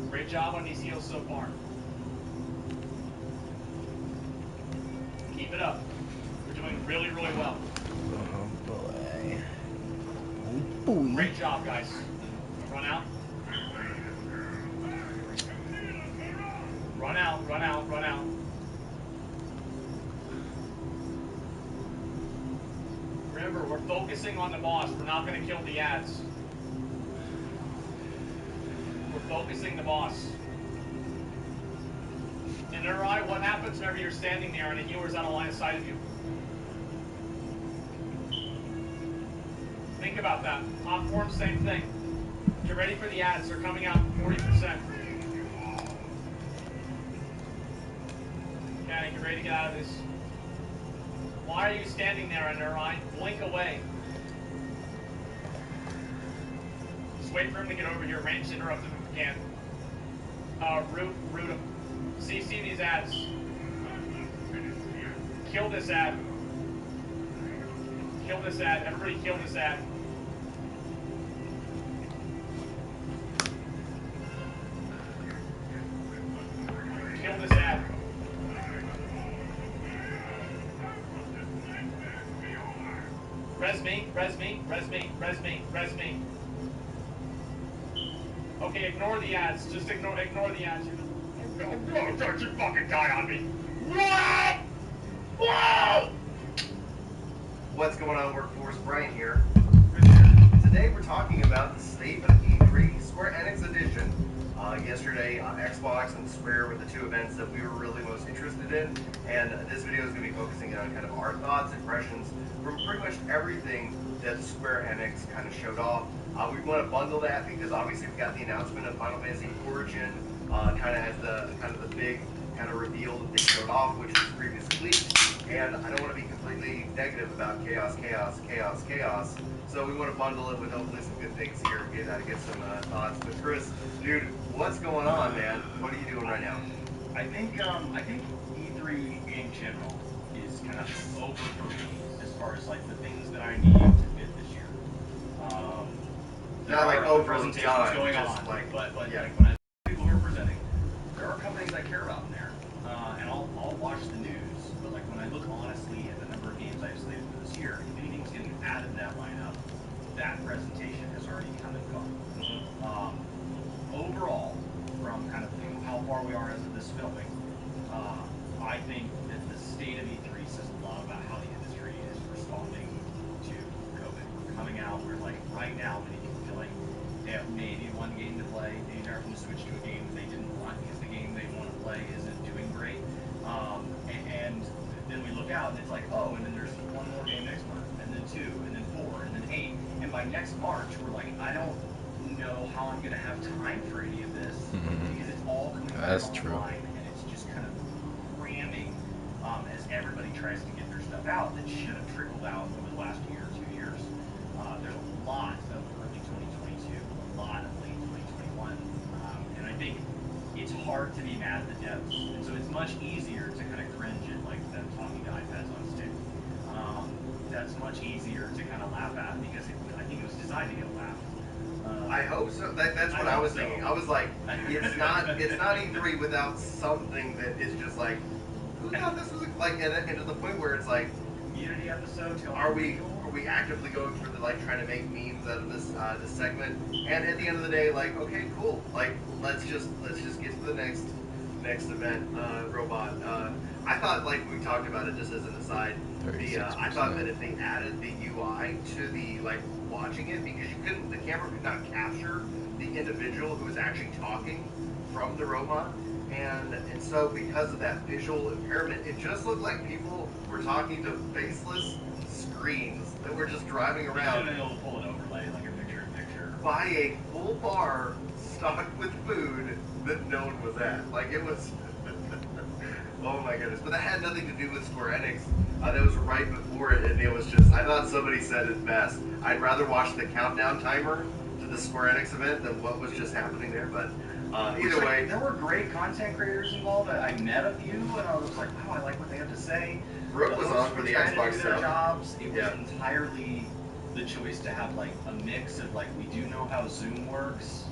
Great job on these heals so far. Keep it up. We're doing really, really well. Oh boy. Oh boy. Great job, guys. Run out. Run out, run out, run out. Remember, we're focusing on the boss. We're not going to kill the ads. We're focusing the boss. In their eye, what happens whenever you're standing there and a healer's out of line of sight of you? Think about that. Top form, same thing. Get ready for the ads. They're coming out 40%. Okay, get ready to get out of this. Why are you standing there in their eye? Blink away. Just wait for him to get over here. Range interrupt him if you can. Root him. CC these ads. Kill this ad. Kill this ad. Everybody kill this ad. Kill this ad. Res me, res me, res me, res me, res me. Okay, ignore the ads. Just ignore the ads. Don't you fucking die on me. What? Whoa! What's going on, Workforce? Brian here. Today we're talking about the state of E3 Square Enix Edition. Yesterday on Xbox and Square were the two events that we were really most interested in, and this video is going to be focusing on kind of our thoughts, impressions from pretty much everything that Square Enix kind of showed off. We want to bundle that because obviously we got the announcement of Final Fantasy Origin kind of as the big kind of reveal that they showed off, which was previously leaked. And I don't want to be completely negative about chaos. So we want to bundle it with hopefully some good things here and get some thoughts. But Chris, dude, what's going on, man? What are you doing right now? I think E3 in general is kind of over for me as far as like the things that I need to fit this year. Not like over presentations time, going just on, like yeah. Like when I people who are presenting, there are companies I care about in there, and I'll watch the news. But like when I look honestly at the number of games I've slated for this year, if anything's getting added to that lineup, that presentation has already kind of gone. Overall, from kind of how far we are as of this filming, I think that the state of E3 says a lot about how the industry is responding to COVID. We're coming out, we're like, right now, many people feel like they have maybe one game to play, maybe they're going to switch to a game that they didn't want because the game they want to play isn't doing great. And then we look out and it's like, oh, and then there's one more game next month, and then two, and then four, and then eight. And by next March, we're like, I don't know how I'm going to have time for any of this because it's all coming back online, and it's just kind of cramming as everybody tries to get their stuff out that should have trickled out over the last year or 2 years. There's a lot of early 2022, a lot of late 2021, and I think it's hard to be mad at the devs, and so it's much easier to kind of cringe at like them talking to iPads on stick. That's much easier to kind of laugh at because I think it was designed to get laughed. I hope so. That's what I was thinking. I was like, it's not E3 without something that is just like, who thought this was like, and to the point where it's like, Community episode. are we actively going through the like trying to make memes out of this this segment? And at the end of the day, like, okay, cool. Like, let's just get to the next event, robot. I thought, like we talked about it just as an aside. I thought that if they added the UI to the like watching it, because the camera could not capture the individual who was actually talking from the robot, and so because of that visual impairment, it just looked like people were talking to faceless screens that were just driving around. Should have been able to pull an overlay, like a picture-in-picture. By a full bar stocked with food that no one was at. Like, it was... oh my goodness. But that had nothing to do with Square Enix. That was right before it, and it was just... I thought somebody said it best. I'd rather watch the countdown timer to the Square Enix event than what was just happening there, but... either way... There were great content creators involved. I met a few, and I was like, wow, I like what they have to say. Brooke was on for the Xbox stuff. Jobs. It was entirely the choice to have like a mix of like, we do know how Zoom works,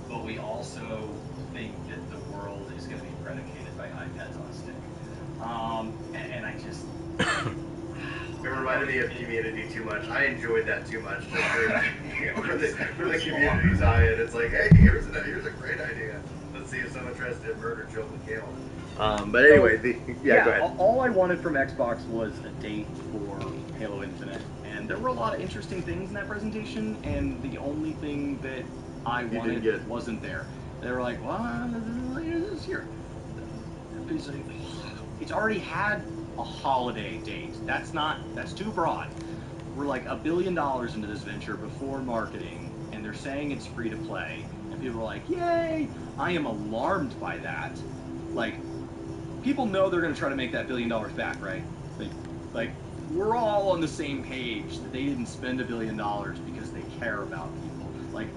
but we also think iPads on a stick. And I just... It reminded me of Community too much. I enjoyed that too much. Just for the community tie-in. It's like, hey, here's a great idea. Let's see if someone tries to murder Joe McHale. But anyway, go ahead. All I wanted from Xbox was a date for Halo Infinite. And there were a lot of interesting things in that presentation, and the only thing that I wanted wasn't there. They were like, well, this here. It's already had a holiday date. That's too broad. We're like $1 billion into this venture before marketing, and they're saying it's free to play, and people are like, yay! I am alarmed by that. Like, people know they're going to try to make that $1 billion back, right? Like, we're all on the same page that they didn't spend $1 billion because they care about people. Like,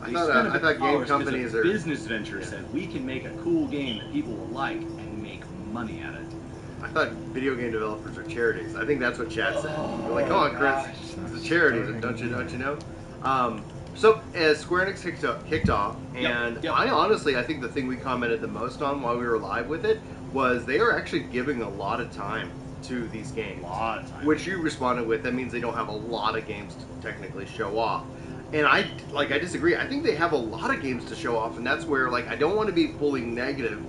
I thought game companies are business venture said we can make a cool game that people will like and make money at it. I thought video game developers are charities. I think that's what Chad said. They're like, come on, Chris, it's a charity, don't you know? So as Square Enix kicked off, and I think the thing we commented the most on while we were live with it was they are actually giving a lot of time to these games. A lot of time. Which you responded with. That means they don't have a lot of games to technically show off. And I disagree. I think they have a lot of games to show off, and that's where I don't want to be fully negative.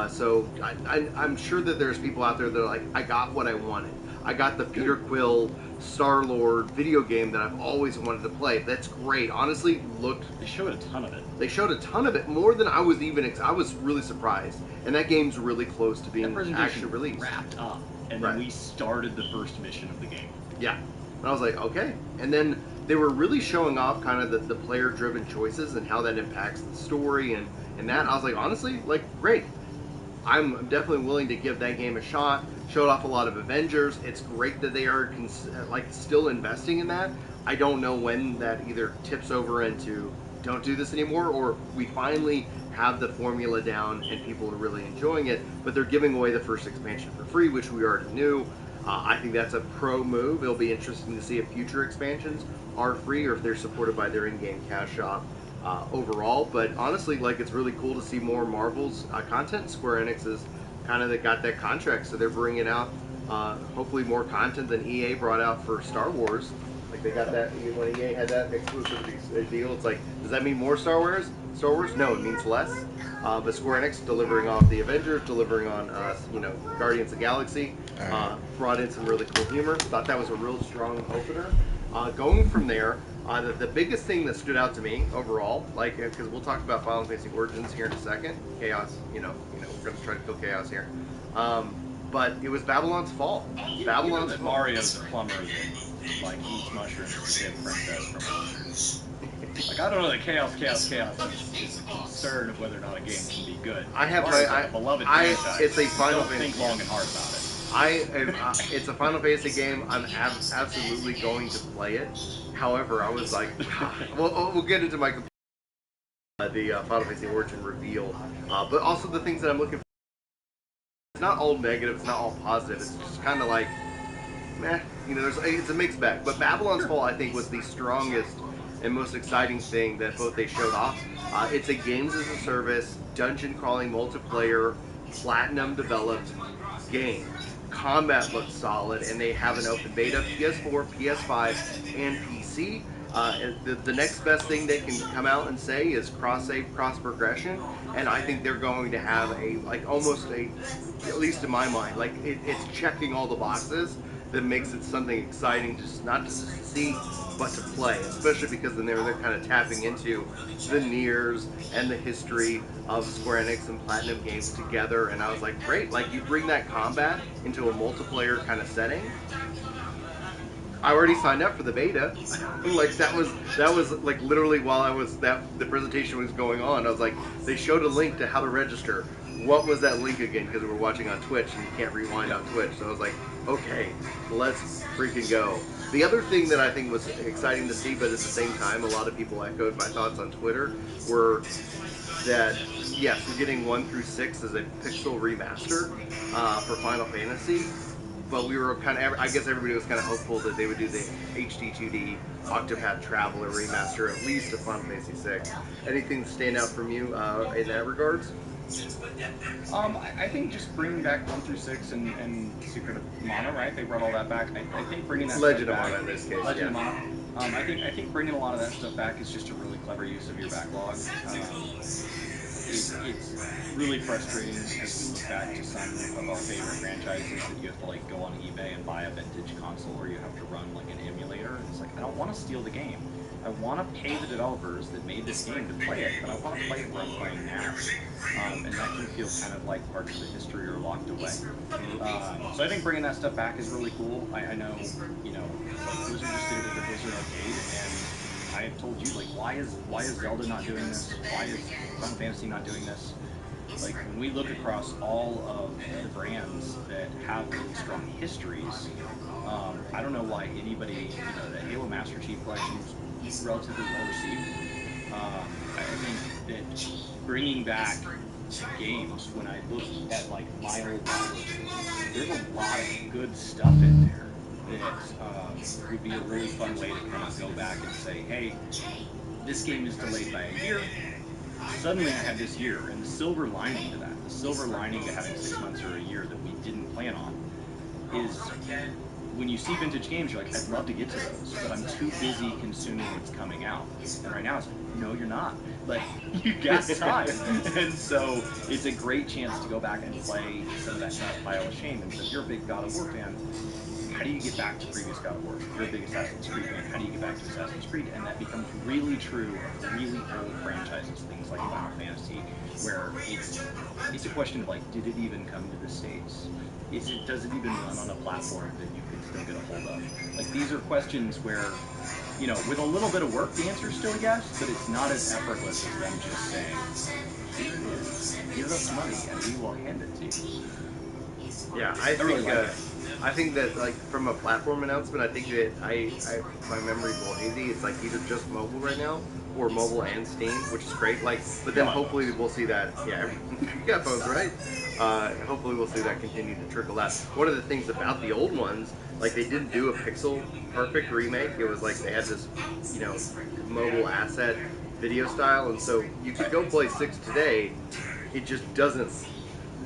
So I'm sure that there's people out there that are like, I got what I wanted. I got the Peter Quill Star-Lord video game that I've always wanted to play. That's great. Honestly, They showed a ton of it. They showed a ton of it, more than I was I was really surprised. And that game's really close to being actually released. Wrapped up, and then we started the first mission of the game. Yeah. And I was like, okay. And then they were really showing off kind of the player-driven choices and how that impacts the story and that. I was like, honestly, great. I'm definitely willing to give that game a shot. Showed off a lot of Avengers. It's great that they are still investing in that. I don't know when that either tips over into don't do this anymore, or we finally have the formula down and people are really enjoying it. But they're giving away the first expansion for free, which we already knew. I think that's a pro move. It'll be interesting to see if future expansions are free or if they're supported by their in-game cash shop. Overall, but honestly, it's really cool to see more Marvel's content. Square Enix is kind of got that contract, so they're bringing out hopefully more content than EA brought out for Star Wars. They got that when EA had that exclusive deal. It's like, does that mean more Star Wars? No, it means less. But Square Enix delivering off the Avengers, delivering on Guardians of the Galaxy, brought in some really cool humor. Thought that was a real strong opener. Going from there. The biggest thing that stood out to me overall, because we'll talk about Final Fantasy Origins here in a second, Chaos, we're going to try to kill Chaos here, but it was Babylon's Fall. Babylon's Fall. Mario's a plumber that eats mushrooms to get princess from I don't know that Chaos is concerned of whether or not a game can be good. I have a beloved franchise. It's a Final Don't Fantasy. Think long and hard about it. It's a Final Fantasy game. I'm absolutely going to play it. However, I was like, we'll get into my the Final Fantasy Origin reveal, but also the things that I'm looking for. It's not all negative. It's not all positive. It's just kind of meh. It's a mixed bag. But Babylon's Fall, I think, was the strongest and most exciting thing that both they showed off. It's a games as a service, dungeon crawling multiplayer, platinum developed game. Combat looks solid, and they have an open beta, PS4, PS5, and PC. The next best thing they can come out and say is cross-save, cross-progression, and I think they're going to have almost at least in my mind, it's checking all the boxes that makes it something exciting, just not just to see, but to play, especially because then they're kind of tapping into the Niers and the history of Square Enix and Platinum games together, and I was like, great, you bring that combat into a multiplayer kind of setting. I already signed up for the beta. That was literally while the presentation was going on. I was like, they showed a link to how to register. What was that link again? Because we were watching on Twitch and you can't rewind on Twitch. So I was like, okay, let's freaking go. The other thing that I think was exciting to see, but at the same time, a lot of people echoed my thoughts on Twitter, were that, yes, we're getting 1 through 6 as a pixel remaster for Final Fantasy. But we were I guess everybody was kind of hopeful that they would do the HD 2D Octopath Traveler remaster, at least of Final Fantasy VI. Anything stand out from you in that regards? I think just bringing back 1 through 6 and Secret of Mana, right? They brought all that back. I think bringing that Legend of stuff back, Mana in this case, Legend yeah. of Mana. I think bringing a lot of that stuff back is just a really clever use of your backlog. It's really frustrating as we look back to some of our favorite franchises that you have to like go on eBay and buy a vintage console, or you have to run like an emulator. And it's like, I don't want to steal the game. I want to pay the developers that made this game to play it, but I want to play it where I'm playing now. And that can feel kind of like parts of the history are locked away. So I think bringing that stuff back is really cool. I know, you know, like Blizzard just did it with the Blizzard Arcade, and I have told you, like, why is Zelda not doing this? Why is Final Fantasy not doing this? Like, when we look across all of the brands that have really strong histories, I don't know why anybody, you know, the Halo Master Chief Collection is relatively well received. I think that bringing back games, when I look at, like, my old library, there's a lot of good stuff in there that would be a really fun way to kind of go back and say, hey, this game is delayed by a year. Suddenly I have this year, and the silver lining to that, the silver lining to having 6 months or a year that we didn't plan on, is when you see vintage games, you're like, I'd love to get to those, but I'm too busy consuming what's coming out. And right now it's like, no, you're not. Like, you got time. And so it's a great chance to go back and play some of that pile of shame. And so if you're a big God of War fan, how do you get back to previous God of War? If you're a big Assassin's Creed fan, how do you get back to Assassin's Creed? And that becomes really true of really old franchises, things like Final Fantasy, where it's a question of, like, did it even come to the States? Does it even run on a platform that you can still get a hold of? Like, these are questions where, you know, with a little bit of work, the answer is still yes, but it's not as effortless as them just saying, here it is, give us money and we will hand it to you. Yeah, I think that, like, from a platform announcement, I think that my memory's a little hazy. It's like either just mobile right now, or mobile and Steam, which is great. Like, but then hopefully we'll see that. Yeah, you got phones, right? Hopefully we'll see that continue to trickle out. One of the things about the old ones, like, they didn't do a pixel perfect remake. It was like they had this, you know, mobile asset video style, and so you could go play 6 today. It just doesn't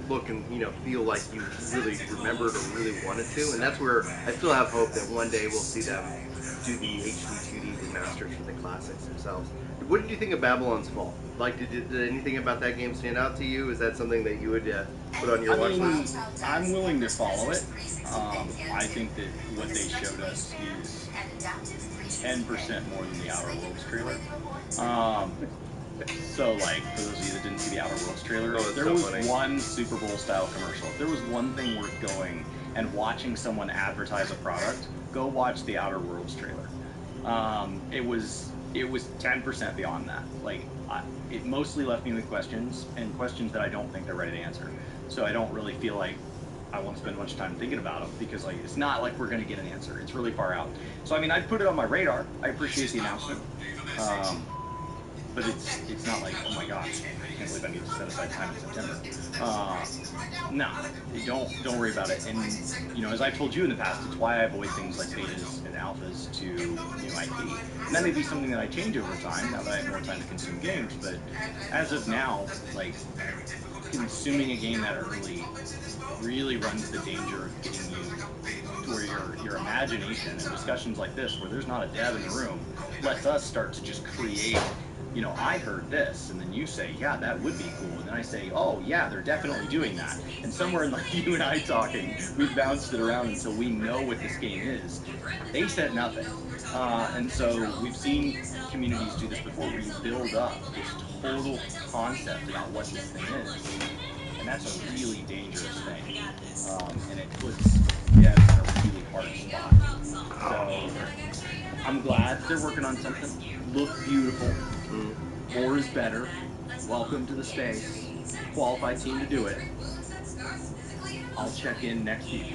look and, you know, feel like you really remembered or really wanted to, and that's where I still have hope that one day we'll see them do the HD 2D remasters for the classics themselves. What did you think of Babylon's Fall? Like, did anything about that game stand out to you? Is that something that you would put on your watch list? I'm willing to follow it. I think that what they showed us is 10% more than the Outer Worlds trailer. So, like, for those of you that didn't see the Outer Worlds trailer, there was one Super Bowl style commercial. If there was one thing worth going and watching someone advertise a product, go watch the Outer Worlds trailer. It was 10% beyond that. Like, it mostly left me with questions, and questions that I don't think they're ready to answer. So I don't really feel like I won't spend much time thinking about them, because, like, it's not like we're going to get an answer. It's really far out. So, I mean, I'd put it on my radar. I appreciate the announcement. But it's not like, oh my gosh, I can't believe I need to set aside time in September. No, don't worry about it. And, you know, as I've told you in the past, it's why I avoid things like betas and alphas to new IP. And that may be something that I change over time, now that I have more time to consume games, but as of now, like, consuming a game that early really runs the danger of getting you to where your imagination and discussions like this, where there's not a dev in the room, lets us start to just create, you know, I heard this, and then you say, yeah, that would be cool, and then I say, oh, yeah, they're definitely doing that. And somewhere in, like, you and I talking, we've bounced it around until we know what this game is. They said nothing. And so we've seen communities do this before, where you build up this total concept about what this thing is. And that's a really dangerous thing. And it puts devs in a really hard spot. So I'm glad they're working on something. Looks beautiful. More is better. Welcome to the space. Qualified team to do it. I'll check in next week.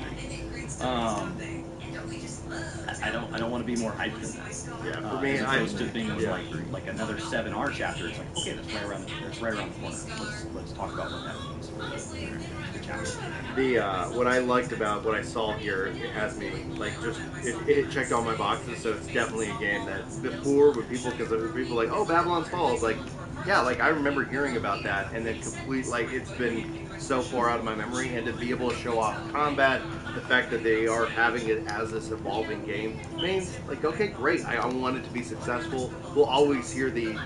I don't want to be more hyped than that. Yeah, for me, as opposed to things like another 7R chapter. It's like, okay, that's right around the corner. Let's talk about what that means for the chapter. What I liked about what I saw here, it has me, like, just it checked all my boxes. So it's definitely a game that before, when people, because there were people like, oh, Babylon's Fall, it's like, yeah, like I remember hearing about that, and then like it's been so far out of my memory, and to be able to show off combat, the fact that they are having it as this evolving game means like, okay, great. I want it to be successful. We'll always hear the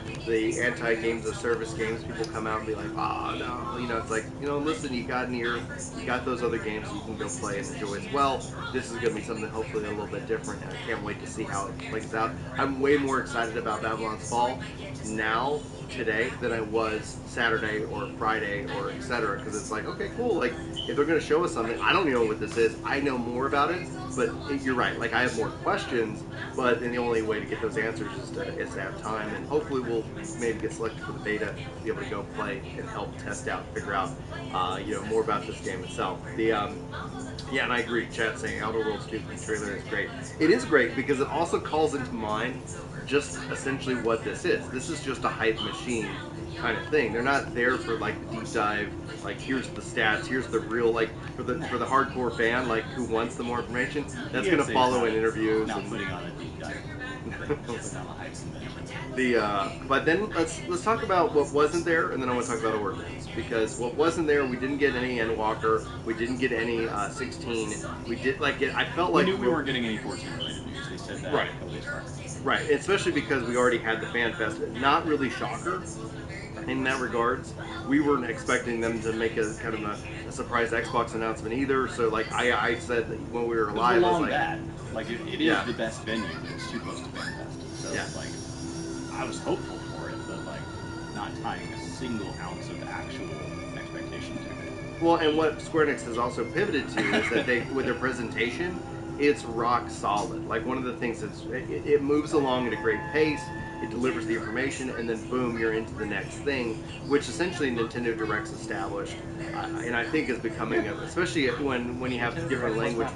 anti games of service games people come out and be like, oh no, you know, it's like, you know, listen, you got those other games you can go play and enjoy as well. This is going to be something hopefully a little bit different, and I can't wait to see how it plays out. I'm way more excited about Babylon's Fall now today than I was Saturday or Friday or etc. Because it's like, okay, cool. Like if they're going to show us something, I don't even know what this is. I know more about it, but you're right. Like I have more questions, but then the only way to get those answers is to have time, and hopefully we'll maybe get selected for the beta, be able to go play and help test out, figure out, you know, more about this game itself. Yeah, and I agree. Chat saying Outer Worlds 2 trailer is great. It is great because it also calls into mind just essentially what this is. This is just a hype machine kind of thing. They're not there for like the deep dive, like here's the stats, here's the real, like for the hardcore fan, like who wants the more information. That's going to follow in interviews. Not putting on a deep dive. But then let's talk about what wasn't there, and then I want to talk about Origins, because what wasn't there, we didn't get any Endwalker, we didn't get any 16. We did like it. I felt like we knew we weren't getting any 14 related news. They said that right. a couple days prior. Right, especially because we already had the Fan Fest. Not really shocker in that regards. We weren't expecting them to make a kind of a surprise Xbox announcement either. So like I said when we were live, I was like, bad. Like it is yeah. the best venue. It's too close to Fan Fest. So yeah. like I was hopeful for it, but like not tying a single ounce of actual expectation to it. Well, and what Square Enix has also pivoted to is that they, with their presentation, it's rock solid. Like one of the things is it moves along at a great pace. It delivers the information, and then boom, you're into the next thing, which essentially Nintendo Direct's established, and I think is becoming, especially when you have different language.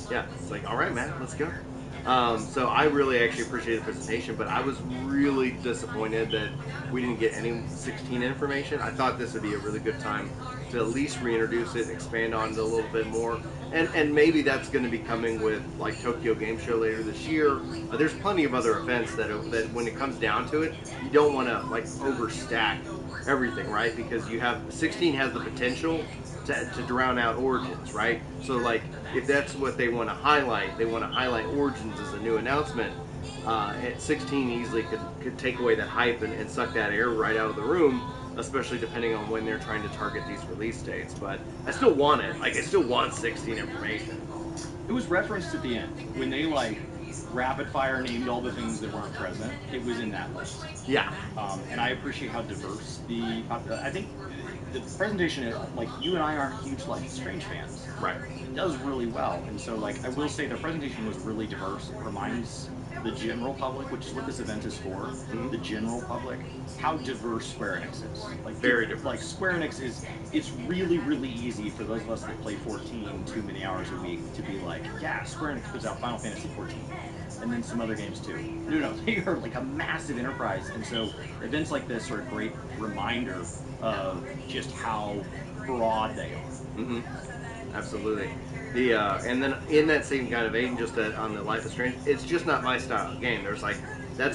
Yeah, it's like, all right, man, let's go. So I really actually appreciated the presentation, but I was really disappointed that we didn't get any 16 information. I thought this would be a really good time to at least reintroduce it, expand on it a little bit more, and maybe that's going to be coming with like Tokyo Game Show later this year. There's plenty of other events that when it comes down to it, you don't want to like overstack everything, right? Because you have 16 has the potential to drown out Origins, right? So like if that's what they want to highlight, they want to highlight Origins as a new announcement. At 16 easily could take away that hype and suck that air right out of the room, especially depending on when they're trying to target these release dates. But I still want it. Like I still want 16 information. It was referenced at the end when they like rapid fire named all the things that weren't present. It was in that list. Yeah. And I appreciate how diverse I think the presentation is, like, you and I aren't huge Life is Strange fans. Right. It does really well, and so, like, I will say the presentation was really diverse. It reminds the general public, which is what this event is for, the general public, how diverse Square Enix is. Like, very diverse. Like, Square Enix it's really, really easy for those of us that play 14 too many hours a week to be like, yeah, Square Enix puts out Final Fantasy 14. And then some other games too. No, they are like a massive enterprise, and so events like this are a great reminder of just how broad they are. Mm-hmm. Absolutely. And then in that same kind of vein, just on the Life is Strange, it's just not my style of game. There's like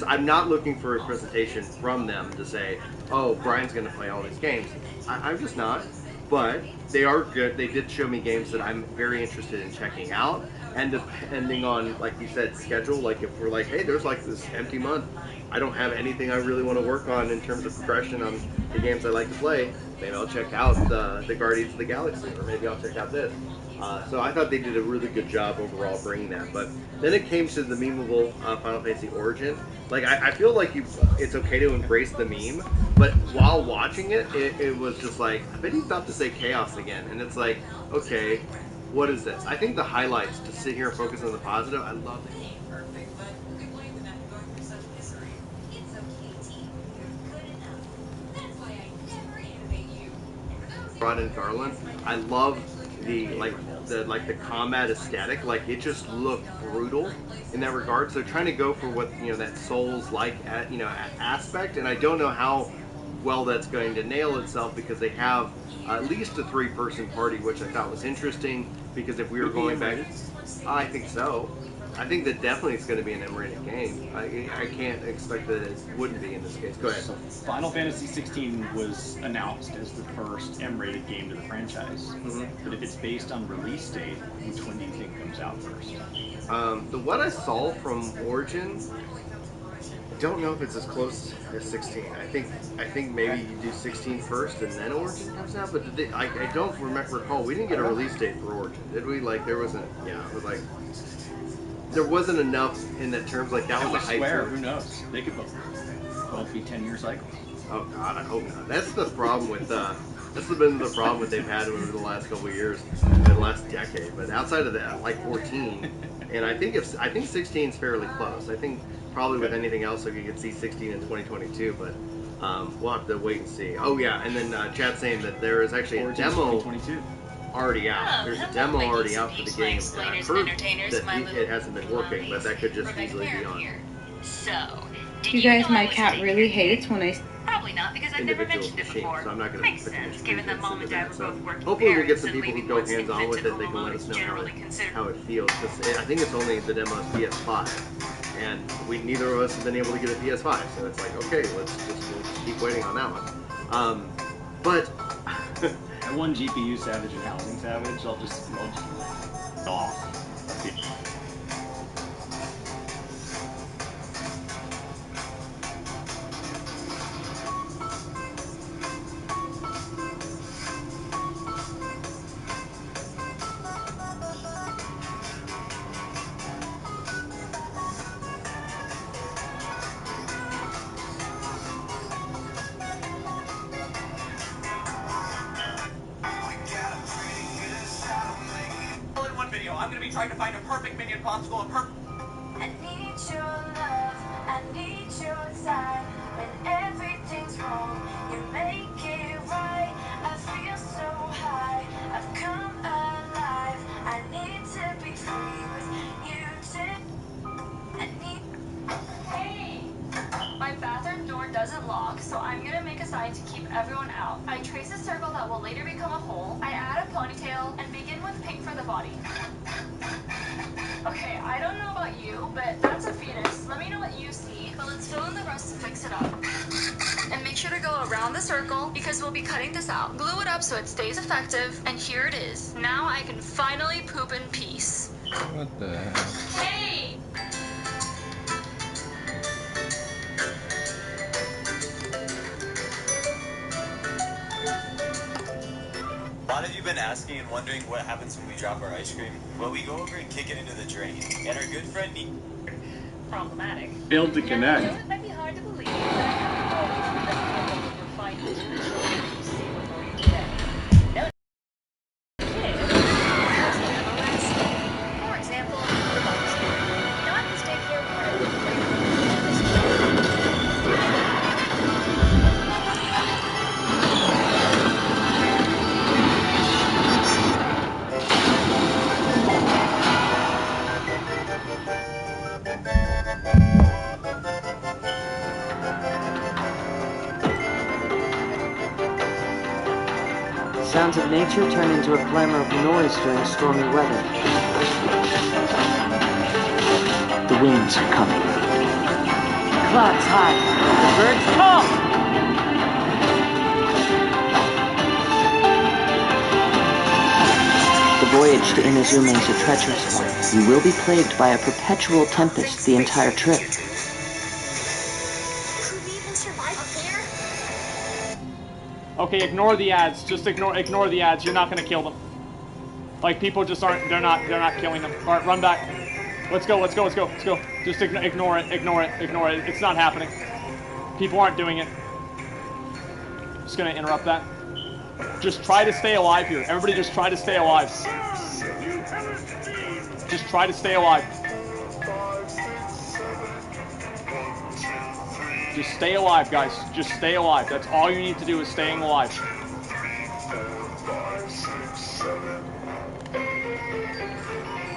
I'm not looking for a presentation from them to say, oh, Brian's going to play all these games. I'm just not. But they are good. They did show me games that I'm very interested in checking out. And depending on, like you said, schedule, like if we're like, hey, there's like this empty month, I don't have anything I really want to work on in terms of progression on the games I like to play, maybe I'll check out the Guardians of the Galaxy, or maybe I'll check out this. So I thought they did a really good job overall bringing that. But then it came to the memeable Final Fantasy Origin. Like I feel like it's okay to embrace the meme, but while watching it was just like, I bet he thought to say chaos again, and it's like, okay. What is this? I think the highlights, to sit here and focus on the positive, I love it. Rod and Garland, I love the combat aesthetic. Like it just looked brutal in that regard. So trying to go for what that Souls-like aspect, and I don't know how well that's going to nail itself because they have at least a 3-person party, which I thought was interesting. Because if we were going back, I think so. I think that definitely it's going to be an M-rated game. I can't expect that it wouldn't be in this case. Go ahead. So Final Fantasy 16 was announced as the first M-rated game to the franchise. Mhm. But if it's based on release date, which one do you think comes out first? What I saw from Origin, I don't know if it's as close as 16. I think maybe you do 16 first and then Origin comes out. But I don't recall. We didn't get a release date for Origin, did we? Like there wasn't. Yeah, it was like there wasn't enough in that terms. Like that was a hype. Swear, who knows? They could both be 10-year cycles. Oh God, I hope not. That's the problem with that's been the problem that they've had over the last couple of years, the last decade. But outside of that, like 14, and I think 16 is fairly close. I think probably with anything else, like you could see 16 in 2022, but we'll have to wait and see. Oh yeah, and then Chad's saying that there is actually a demo 2022. already out. Oh, There's a hello, demo ladies already and out for the peeps, game. flanks, And I've laners, heard and entertainers, that my it little hasn't been working, but that could just Rebecca easily be Karen on here. So, did You guys, know I my was cat taking really your hates name? when I. Probably not, because I've never individual mentioned it machines, before. so I'm not going to Makes put sense, given that Mom and Dad were both working Hopefully we'll get parents some and people who leaving go once hands-on with it. invented They can home let alone us is know generally considered. how it feels. 'Cause I think it's only the demo is PS5, and neither of us have been able to get a PS5, so it's like, okay, we'll just keep waiting on that one. But I won GPU Savage and Housing Savage. I'll just off. All in one video, I'm gonna be trying to find a perfect minion possible, I need your love, I need your time. When everything's wrong, you make it right. I feel so high, I've come alive. I need to be free with you too. I need. Hey! My bathroom door doesn't lock, so I'm gonna make a sign to keep everyone out. I trace a circle that will later become a hole. I add a ponytail and begin with pink for the body. Okay, I don't know about you, but that's a fetus. Let me know what you see. But let's fill in the rest to fix it up. And make sure to go around the circle because we'll be cutting this out. Glue it up so it stays effective, and here it is. Now I can finally poop in peace. What the hell? Hey! A lot of you have been asking and wondering what happens when we drop our ice cream. Well, we go over and kick it into the drain. And our good friend Problematic. Build to Now, connect. I know it might be hard to believe, but I have always been a level of refinement and children you see before you today. No kid has never lasted. For example, the box. Now I can stay here forever. Sounds of nature turn into a clamor of noise during stormy weather. The winds are coming. Clouds high, the birds call! The voyage to Inazuma is a treacherous one. You will be plagued by a perpetual tempest the entire trip. Could we even survive up there? Okay, ignore the ads. Just ignore the ads. You're not gonna kill them. Like people just aren't. They're not killing them. All right, run back. Let's go. Just ignore it. It's not happening. People aren't doing it. Just gonna interrupt that. Just try to stay alive here. Everybody, just try to stay alive. Just try to stay alive. Just stay alive, guys. Just stay alive. That's all you need to do is staying alive.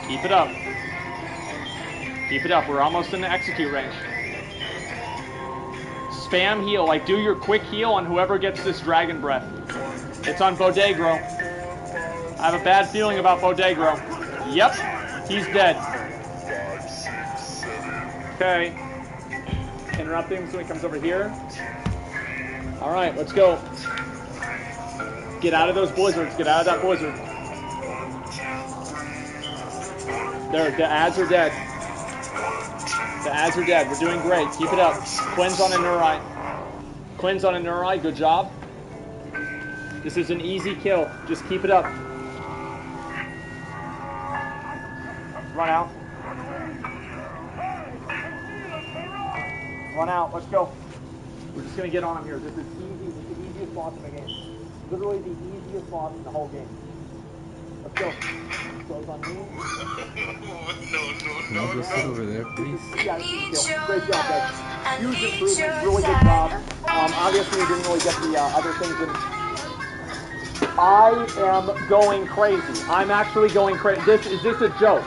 Keep it up. Keep it up. We're almost in the execute range. Spam heal. Like, do your quick heal on whoever gets this dragon breath. It's on Bodegro. I have a bad feeling about Bodegro. Yep. He's dead. Okay. Interrupt him so he comes over here. All right, let's go. Get out of those blizzards. Get out of that blizzard. There, the ads are dead. The ads are dead. We're doing great. Keep it up. Quinn's on a Neurai. Quinn's on a Neurai. Good job. This is an easy kill. Just keep it up. Run out. Run out. Let's go. We're just going to get on him here. This is easy. It's the easiest boss in the game. Literally the easiest boss in the whole game. Let's go. Goes on me. Can I just sit over there, please? Yeah, this is a kill. Great job, guys. Huge improvement. Really good job. Obviously, we didn't really get the other things in. I am going crazy. I'm actually going crazy. Is this a joke?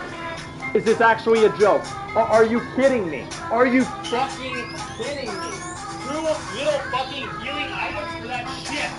Is this actually a joke? Are you kidding me? Are you fucking kidding me? 2 little fucking healing items for that shit.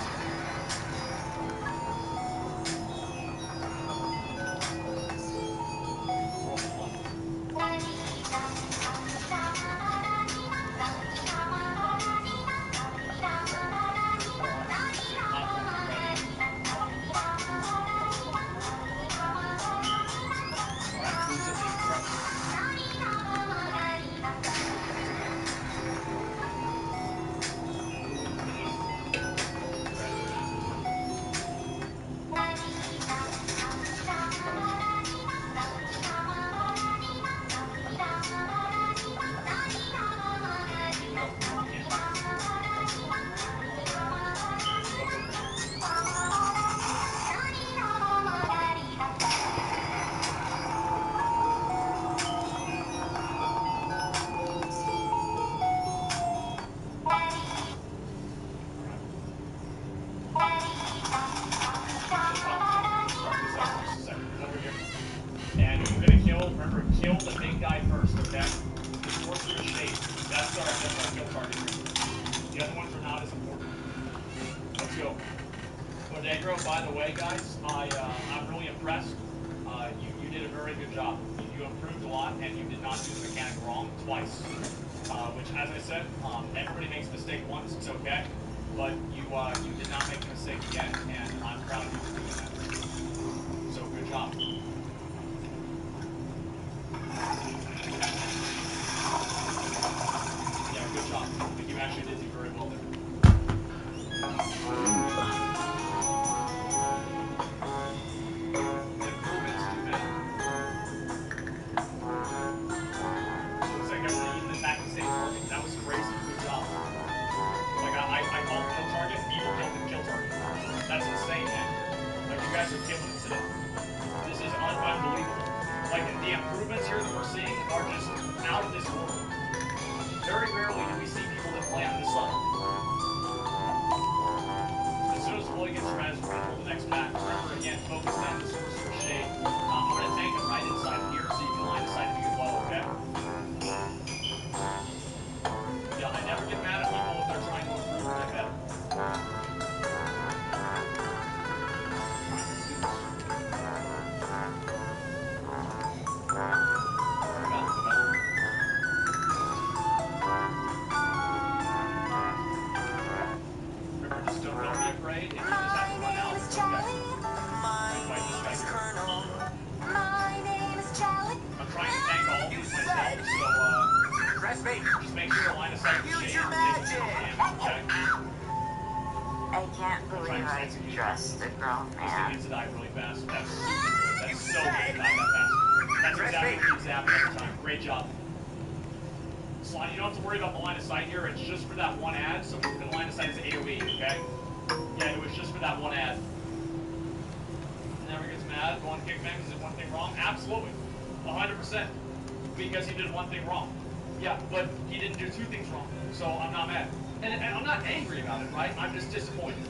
Because he did one thing wrong. Yeah, but he didn't do 2 things wrong, so I'm not mad. And I'm not angry about it, right? I'm just disappointed.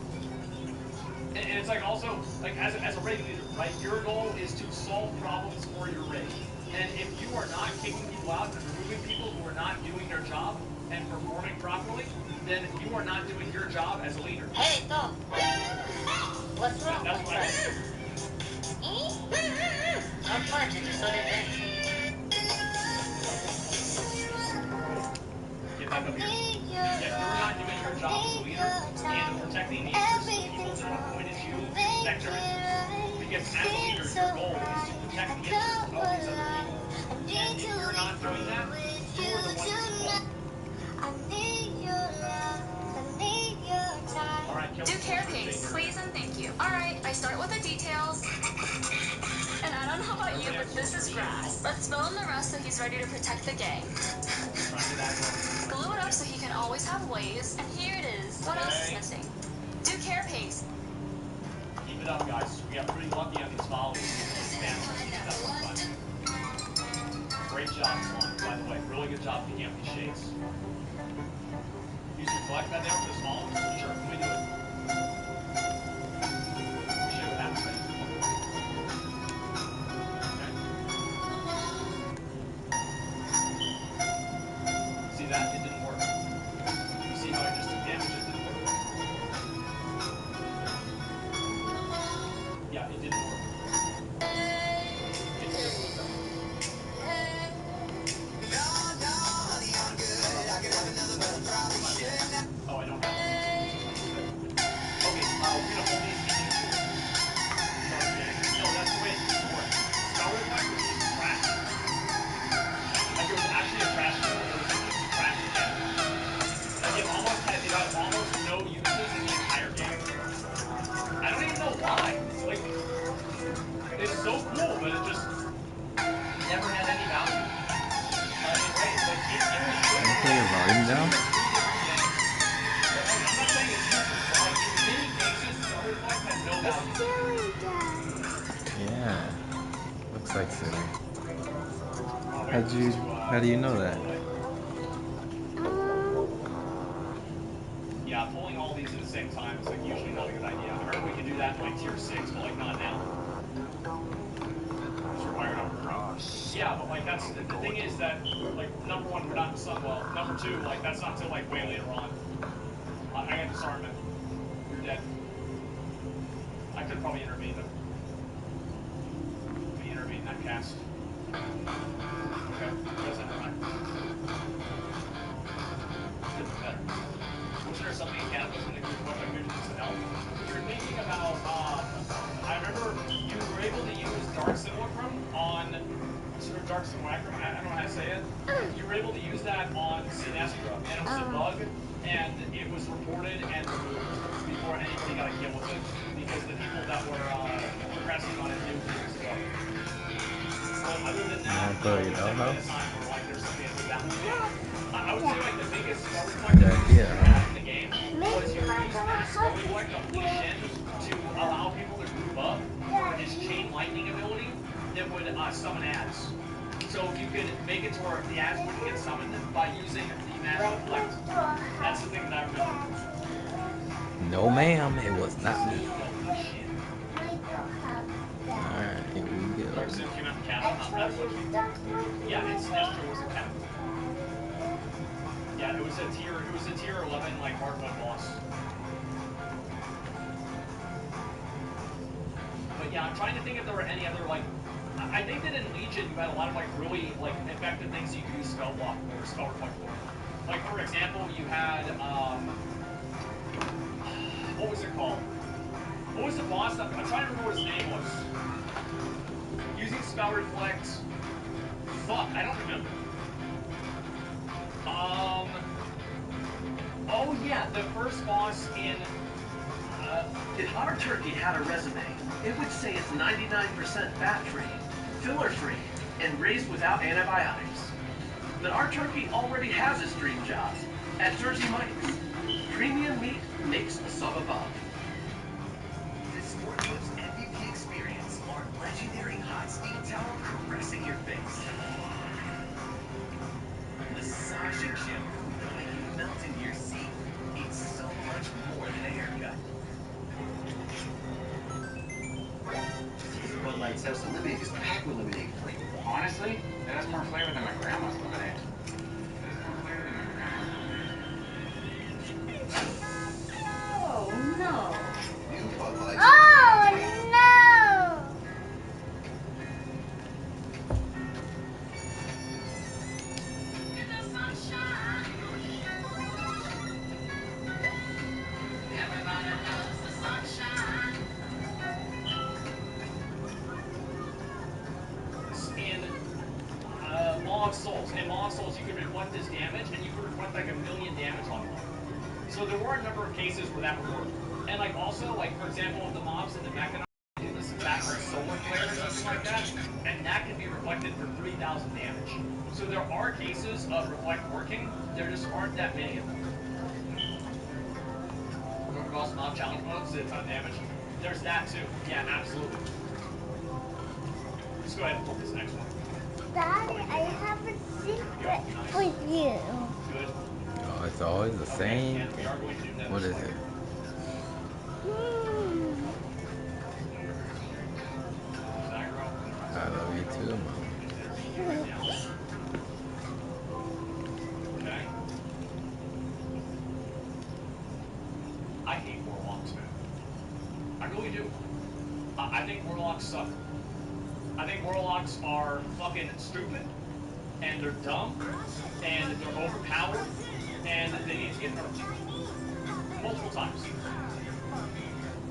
And it's like also, like as a raid leader, right? Your goal is to solve problems for your raid. And if you are not kicking people out and removing people who are not doing their job and performing properly, then you are not doing your job as a leader. Hey, Tom. What's wrong? That's what I I'm fine, just so they back up here. Yeah, you're not doing your job as a leader in protecting the interests of people that are appointed to protect your interests. Because as a leader, your goal is to protect the interests of these other people. And if you're not doing that, you're the one who's fault. Alright, kill Do the care soldier, piece, take your- please and thank you. Alright, I start with the details. And I don't know about you, but this is grass. Let's fill in the rest so he's ready to protect the gang. Glue it up so he can always have ways. And here it is. What else is missing? Do care piece. Keep it up, guys. We got pretty lucky on these volleys. Great job, Swan, by the way. Really good job picking up these shades. Use your collect that down for the small ones? Sure, can we do it? Show you what happens then. Okay. See that? It didn't work. You see how I just took damage? It didn't work. Yeah, it didn't work. It just was Oh, I don't have it. Okay, we're gonna hold these meetings. No, that's the way it used to work. Star Reflect was just trash. Like, it was actually a trash tool. It was just trash again. Like, it had almost no uses in the entire game. I don't even know why. Like, it's so cool, but it just never had any value. It was good. Can you play your volume down? Yeah. Looks like silly. How do you know that? Yeah, pulling all these at the same time is like usually not a good idea. I remember we could do that in like tier 6, but like not now. It's required number 3. Yeah, but like that's the thing is that like number 1 we're not in Sunwell. Number 2, like that's not till like way later on. I got disarmament. You're dead. I could probably intervene them. We intervene that cast. Okay, doesn't matter. It's better. Wasn't there something in Canada was going to do what I could use to help? You're thinking about, I remember you were able to use Dark Simulacrum on, or Dark Simulacrum, I don't know how to say it. You were able to use that on Sinestro, and it was a bug, and it was reported and removed before anybody got a kill with it, because the people that were progressing on it knew it was a bug. Other than that, Play your dollhouse? like there's something to do that. I would say like the biggest Star Reflector you had in the game was you used Star Reflect on Lee Shin to allow people to group up for his Chain Lightning ability that would summon ads. So you could make it to where the ads wouldn't get summoned by using the Magic Reflect. That's the thing that I remember. No, ma'am, it was not me. Alright, here we go. Dark Sim came out the cap, not that much. Yeah, it's Sinestro was a cap. Yeah, it was a tier 11 like hard mode boss. But yeah, I'm trying to think if there were any other like I think that in Legion you had a lot of like really like effective things you could use spell block or spell reflect for. Like for example, you had what was it called? What was the boss? I'm trying to remember what his name was. Using spell reflect. Fuck, I don't remember. Oh yeah, the first boss in. If our turkey had a resume, it would say it's 99% fat-free, filler-free, and raised without antibiotics. But our turkey already has its dream job at Jersey Mike's. Premium meat makes a sub above. This Sportclub's MVP experience, our legendary hot steam towel caressing your face. Massaging shampoo that'll make you melt into your seat. It's so much more than a haircut. Bud Light Zest Lemonade is packed with lemonade flavor. Honestly, that has more flavor than my grandma's lemonade. Oh no. New Bud Light. Oh no. Lost Souls. In Lost Souls, you can reflect his damage, and you can reflect like 1,000,000 damage on one. So there were a number of cases where that would work. And like also, like for example, with the mobs in the Mechanized, do this back for solar flare or something like that, and that can be reflected for 3,000 damage. So there are cases of reflect working. There just aren't that many of them. Remember also mob challenge modes, a ton of damage. There's that too. Yeah, absolutely. Let's go ahead and pull this next one. Daddy, I have a secret with you. Good. Oh, it's always the same. And we are going to do What is it? I love you too, Mom. Okay. I hate warlocks, man. I really do. I think warlocks suck. I think warlocks are fucking stupid, and they're dumb, and they're overpowered, and they need to get nerfed. Multiple times.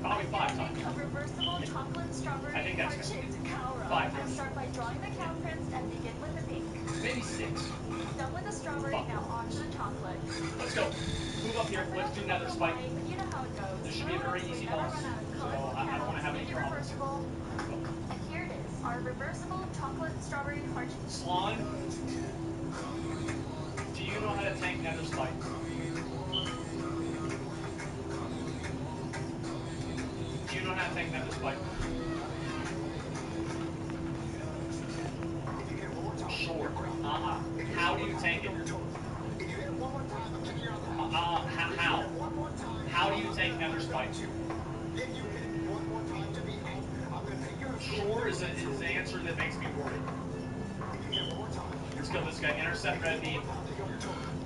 Probably 5 times. A reversible chocolate strawberry I think that's heart-shaped cow rug. 5. I start by drawing the cow prints and begin with the pink. Maybe 6. Done with the strawberry, now on to the chocolate. Let's go. Move up here. Let's do another spike. You know how it goes. This should be a very easy boss. So I don't want to have any problems. And here it is, our reversible chocolate strawberry heart. Slime, do you know how to tank nether spikes? Do you know how to tank nether spikes? Sure. How do you tank it? How? How do you tank nether spikes? Sure is the answer that makes me worried. Let's go this guy. Intercept red beam.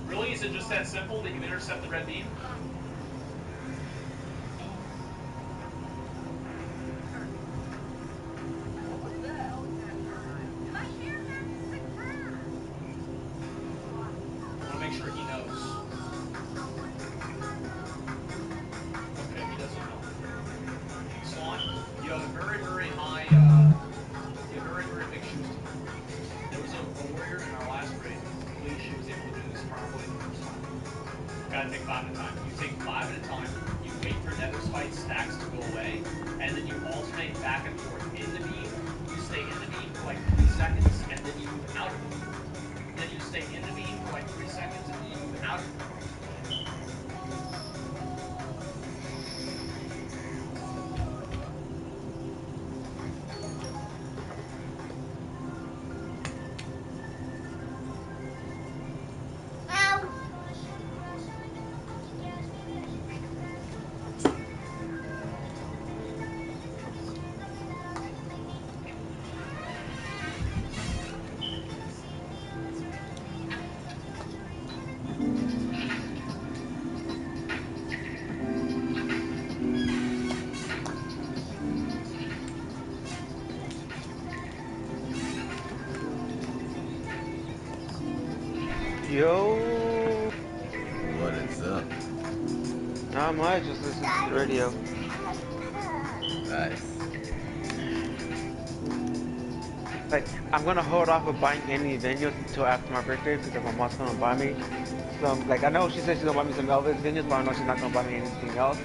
Really? Is it just that simple that you intercept the red beam? I want to make sure he knows. Okay, he doesn't know. Swan, you have a very, very high, you have very, very big shoes. There was a warrior in our last raid. I believe she was able to do this properly the first time. Gotta take 5 at a time. You take 5 at a time, you wait for nether spike stacks to go away, and then you alternate back and forth. In the beam, you stay in the beam for like 3 seconds, and then you move out of the beam. Then you stay in the beam for like 3 seconds, and then you move out of the beam. Yo. What is up? Not much, just listen to the radio. Nice. Like, I'm gonna hold off of buying any venues until after my birthday because my mom's gonna buy me some. Like, I know she said she's gonna buy me some Elvis venues, but I know she's not gonna buy me anything else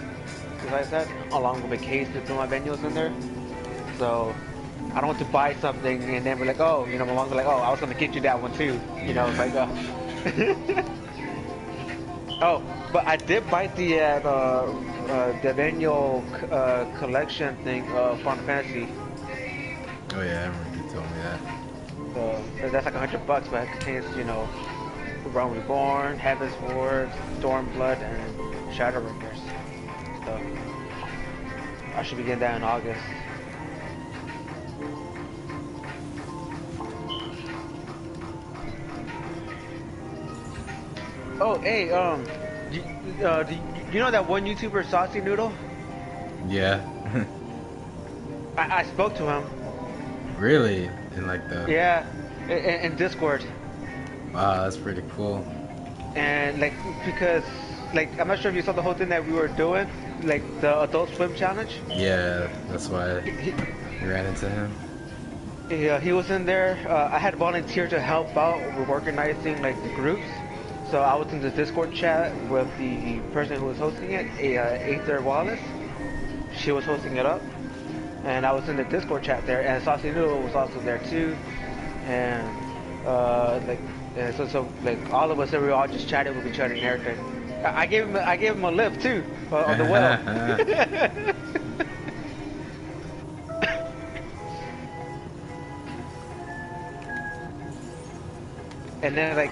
besides that, along with a case to put my venues in there. So, I don't want to buy something and then be like, oh, you know, my mom's like, oh, I was gonna get you that one too. You know, it's like, oh, but I did buy the annual collection thing of Final Fantasy. Oh yeah, I remember you told me that. So that's like $100, but it contains, you know, Realm Reborn, Heaven's Ward, Stormblood, and Shadowbringers. So I should be getting that in August. Oh, hey, do you know that one YouTuber, Saucy Noodle? Yeah. I spoke to him. Really? In like the... Yeah, in Discord. Wow, that's pretty cool. And like, because, like, I'm not sure if you saw the whole thing that we were doing, like the Adult Swim challenge. Yeah, that's why we ran into him. Yeah, he was in there. I had volunteered to help out with organizing like the groups. So I was in the Discord chat with the person who was hosting it, Aether Wallace. She was hosting it up, and I was in the Discord chat there, and Saucy Noodle was also there too, and like, and so like all of us, we were all just chatting with each other and everything. I gave him a lift too on the well. And then like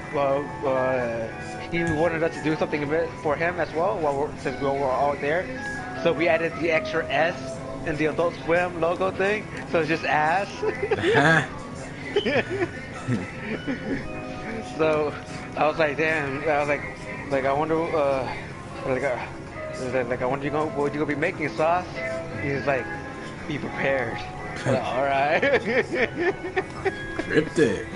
he wanted us to do something a bit for him as well since we were all there. So we added the extra S in the Adult Swim logo thing. So it's just ass. So I was like, damn. I was like I wonder like I wonder what you gonna be making, Sauce. He's like, be prepared. Like, all right. Cryptic.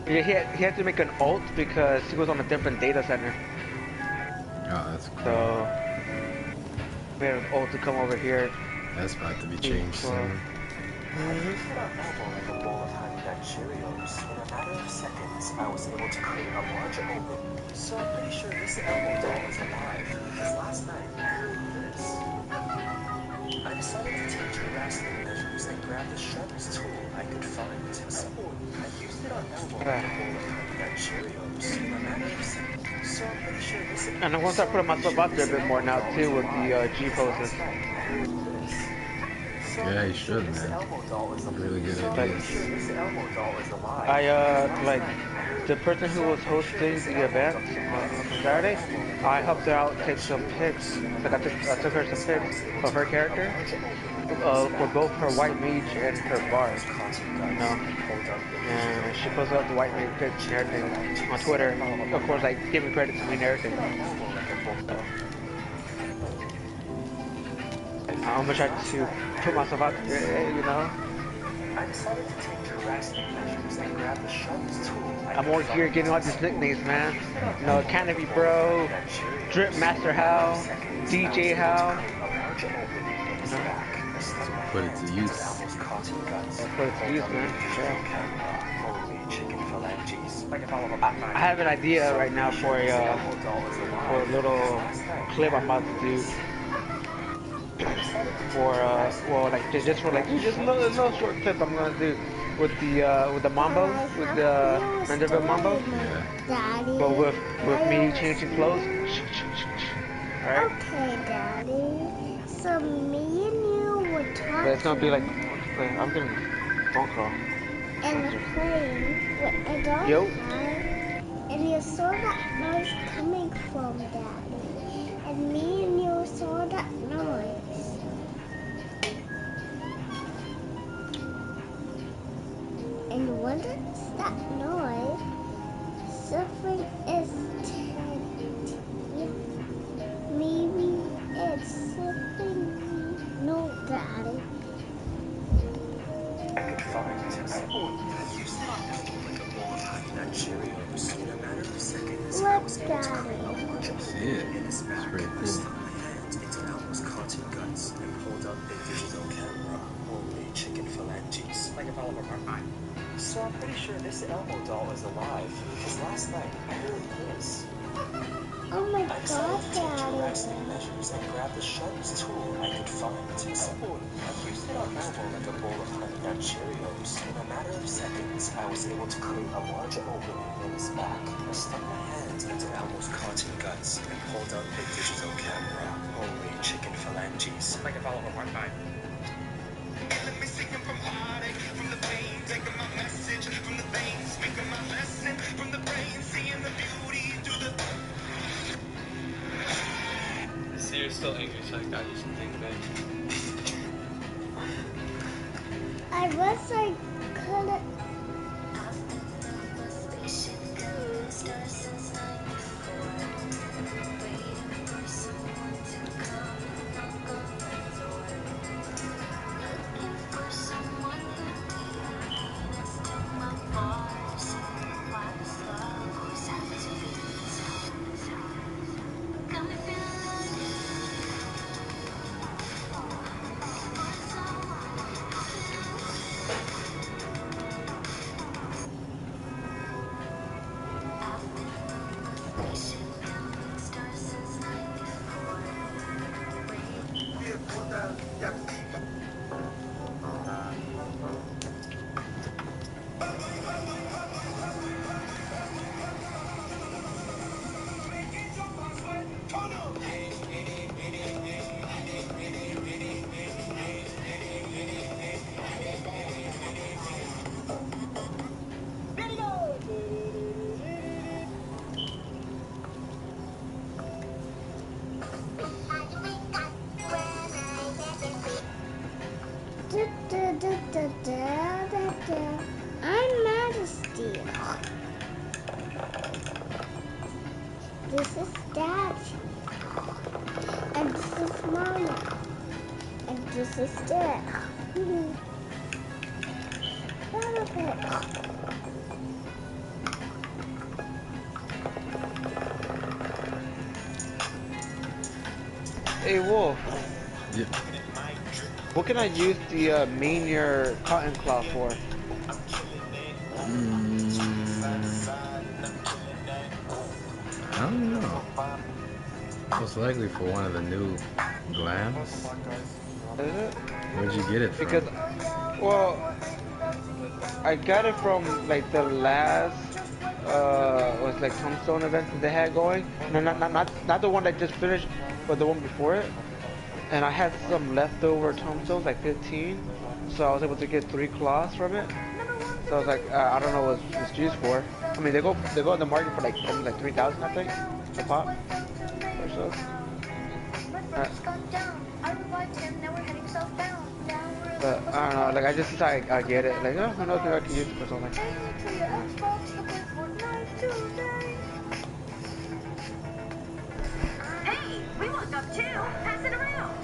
Yeah, he had to make an ult because he was on a different data center. Oh, that's cool. So we had an ult to come over here. That's about to be changed soon. Cheerios. In a matter of seconds, I was able to create a large opening. So I'm pretty sure this Elmo doll is alive, because last night I heard this. I decided to take drastic measures and grab the sharpest tool I could find. Spoon. I used it on Elmo in a bowl of Honey Nut Cheerios. In a matter of seconds. So I'm pretty sure this And I'm gonna start putting myself out there a bit more now too with the G poses. Yeah, you should, man. Really good ideas. Like the person who was hosting the event on Saturday, I helped her out take some pics. Like I took her some pics of her character for both her white mage and her bard. You know, and she posted up the white mage pics and everything on Twitter. Of course, like giving credit to me and everything. I'm gonna try to put myself out there, you know. I decided to take drastic measures and grab the sharpest tool. I'm more here getting all these nicknames, man. You know, Canopy Bro, Drip Master How, DJ How. Put it to use. Put it to use, man. Yeah. I have an idea right now for a little clip I'm about to do. For well, like just a little short clip I'm gonna do with the Mambo, with the Manderville Mambo. Daddy. But with me changing clothes. Alright? Okay, Daddy. So me and you were talking. But it's gonna be like I'm getting a phone call. And playing with a dog. Yo. And you saw that noise coming from Daddy. And me and you saw that noise. And what is that noise? Something is maybe it's something. No, Daddy. I could find a spoon. You saw like a bowl of Honey Nut Cheerios. In a matter of seconds, I was able to create a large opening in his back. I stuck my hands into Elmo's cartoon guts and pulled up a digital camera. Holy chicken phalanges. Like a follow-up part 9. So I'm pretty sure this Elmo doll is alive, because last night I heard this. Oh my I decided to take God, drastic measures and grab the sharpest tool I could find. A spoon. I used it on Elmo like a bowl of Honey Nut Cheerios. In a matter of seconds, I was able to create a large opening in his back. I stuck my hands into Elmo's cartoon guts and pulled out a digital camera. Holy chicken phalanges. Like a follow-up part 9. Let me sing from heartache, from the pain, taking my message from the veins, speaking my lesson from the brain, seeing the beauty through the. See, you're still angry, so I got you some things, babe. I was like, couldn't. This is Dad. And this is Mama. And this is Dad. Hey Wolf. Yeah. What can I use the Meteor cotton cloth for? I don't know. Most likely for one of the new glams. Is it? Where'd you get it from? Because, well, I got it from like the last was like Tombstone event that they had going. No, not the one that just finished, but the one before it. And I had some leftover Tombstones, like 15, so I was able to get 3 cloths from it. So I was like, I don't know what it's used for. I mean, they go on the market for like 3,000, I think, a pop or so. But I don't know, like I just decided I get it. Like, oh, who knows, maybe I can use it for something. Hey, we want stuff too. Pass it around.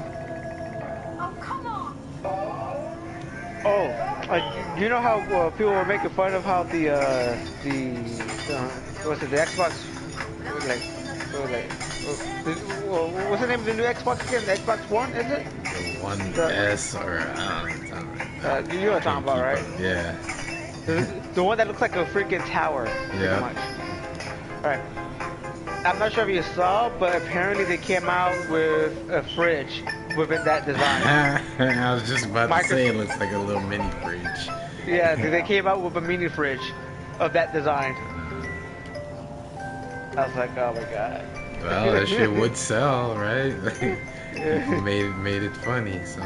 Oh, come on. Oh, you know how people were making fun of how the what's it, the Xbox, what's the name of the new Xbox again? The Xbox One, is it? The One S or I don't know. You know what I'm talking about, right? Yeah. The one that looks like a freaking tower. Yeah. Alright. I'm not sure if you saw, but apparently they came out with a fridge within that design. I was just about to say it looks like a little mini fridge. Yeah, they came out with a mini fridge of that design. I was like, oh my god. Well, that shit would sell, right? made it funny, so.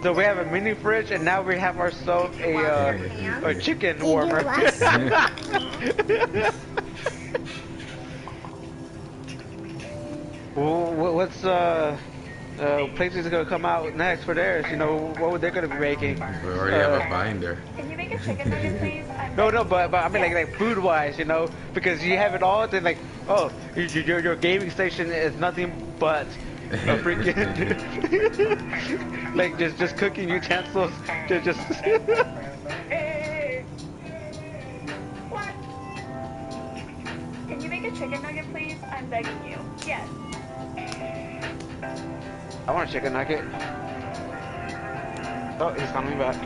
So we have a mini fridge, and now we have ourselves a chicken warmer. What's places gonna come out next for theirs? You know, what would they gonna be making? We already have a binder. Can you make a chicken nugget, please? No, but I mean like food wise, you know, because you have it all. Then like, oh, your gaming station is nothing but a freaking like just cooking utensils. Just. What? Can you make a chicken nugget, please? I'm begging you. Yes. I want a chicken nugget. Oh, he's coming back.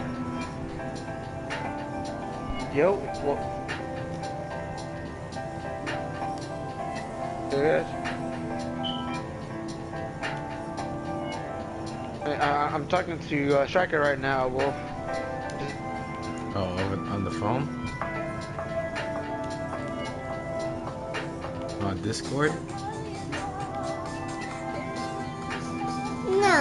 Yo, what? Good. I'm talking to Striker right now, Wolf. Oh, on the phone? On Discord? No.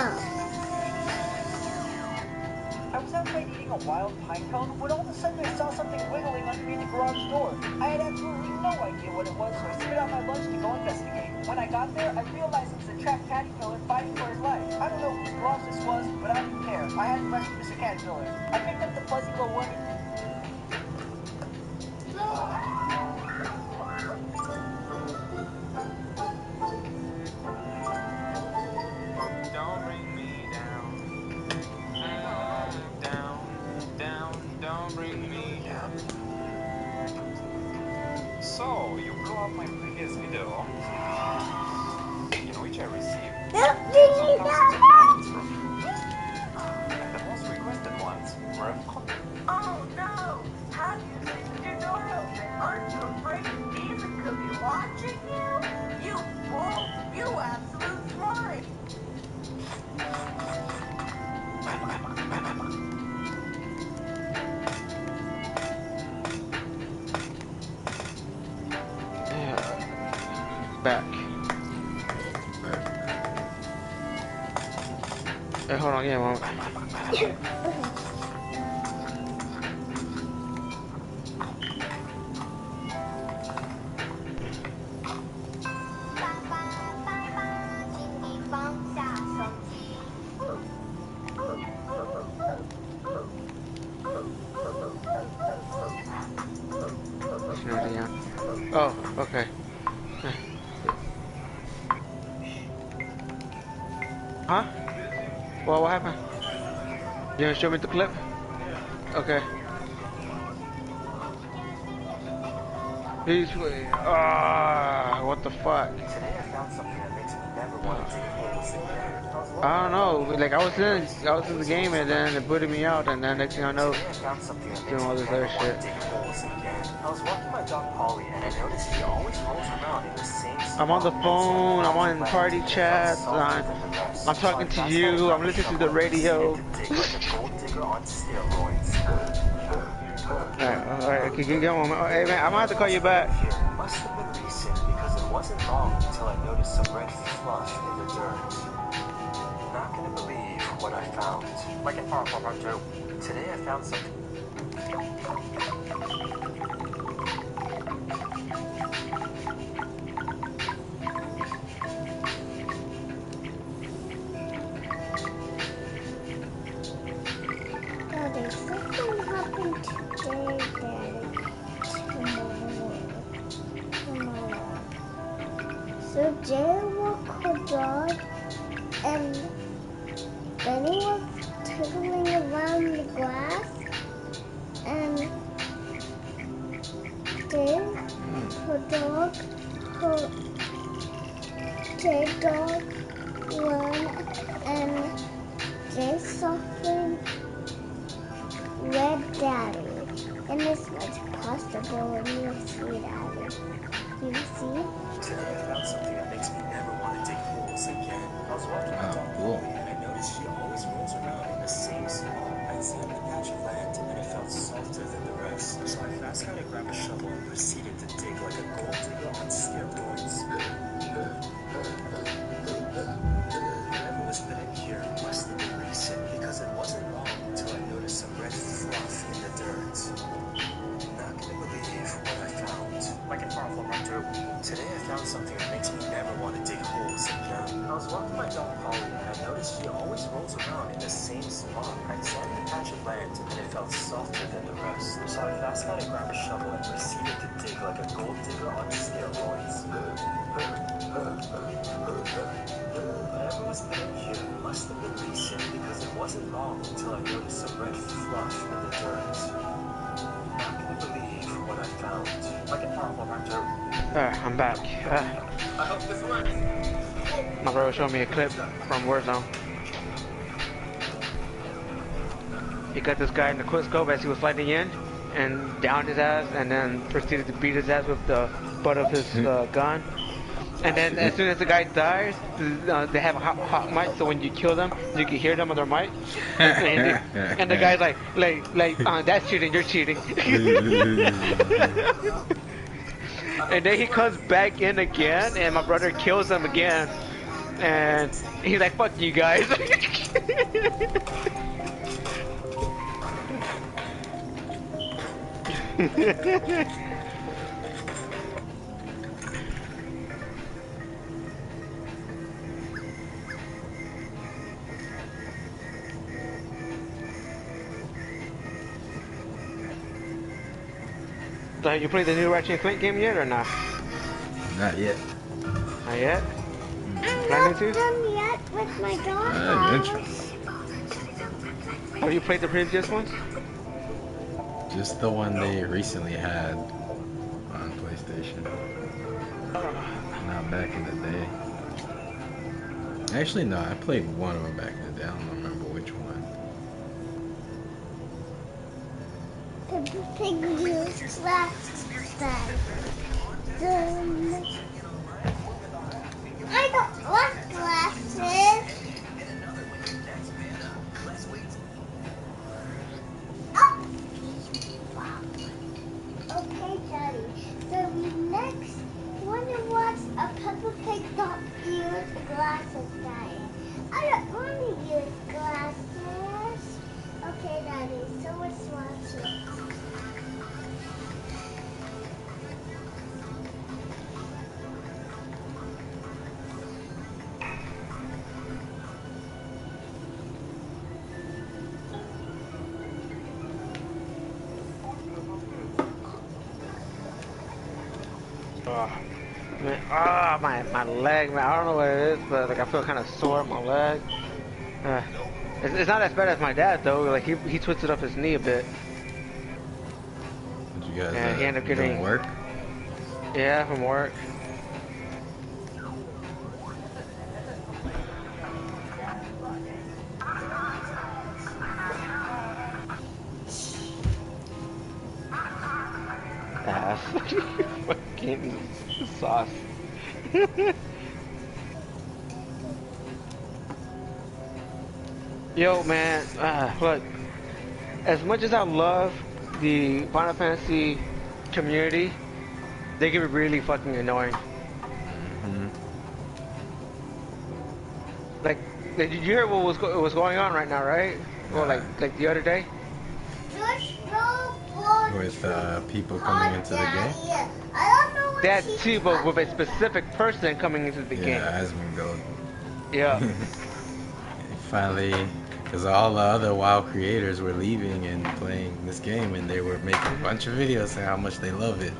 I was outside eating a wild pine cone when all of a sudden I saw something wiggling underneath the garage door. I had absolutely no idea what it was, so I spit out my lunch to go investigate. When I got there, I realized it was a trapped caterpillar fighting for his life. I don't know whose garage this was, but I didn't care. I had to rescue this caterpillar. I picked up the fuzzy little worm. Don't bring me down. Don't bring me down. So, you blew up my previous video, in which I received thousands of comments from you. And the most requested ones were of course. Oh no! How do you think your door open? Aren't you afraid David could be watching you? You fool! You absolute swine! Back. Hey, hold on, yeah, mom. Oh, okay. Huh? Well, what happened? You gonna show me the clip? Okay. He's what the fuck? Today I found something that makes me never want to dig holes again. I don't know. Like I was in the game and then it booted me out, and then next thing I know, Today I found something that doing makes all me this never other want to shit. dig holes again. I was walking my dog Polly and I noticed she always rolls around in the same spot. I'm on the phone. I'm on party chats. I'm talking to you. I'm listening to the radio. Alright, okay, get going. Hey man, I'm gonna have to call you back. Must have been recent because it wasn't long until I noticed some red fluff in the dirt. Not gonna believe what I found. Like a powerful hunter. Today I found something. Daddy, something happened today, Daddy. Tomorrow. So Jay walked her dog and Benny was tickling around the grass and then her dog, Jay's dog ran and Jay suffered Red Daddy, and this was possible when you see Daddy. You see? Today I found something that makes me never want to dig holes again. I was walking my dog Polly and I noticed she always rolls around in the same spot. I examined the patch of land and it felt softer than the rest. So I fast got to grab a shovel and proceeded to dig like a gold digger on steroids. Whatever was put in here must have been recent because it wasn't long until I noticed some red fluff in the dirt. Not gonna believe what I found. Like a powerful hunter. Today I found something that makes me never want to dig holes again. I was walking my dog Polly and I noticed she always rolls around in the same spot. I examined the patch of land and it felt softer than the rest. So I fast got to grab a shovel and proceeded to dig like a gold digger on steroids. Whatever was put in here must have been recent because it wasn't long until I noticed some red fluff in the dirt. Not gonna believe what I found. Like a powerful hunter. I'm back. I hope this works. My bro showed me a clip from Warzone. He got this guy in the quick scope as he was sliding in and downed his ass and then proceeded to beat his ass with the butt of his gun. And then as soon as the guy dies, they have a hot mic, so when you kill them, you can hear them on their mic. And the guy's like, that's cheating, you're cheating. And then he comes back in again, and my brother kills him again. And he's like, fuck you guys. So have you played the new Ratchet & Clank game yet or not? Not yet. Not yet? I'm not done yet with my dog. Have you played the previous ones? Just the one they recently had on PlayStation. Not back in the day. Actually, no, I played one of them back in the day. I don't remember which one. The pig used last time. I don't want glasses. Okay, Daddy. So we next want to watch a Peppa Pig Don't Use Glasses Daddy. I don't want to use glasses. Okay, Daddy. So let's watch it. Man, my leg, man. I don't know what it is, but like I feel kind of sore in my leg. It's not as bad as my dad though. Like he twisted up his knee a bit. Did you guys And he ended up getting work? Yeah, from work. Ass. Fucking sauce. Yo, man, look, as much as I love the Final Fantasy community, they can be really fucking annoying. Like, did you hear what was going on right now, right? Well, like the other day? With people coming into the game? That too, but with a specific person coming into the game. Yeah, Asmongold. Yeah. Finally, because all the other WoW creators were leaving and playing this game, and they were making a bunch of videos saying how much they love it.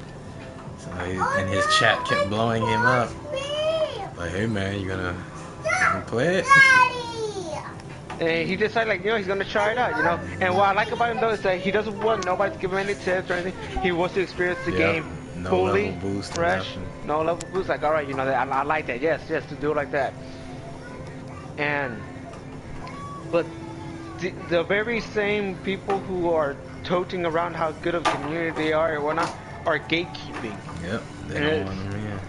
So and his chat kept blowing him up. Like, hey man, you gonna play it? And he decided, like, you know, he's gonna try it out, you know. And what I like about him though is that he doesn't want nobody to give him any tips or anything. He wants to experience the game no fully, level boost, fresh, no level boost. Like, all right, you know, I like that. Yes, to do it like that. But the very same people who are toting around how good of a community they are or whatnot are gatekeeping. Yep, they don't want them here.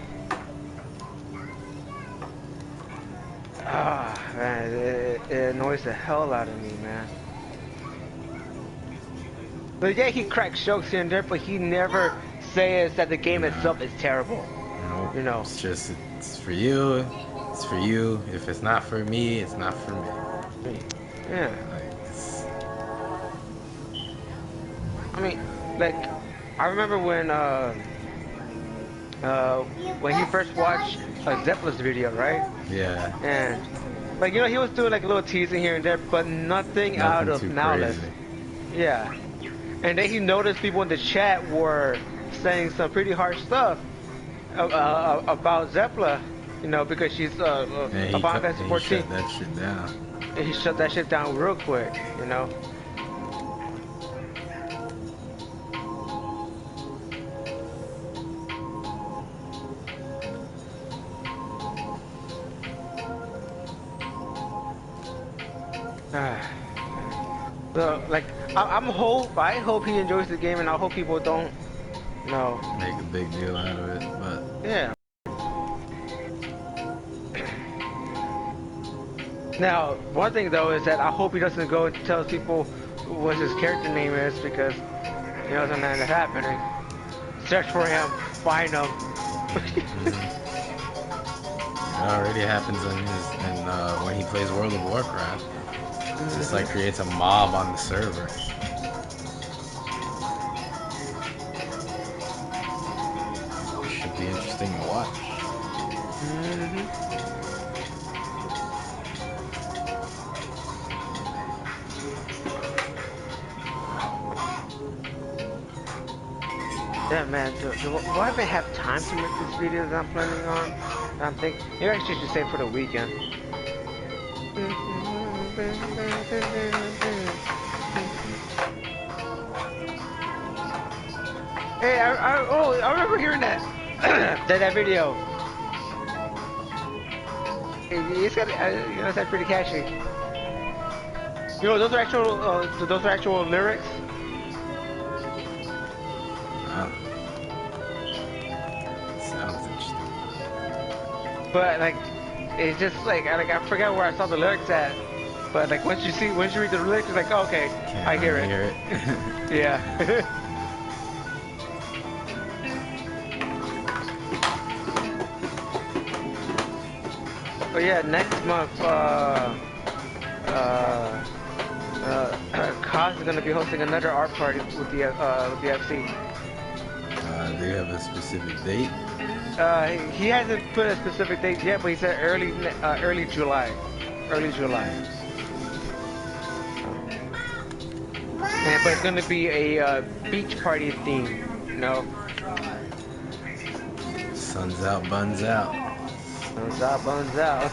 Ah, man, it annoys the hell out of me, man. But yeah, he cracks jokes here and there, but he never says that the game itself is terrible. Nope. You know, it's just it's for you. It's for you. If it's not for me, it's not for me. Yeah. I mean, like, I remember when he first watched Zepplin's video, right? Yeah. And like, you know, he was doing like a little teasing here and there, but nothing out of malice. Yeah. And then he noticed people in the chat were saying some pretty harsh stuff about Zeppla, you know, because she's a Final Fantasy 14. He shut that shit down. And he shut that shit down real quick, you know. So, like, I hope he enjoys the game, and I hope people don't, you know, make a big deal out of it, but yeah. Now, one thing though is that I hope he doesn't go and tell people what his character name is, because you know something that's happening. Search for him, find him. It already happens when he plays World of Warcraft. It just like creates a mob on the server. Should be interesting to watch. Yeah, man, do I even have time to make this video that I'm planning on? I'm thinking, maybe I should just save for the weekend. Hey, I remember hearing that that video. It's got, you know, it's pretty catchy. You know, those are actual lyrics. Sounds interesting. But like, it's just like I forgot where I saw the lyrics at. But like once you read the lyrics, it's like, oh, okay, I hear it. Yeah. But yeah, next month, Kaz is gonna be hosting another art party with the FC. Do you have a specific date? He hasn't put a specific date yet, but he said early July. Early July. But it's gonna be a beach party theme, you know. Sun's out, buns out. Buns out, buns out.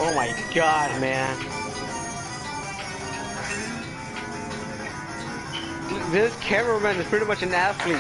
Oh my god, man. This cameraman is pretty much an athlete.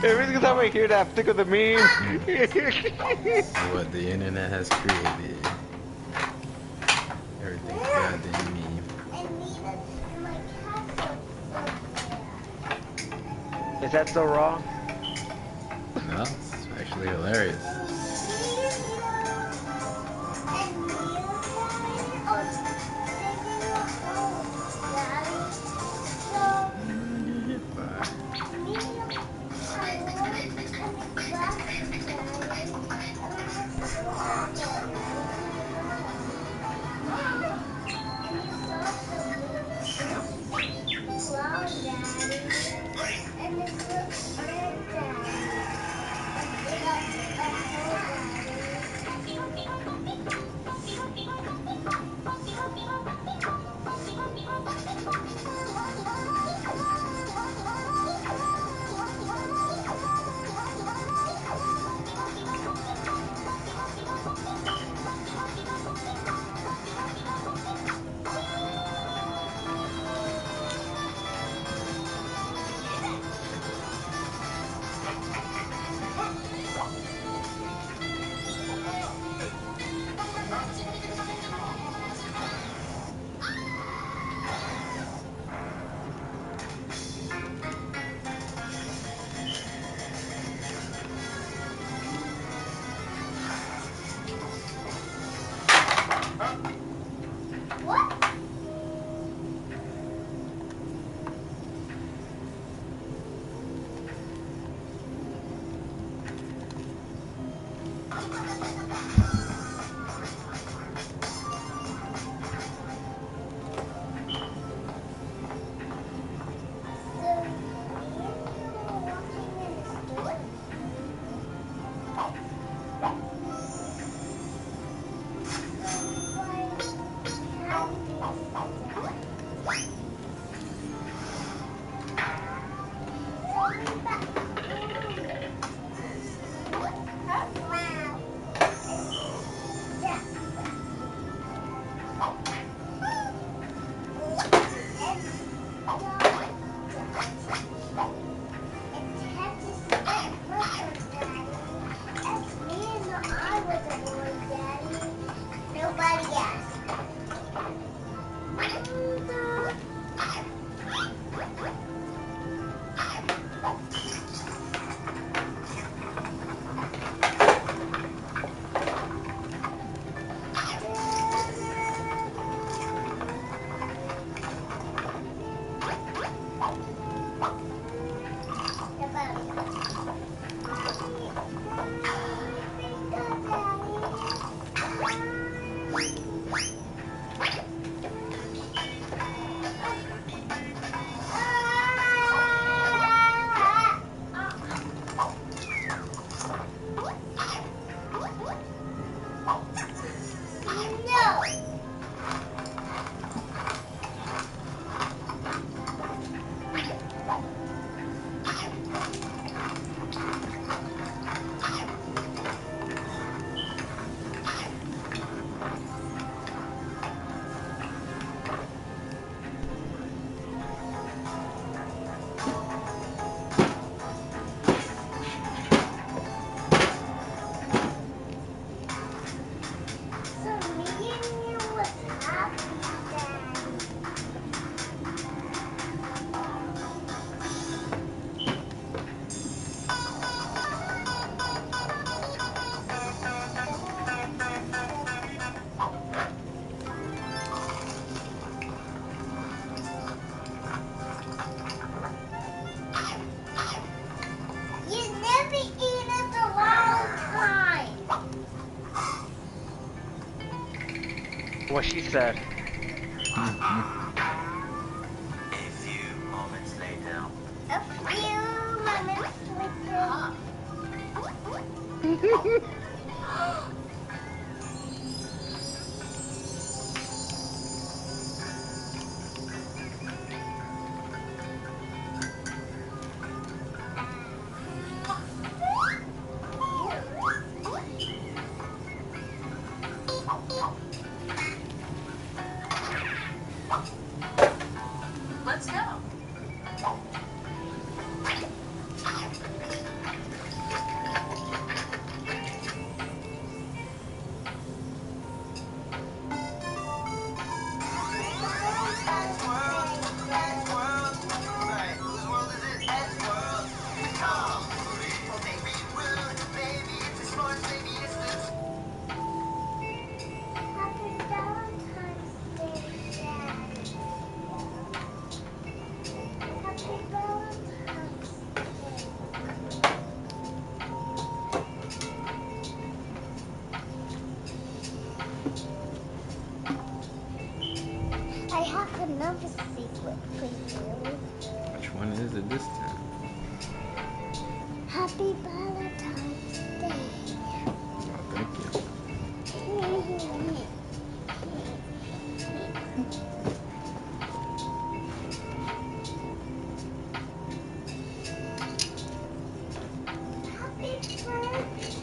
Every time I hear that, I think of the meme. What the internet has created. Everything's goddamn meme. Is that so wrong? No, it's actually hilarious. What she said. A few moments later. A few moments later. Let's go. I have another secret for you. Which one is it this time? Happy Valentine's Day. Oh, thank you. Happy birthday,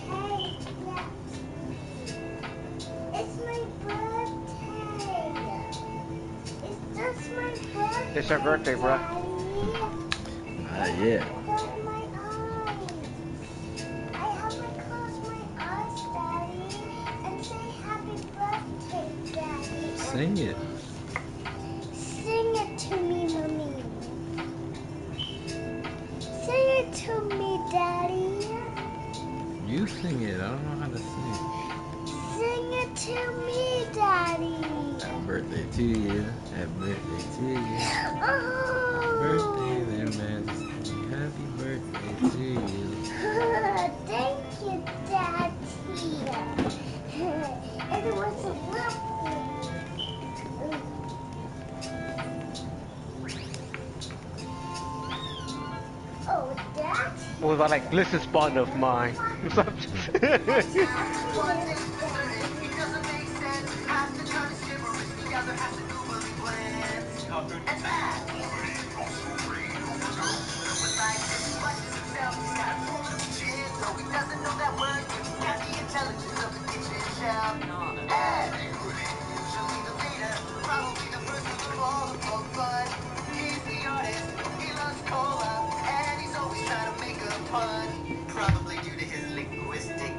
yes. It's my birthday. It's just my birthday. It's her birthday, bro. Not yet. Close my eyes. I have to close my eyes, Daddy, and say happy birthday, Daddy. Sing it. Sing it to me, Mommy. Sing it to me, Daddy. You sing it. I don't know how to sing. Sing it to me, Daddy. Happy birthday to you. Happy birthday to you. Oh. Birthday there, Majesty. Happy birthday to you. Thank you, Daddy. And it was a lovely. Oh, Daddy. Was I like, listen, spawn of mine. Probably due to his linguistic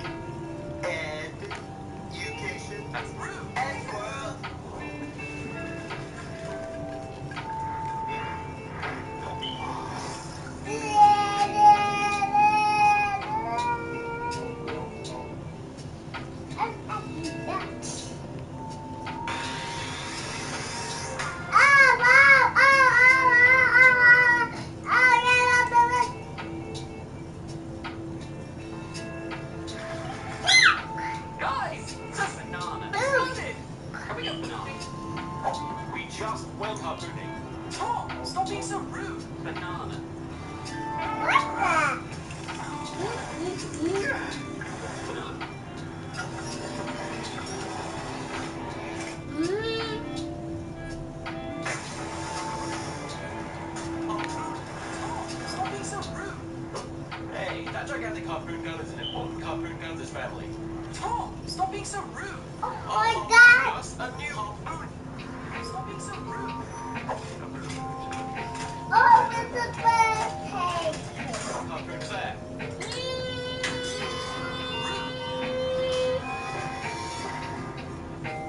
education. That's rude. And world. Guys, it's a banana. Run it! Hurry up, banana. We just went harpooning. Tom, stop being so rude. Banana. Stop being so rude. Hey, that gigantic harpoon gun is an important harpoon gun to this family. Tom, stop being so rude. Oh my God. Us a new harpoon. Stop being so rude. Oh, it's a birthday. Harpoon's there.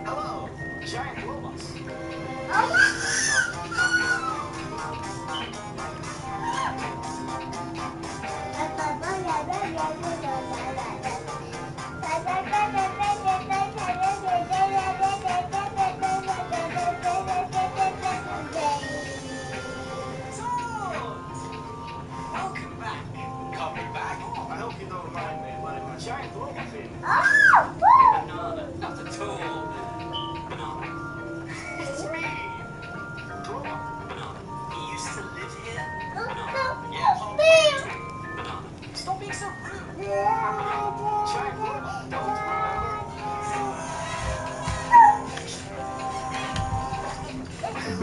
Hello, giant robots. Welcome back. Coming back? I hope you don't mind me letting my giant robot in. Oh, Banana, not at all. Banana.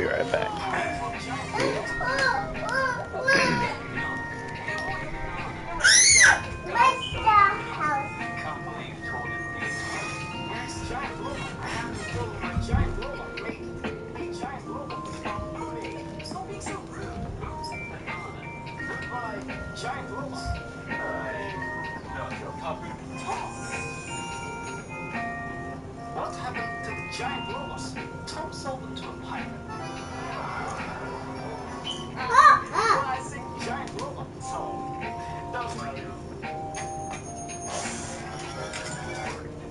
be right back. Where's the house? Giant robots. What happened to the giant robots? Tom sold them to a pirate. Classic giant robot. Tom. Don't worry.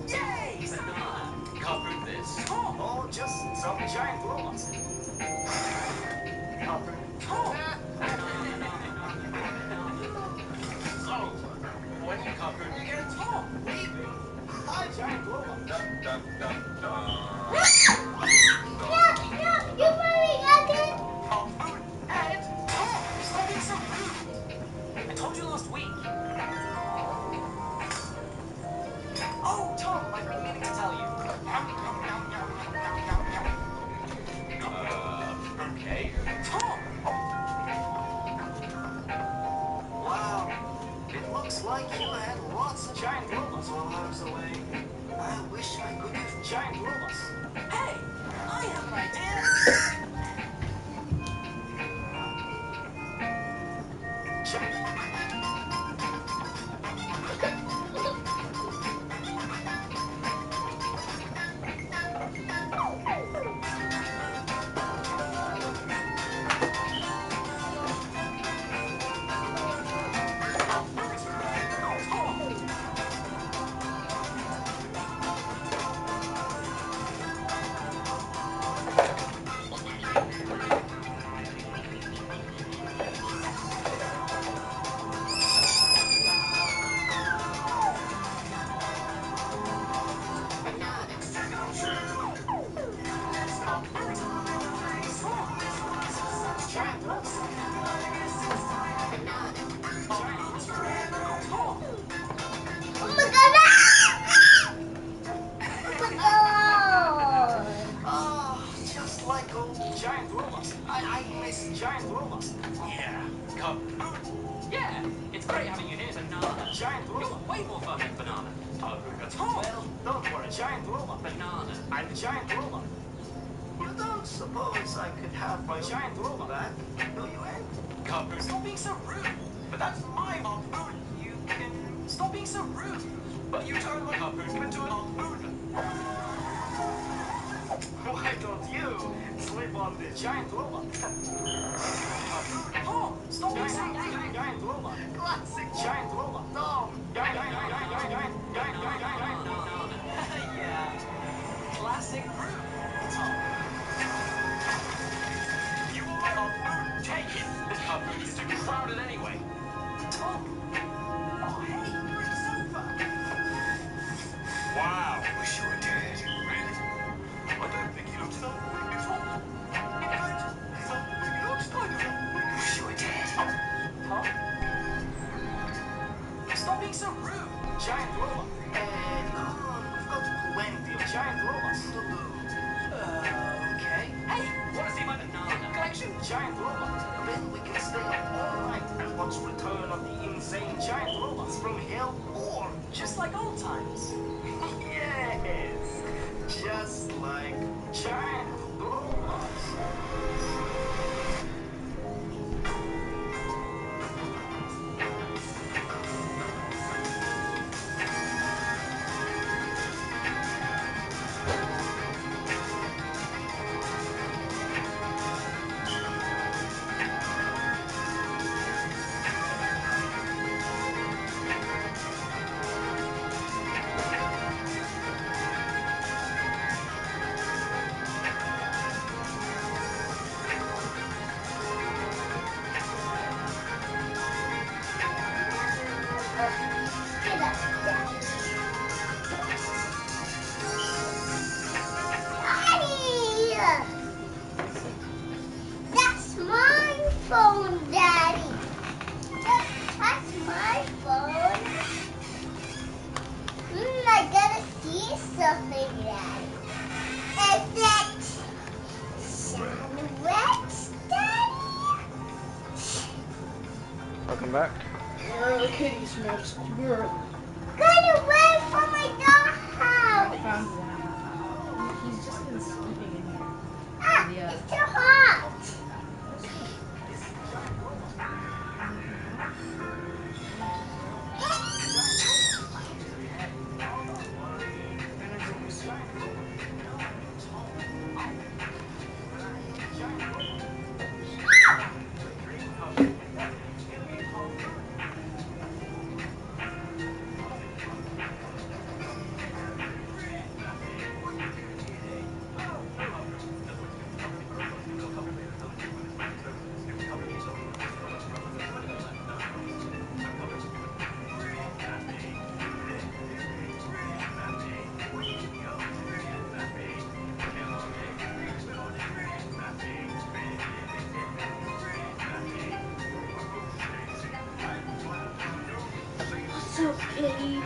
Yay! Can't prove this. Tom. Oh, just some giant robots. Can't prove it. Tom. When you can't prove you get a Tom. Leave me. Hi, giant robot. Dun, dun, dun, dun. You probably got it. Ed, Tom, stop being so rude. I told you last week. Oh, Tom, I've been meaning to tell you. Okay. Tom! Wow. It looks like you had lots of giant robots while I was away. I wish I could have giant robots. Hey, I have an idea. Just like old giant robots. I miss giant robots. Yeah, come. Yeah, it's great having you here, Banana. Giant robot. You're way more fun than Banana. Well, don't worry, giant robot. Banana. I'm a giant robot. You don't suppose I could have my giant robot back, do you, Ed? Kapu, stop being so rude. But that's my harpoon. You can stop being so rude. But you turned my harpoon into an harpoon. Why don't you slip on the giant robot? Oh, stop being so rude. Giant robot. Classic giant robot. No. Giant. Yeah. Classic rude. You want my harpoon? Take it. This harpoon is too crowded anyway. Tom. Oh, hey, you're sofa. Wow. Wish you were dead. Really? I don't think he looks that way at all. In fact, he looks kind of that way. Wish you were dead. Tom? Stop being so rude. Giant robot. Come on, we've got plenty of giant robots. Okay. Hey, want to see my banana collection? Giant robots. Then we can stay up all night and watch Return of the Insane Giant Robots from Hell, or just like old times. Yes, just like giant robots. That's my phone, Daddy. That's my phone. I gotta see something, Daddy. Is it Welcome back. Kitty smells squirrel. Get away from my dog house! He's just been sleeping in here. It's too hot! Kitty.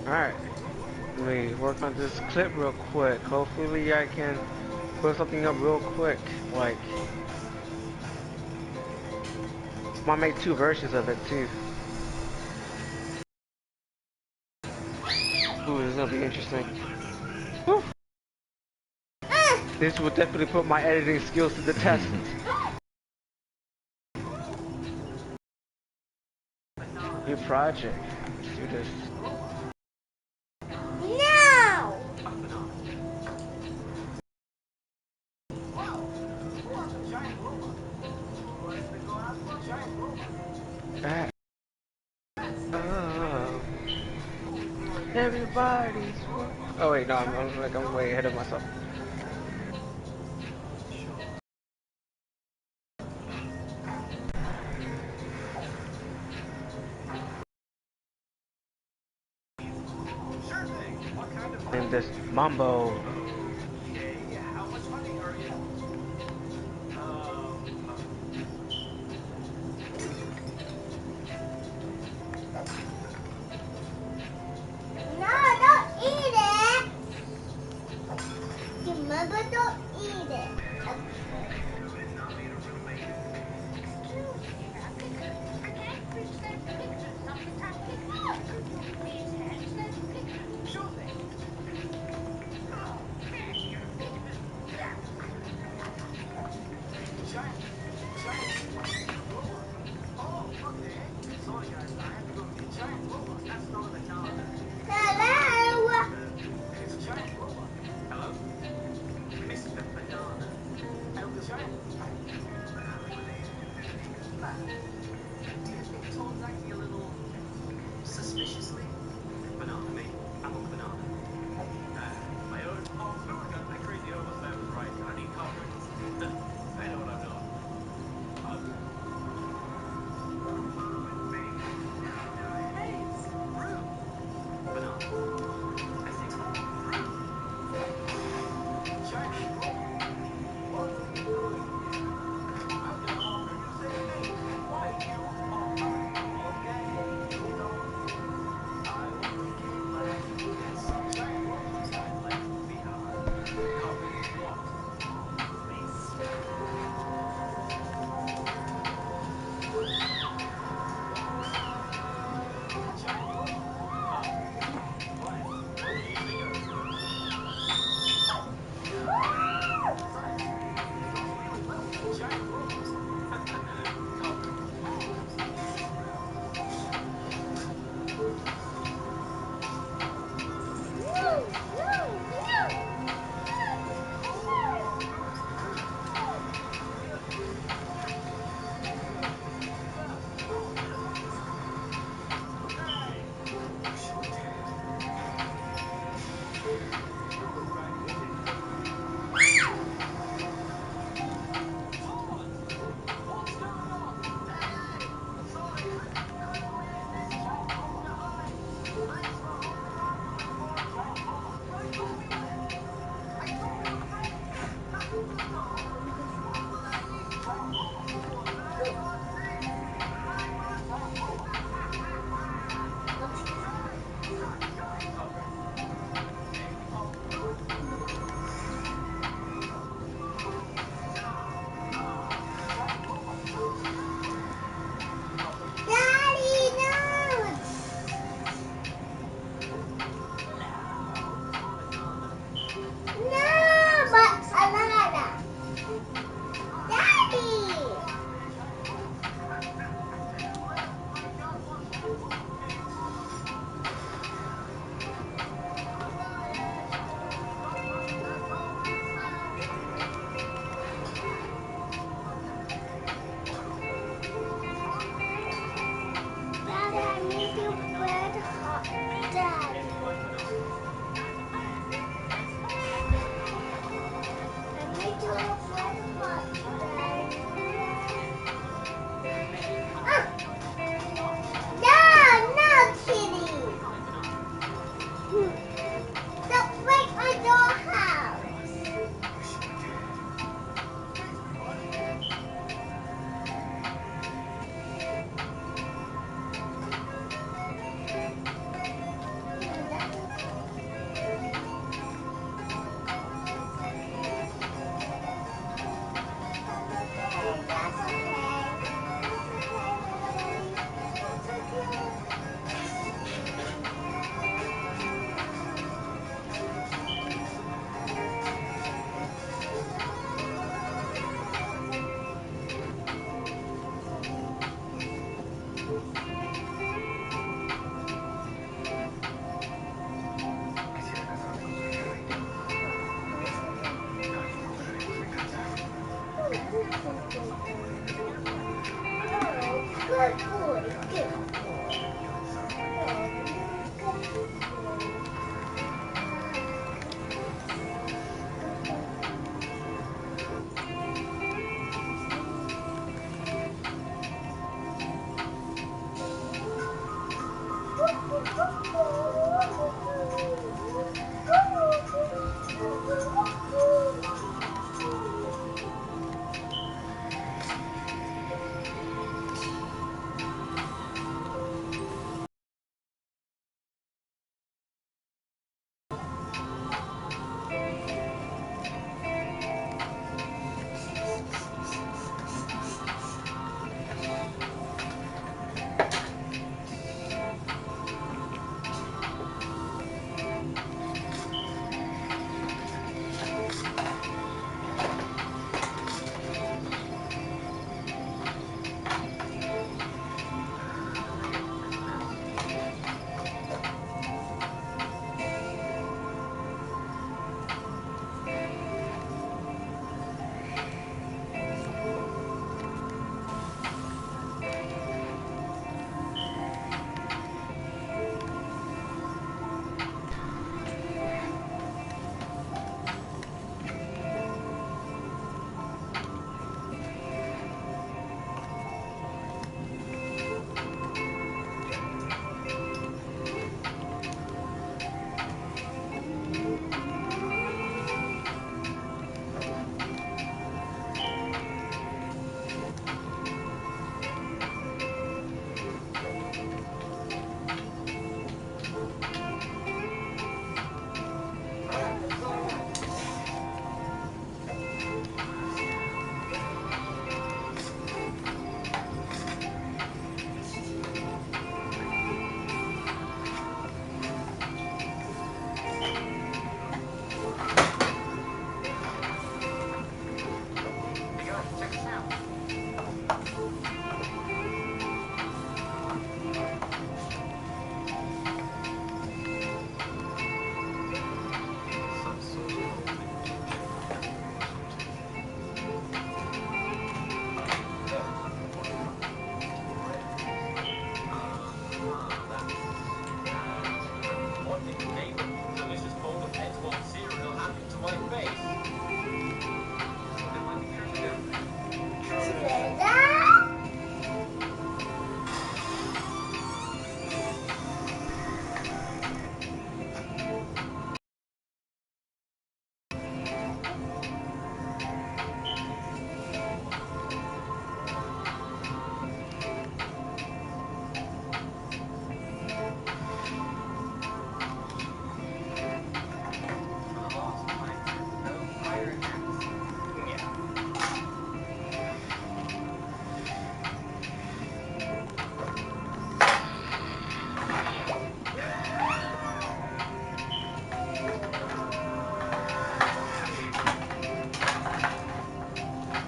Alright, let me work on this clip real quick. Hopefully I can put something up real quick. Like, might make 2 versions of it too. Ooh, this is gonna be interesting. Woo. This will definitely put my editing skills to the test. New project. Let's do this. No! Back. Everybody's. Oh wait, no, I'm way ahead of myself. And this mambo. Remember, don't eat it.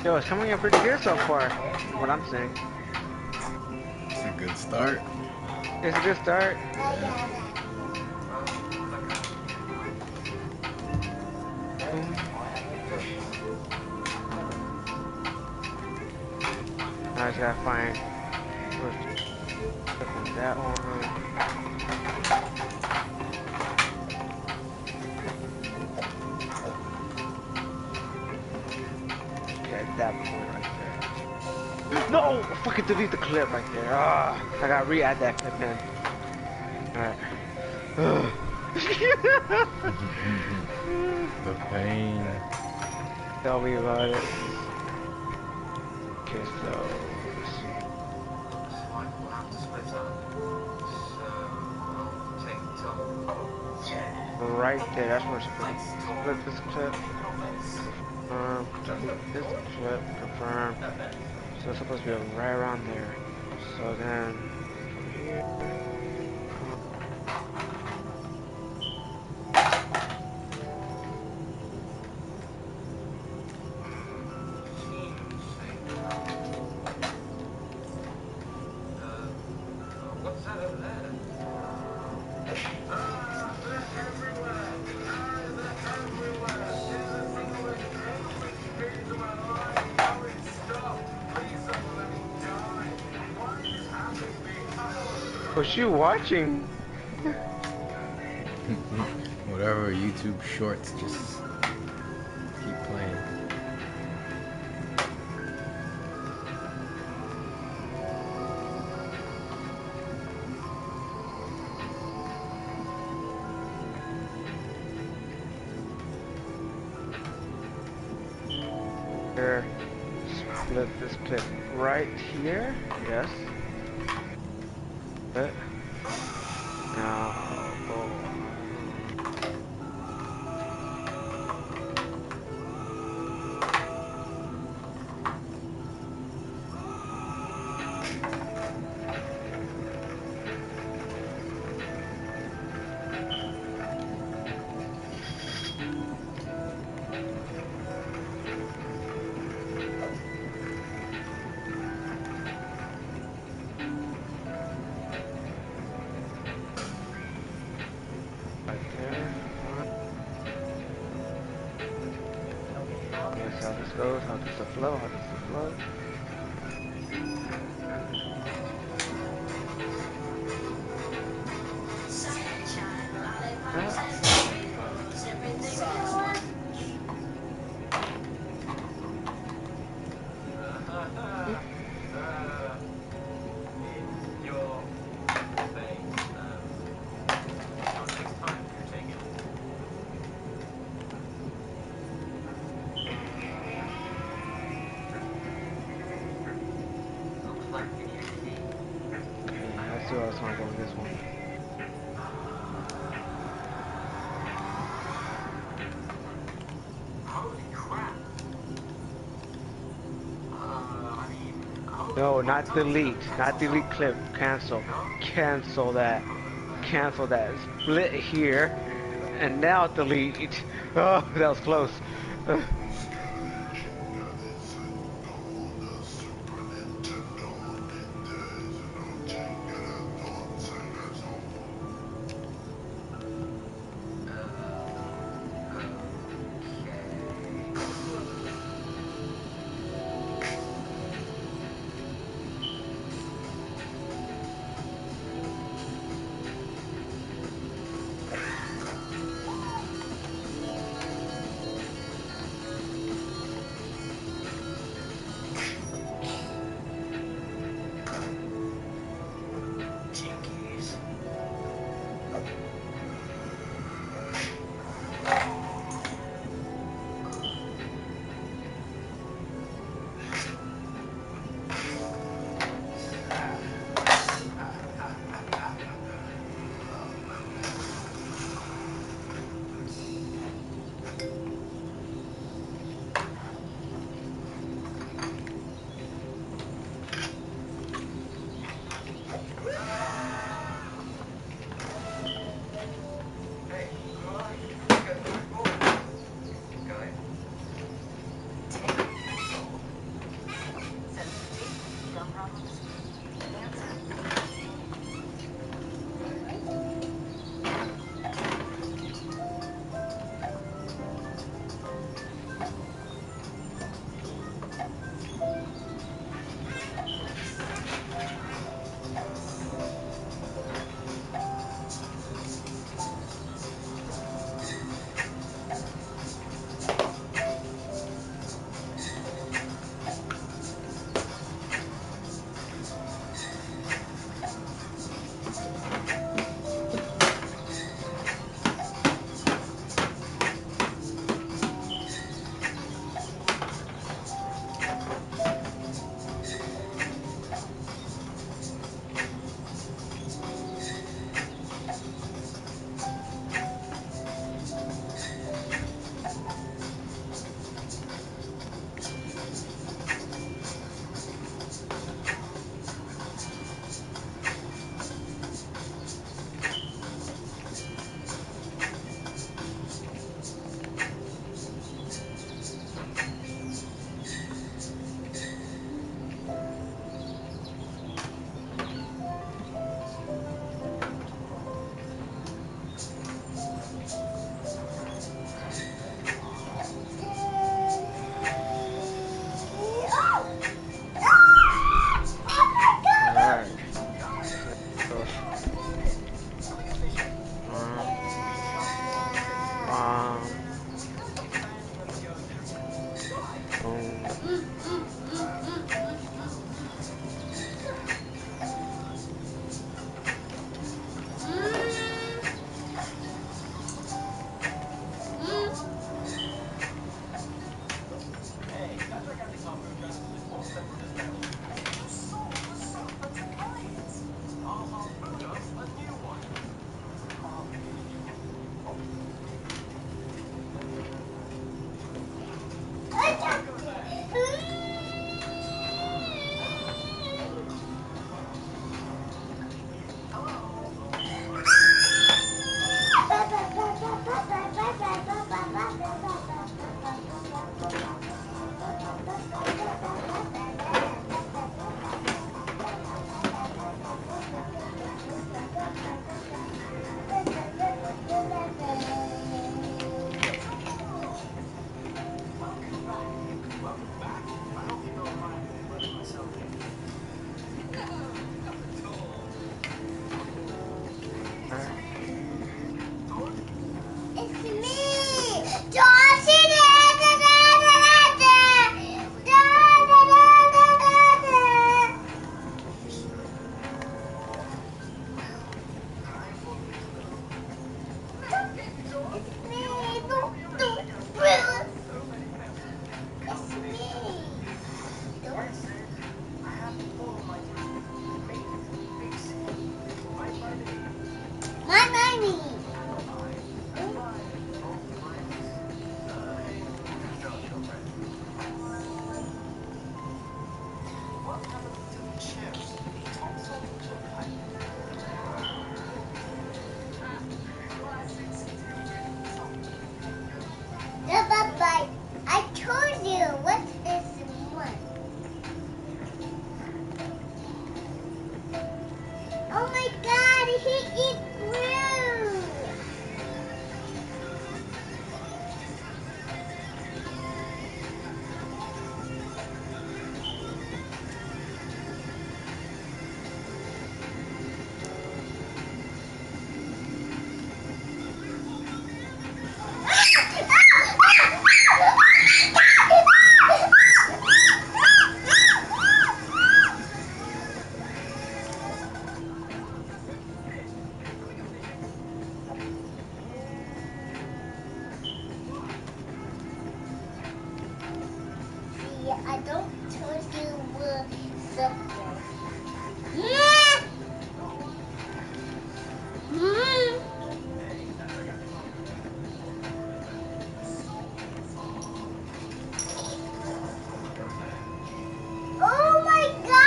Yo, it's coming in pretty good so far, from what I'm saying. It's a good start. It's a good start. I just gotta find that one. Okay, that point right there. No! Fucking delete the clip right there. Ah, I gotta re-add that clip in. Alright. The pain. Tell me about it. Okay, so right there, that's where we're supposed to split this clip. This clip, confirm. So it's supposed to be right around there. So then, from here. Was you watching? Whatever YouTube shorts, just keep playing. Here, split this clip right here. Yes. But now go. How this goes, how does it flow, how does it flow. Let's see what else I want to go with this one. No, not delete. Not delete clip. Cancel. Cancel that. Cancel that. Split here. And now delete. Oh, that was close. Oh my god, he eat blue! See, I don't trust you with something. Yeah! Oh my god!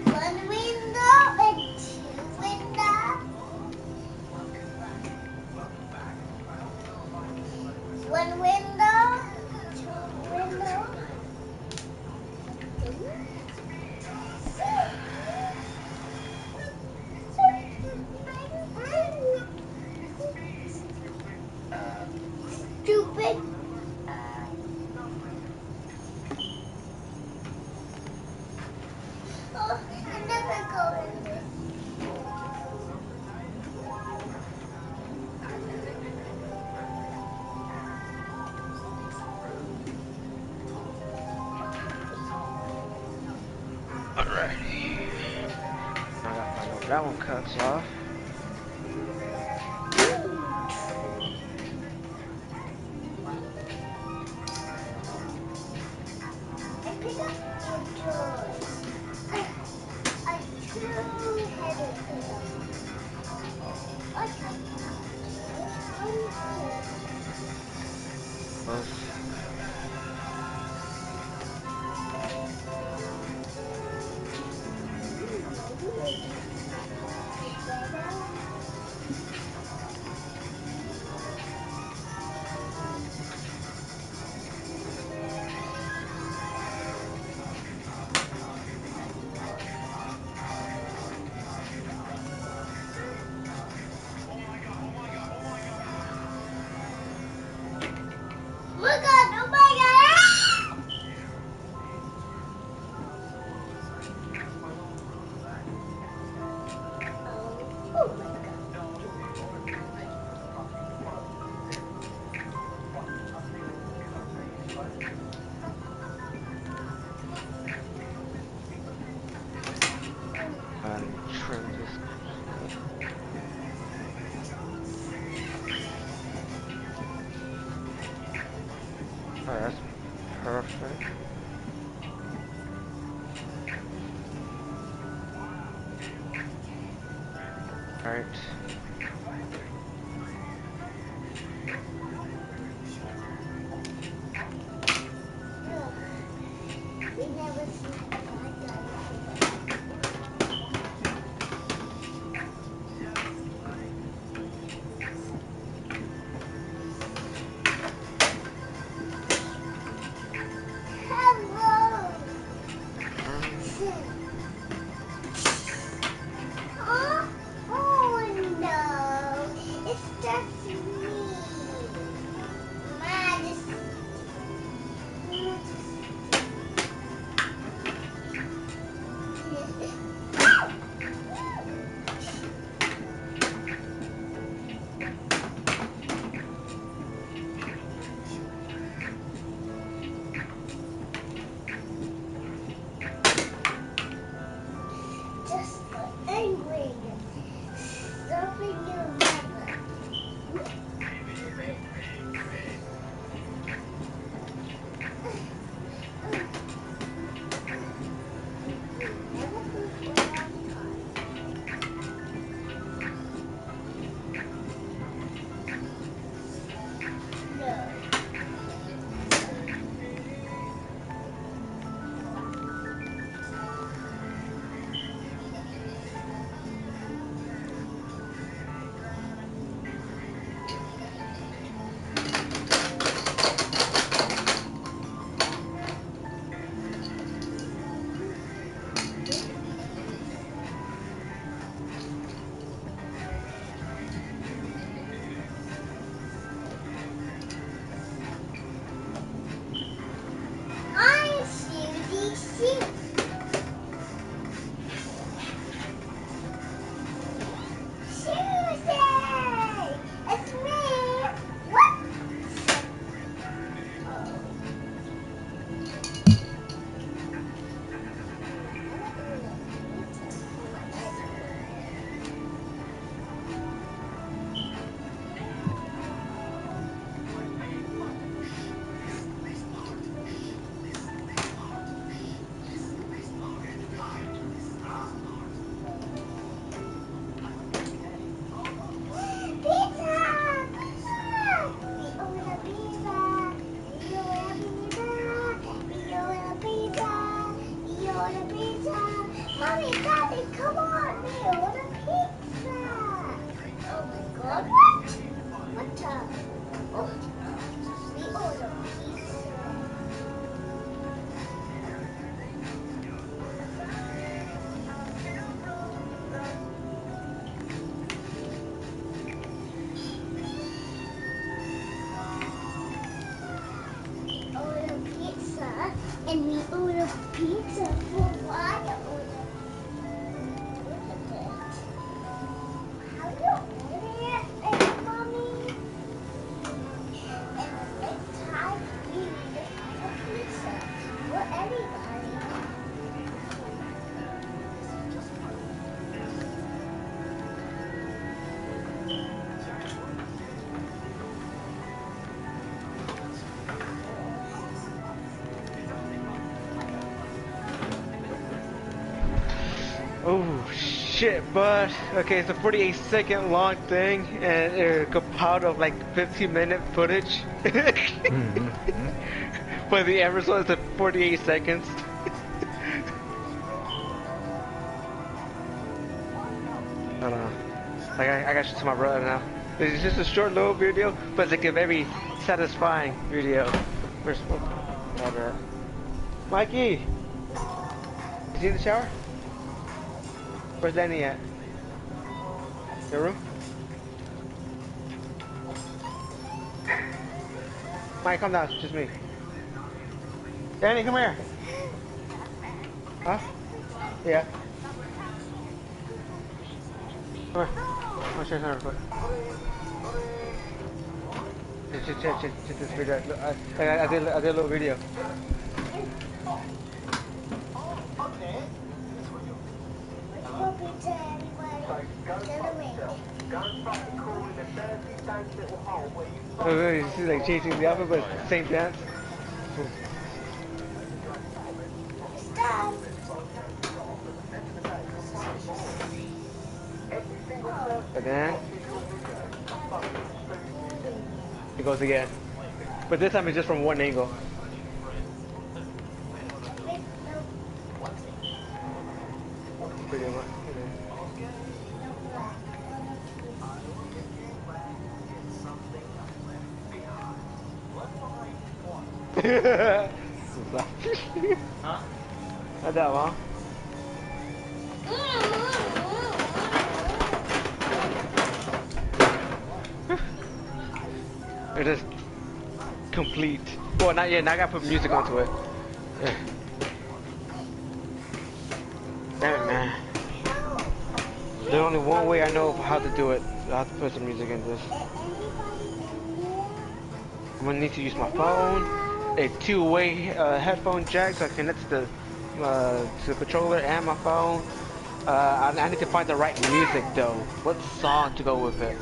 One window and two windows. One window, two windows. Stupid. Oh, I never go in this. Alrighty. I gotta find out where that one cuts off. I pick up your drawers. I two-headed pillow. Okay. Look at, oh my god! Oh my god. And trim this. Alright, that's perfect. Alright. We never see that guy. Shit, but okay, it's a 48-second long thing, and it compiled of like 15-minute footage. But the end result is at 48 seconds. I don't know. Like I got shit to my brother now. It's just a short little video, but it's like a very satisfying video. Where's what? Mikey, is he in the shower? Where's Danny at? Your room? Mike, come down. It's just me. Danny, come here. Huh? Yeah. Come here. I'll share something real quick. Check this video. I did a little video. Oh, you see, like changing the outfit, but same dance. And then it goes again, but this time it's just from one angle. Pretty much. Huh? Not that long. It is complete. Well, not yet. Now I gotta put music onto it. Yeah. Damn it, man. There's only one way I know of how to do it. I have to put some music in this. I'm gonna need to use my phone, a two-way headphone jack so I connect to the controller and my phone. I need to find the right music though. What song to go with it?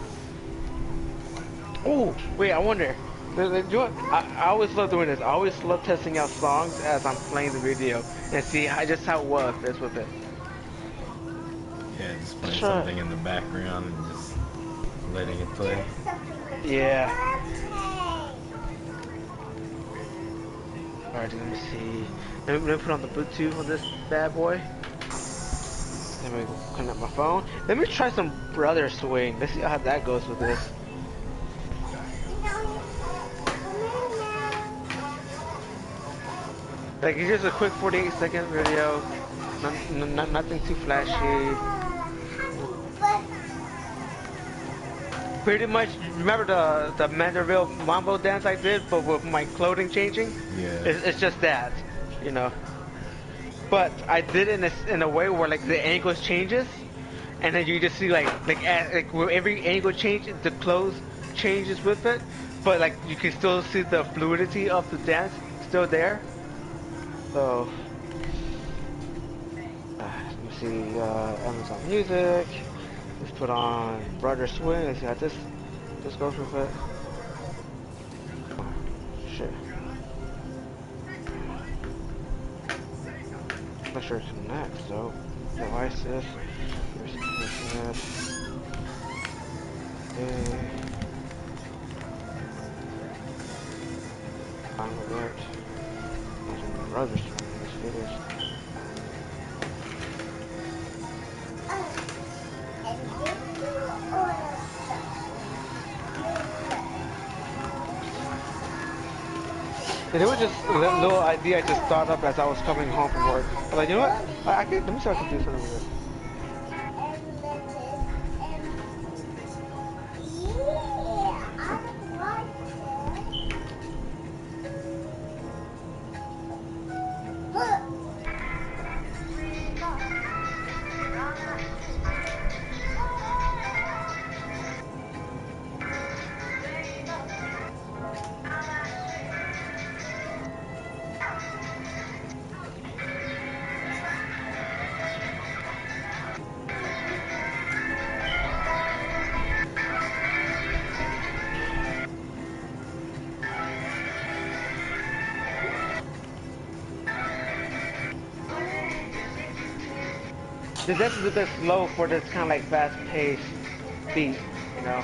Oh, wait, I wonder. I always love doing this. I always love testing out songs as I'm playing the video and see just how well it fits with it. Yeah, just playing something in the background and just letting it play. Yeah. Alright, let me see. Let me put on the Bluetooth on this bad boy. Let me connect my phone. Let me try some Brother Swing. Let's see how that goes with this. Like, it's just a quick 48-second video. Nothing too flashy. Pretty much, remember the Manderville Mambo dance I did, but with my clothing changing? Yeah. It's just that, you know. But I did it in a way where like the angles changes, and then you just see like where every angle change, the clothes changes with it, but like you can still see the fluidity of the dance still there. So let me see Amazon Music. Let's put on Brother Swing. Let's see how this goes with it. Oh, shit. Not sure it's next though. Devices. Final alert. Brother Swing. Let's do this. And it was just a little idea I just thought up as I was coming home from work. I was like, you know what? Let me see if I can do something with this. The death is a bit slow for this kind of like fast-paced beat, you know.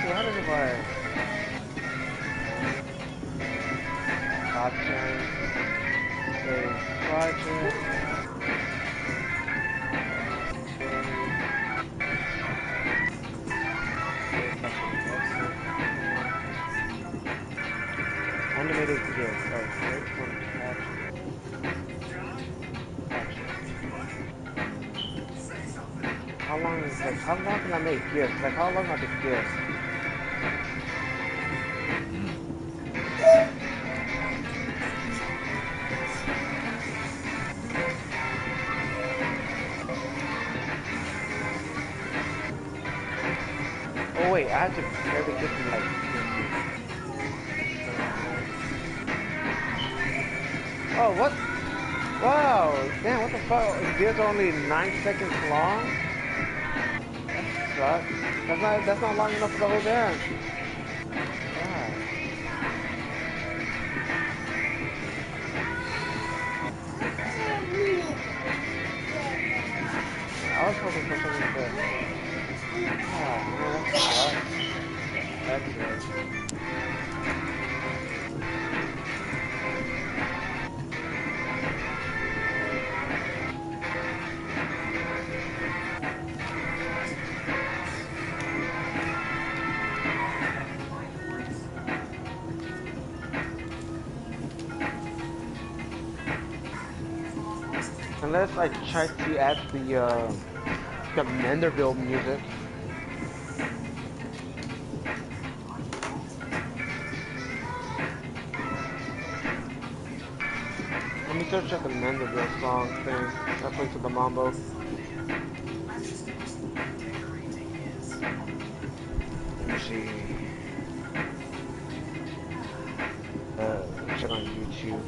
How does it work? Options. Save project. Animated GIF. Oh, wait for capture. How long is like? How long can I make GIFs? Like how long are the GIFs? Oh wait, I have to prepare the GIF in like. Oh what? Wow! Damn, what the fuck? GIFs are only 9 seconds long. That sucks. That's not long enough for the whole dance. God. I was hoping for something good. Oh man, that sucks. That's it. Unless I try to add the Manderville music. Let me search up the Manderville song thing. That plays with the mambo. Let me see. Check on YouTube.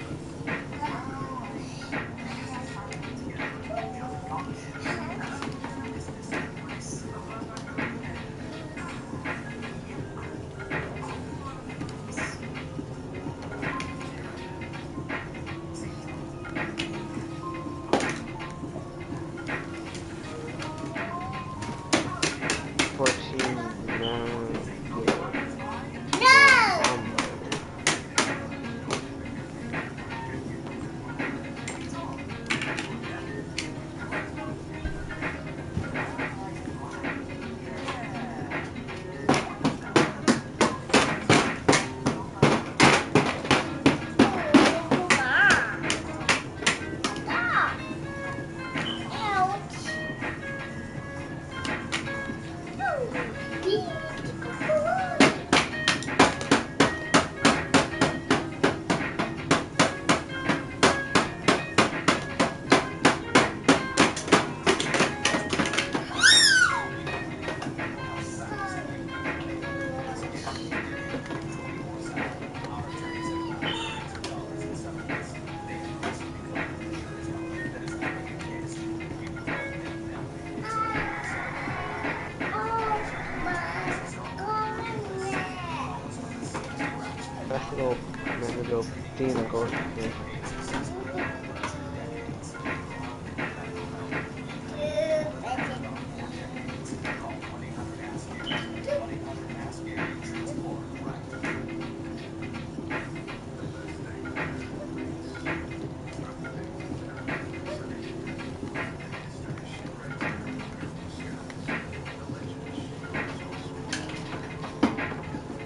15 and go.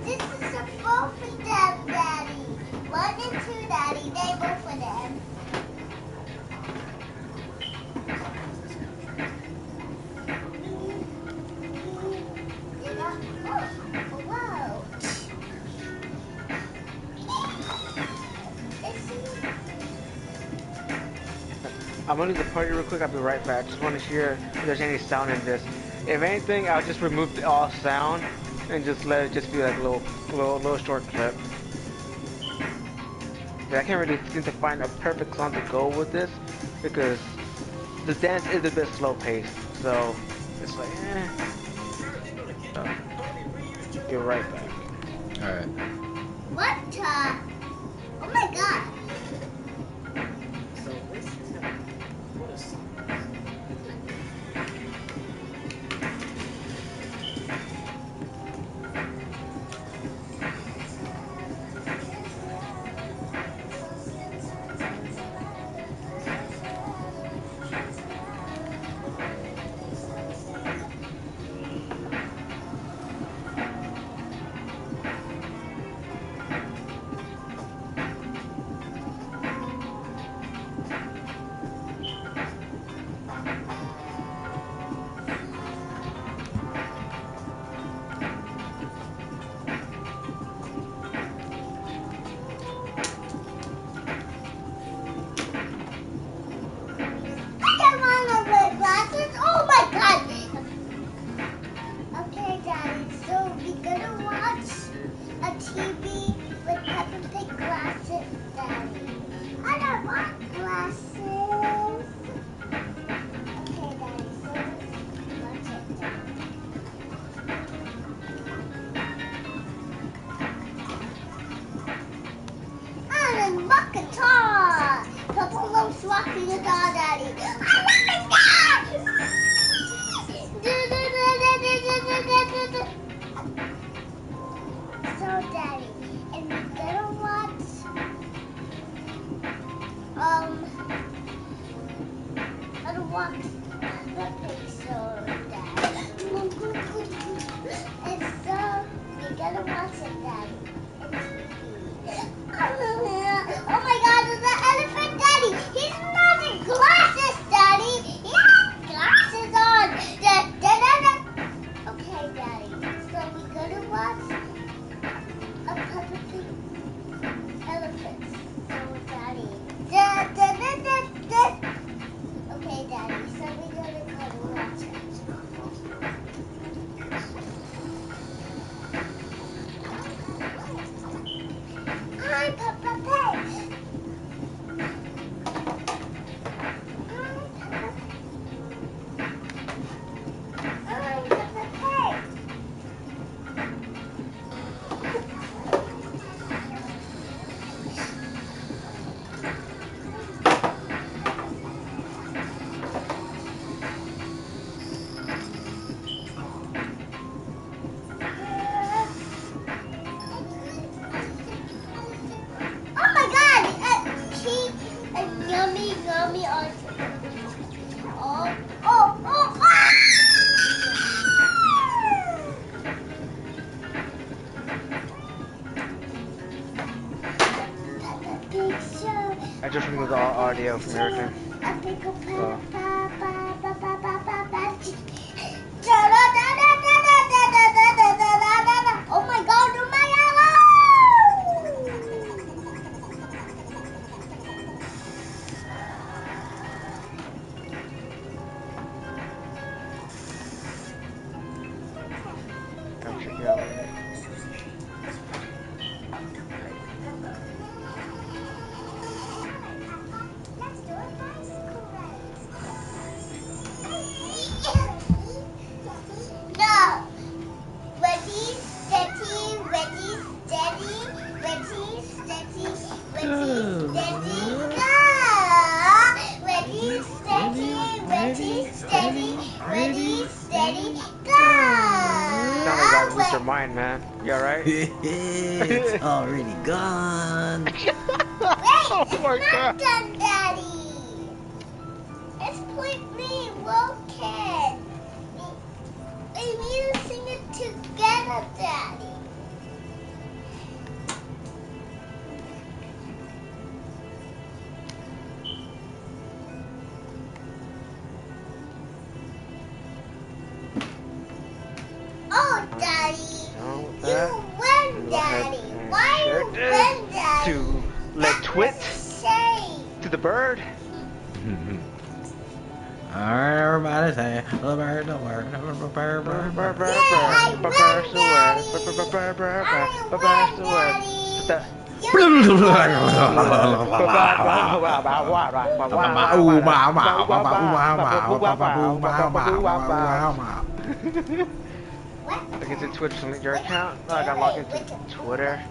This is a both for them, Daddy. 1 and 2, Daddy. They both for them. Oh, wow. I'm gonna leave the party real quick. I'll be right back. Just want to hear if there's any sound in this. If anything, I'll just remove all sound and just let it just be like a little short clip. Yeah, I can't really seem to find a perfect song to go with this because the dance is a bit slow paced. So it's like, eh. So, be right back. All right. What? Oh my God. Oh my God! Okay, Daddy, so we're gonna watch a TV with Peppa Pig glasses, Daddy. I don't want glasses. Okay, Daddy, so let's watch it. I'm in Makata! Papa loves walking the dog, Daddy. I love it, Dad! So, Daddy, and we're gonna watch, the pig show, Dad. And so, we're gonna watch it, Daddy. Oh my God, there's an elephant, Daddy. He's not in glasses, Daddy. He has glasses on. Okay, Daddy. So we're gonna watch a Peppa Pig elephant. So, Daddy. Okay, Daddy. So we're gonna go watch it. Hi, Peppa Pig. Hi, Peppa Pig. Oh my God! Cheap and yummy on. Peppa Pig show. I just removed all audio from everything. So. Oh my God, oh my Come check it out later. Let's do a bicycle race. steady, ready, steady, go! Sound like you gotta lose your mind, man. You alright? It's already gone. Oh my God. Done, Daddy. It's completely broken. We need to sing it together, Daddy. Oh, Daddy. You win, Daddy. Why you win, Daddy? To let twit to the bird. Alright, everybody say, the bird, the bird, the bird, the bird, the bird, the bird. Look into Twitter, select your account. Oh, I got logged into Twitter.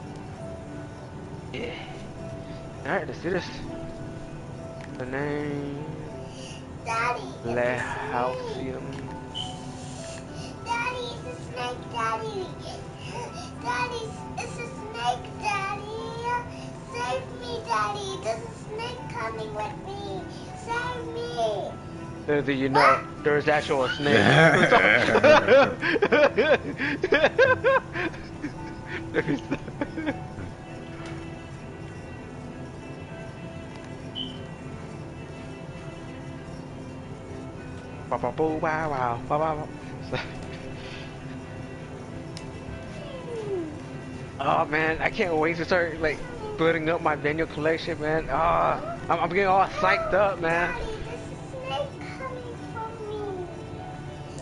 Yeah. Alright, let's do this. The name. Daddy. Le Halcyon. Daddy, it's a snake, Daddy. Daddy, it's a snake, Daddy. Save me, Daddy. There's a snake coming with me. Save me. Do you know there's actual snake? Oh man, I can't wait to start like building up my Daniel collection, man. I'm getting all psyched up, man.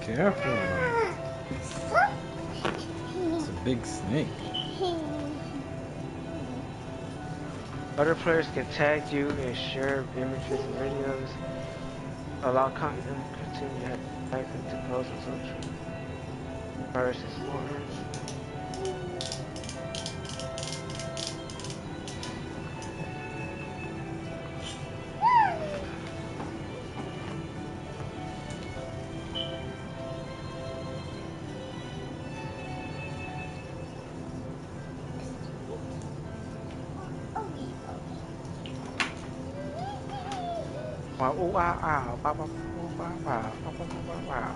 Careful. It's a big snake. Other players can tag you and share images and videos. Allow content to continue to post on social. First is more. Wow, wow, wow, wow, wow, wow, wow, wow, wow.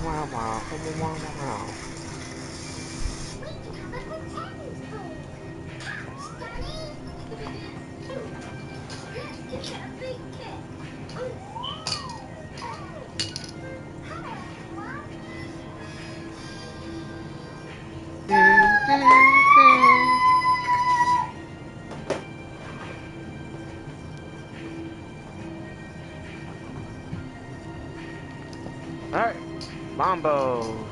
Wow, wow, wow, wow. Alright. Mambo.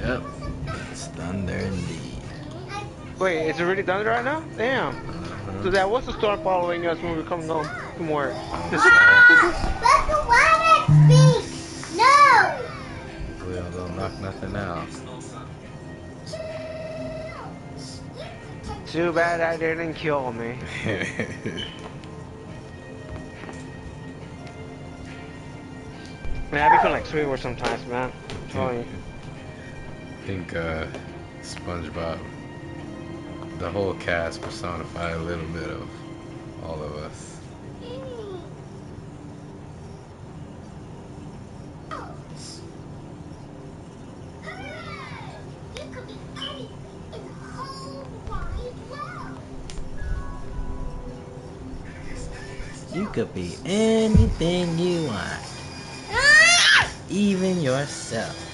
Yep. It's thunder indeed. Wait, is it really thunder right now? Damn. So that was the storm following us when we were coming home from work. Let the water speak! No! We don't knock nothing out. Too bad I didn't kill me. Man, I be feeling like Squidward sometimes, man. I'm telling you. I think SpongeBob, the whole cast personified a little bit of all of us. You could be anything you want. Even yourself.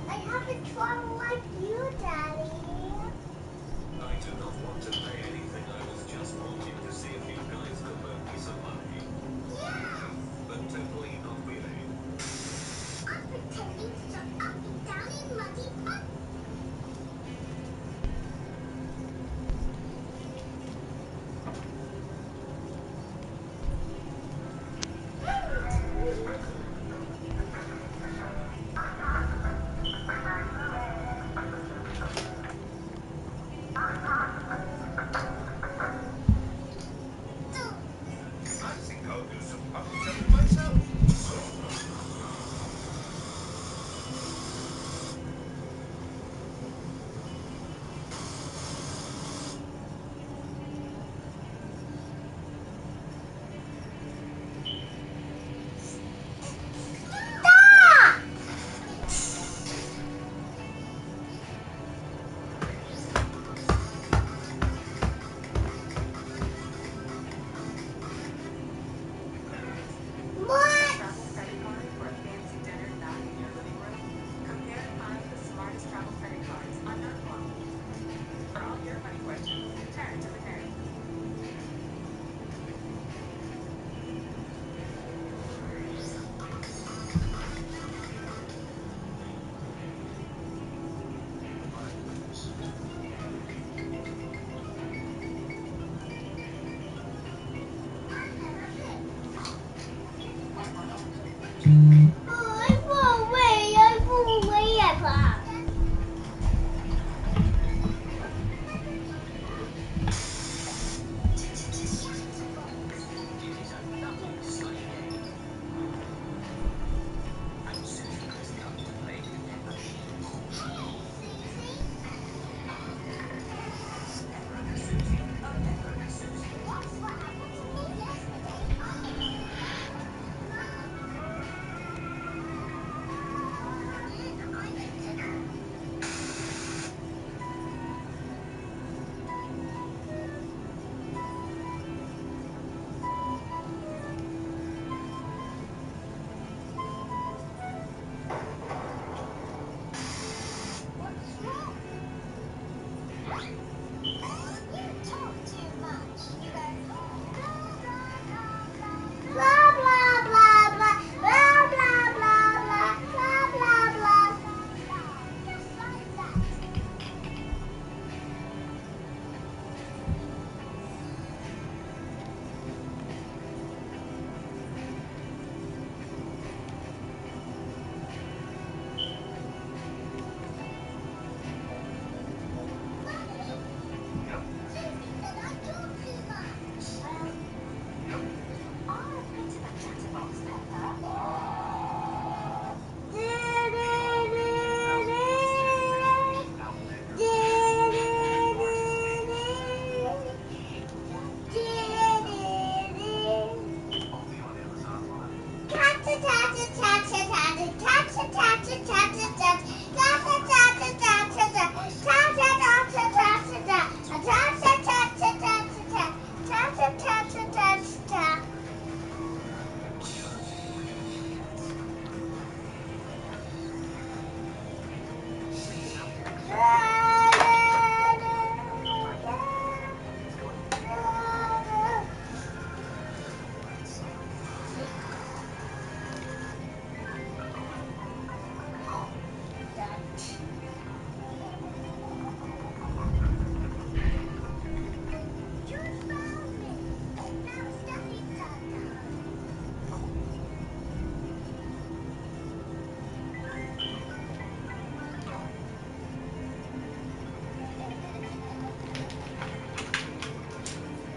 I have a trouble like you, Daddy. I do not want to pay anything. I was just wanting to see if you guys could loan me some money. Yeah. But totally not really. I'm pretending to jump up and down in muddy puddles.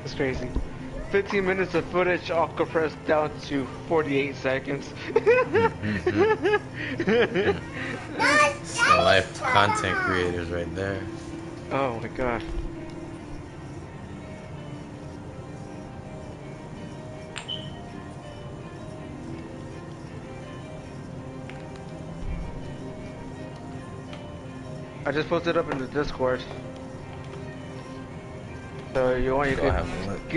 It's crazy. 15 minutes of footage all compressed down to 48 seconds. It's the life content creators right there. Oh my god. I just posted up in the Discord. So you want you Go could have a look.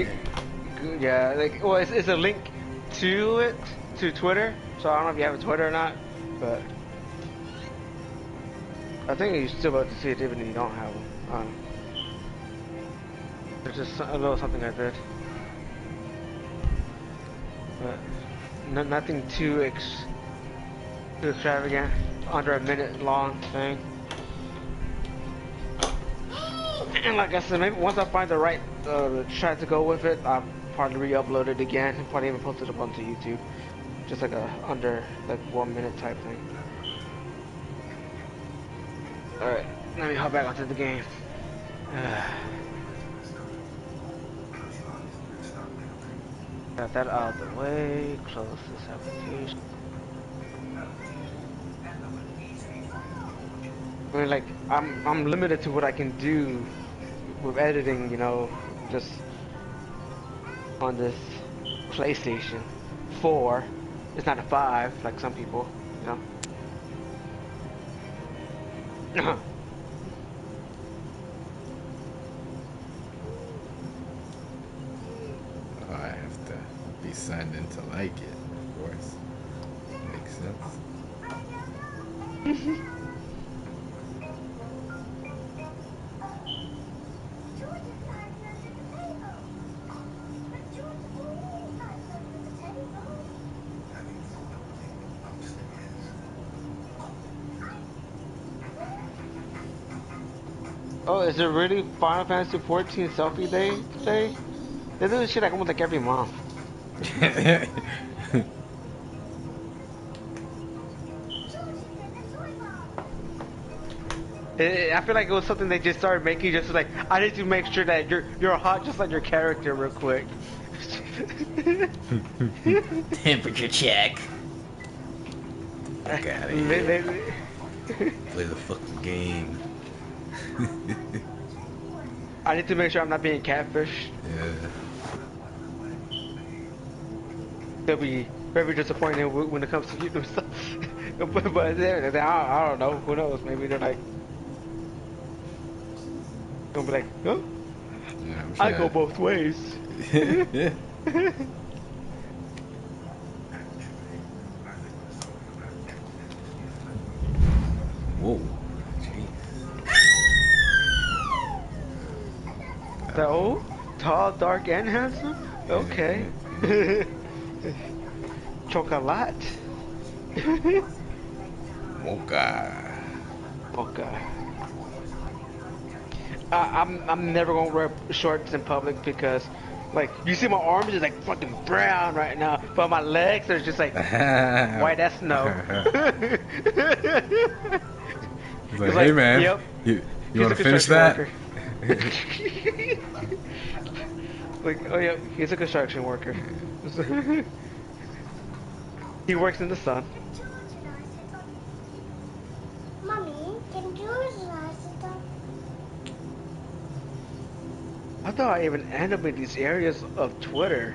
yeah, like well it's a link to it to Twitter. So I don't know if you have a Twitter or not, but I think you're still about to see it even if you don't have one. It's just a little something I did, but nothing too extravagant. Under a minute long thing. And like I said, maybe once I find the right track to go with it, I'll probably re-upload it again and probably even post it up onto YouTube. Just like a under like 1 minute type thing. Alright, let me hop back onto the game. Got that out of the way, close this application. I mean, like, I'm limited to what I can do with editing, you know, just on this PlayStation 4. It's not a 5, like some people, you know. Oh, I have to be signed in to like it, of course. Makes sense. Oh, is it really Final Fantasy 14 selfie day today? They do this shit like almost like every month. I feel like it was something they just started making just like, I need to make sure that you're hot just like your character real quick. Temperature check. Fuck out of here. Play the fucking game. I need to make sure I'm not being catfished. Yeah. They'll be very disappointed when it comes to YouTube stuff. but I don't know. Who knows? Maybe they're like, gonna be like, huh? Yeah, I go both ways. Whoa. So, tall, dark, and handsome? Okay. Chocolate. Mocha. Mocha. I'm never gonna wear shorts in public because, like, you see my arms is like fucking brown right now, but my legs are just like white as snow. He's like, hey man, yep. you want to finish that? Like, oh yeah, he's a construction worker. He works in the sun. Mommy, can you I thought I even ended up in these areas of Twitter.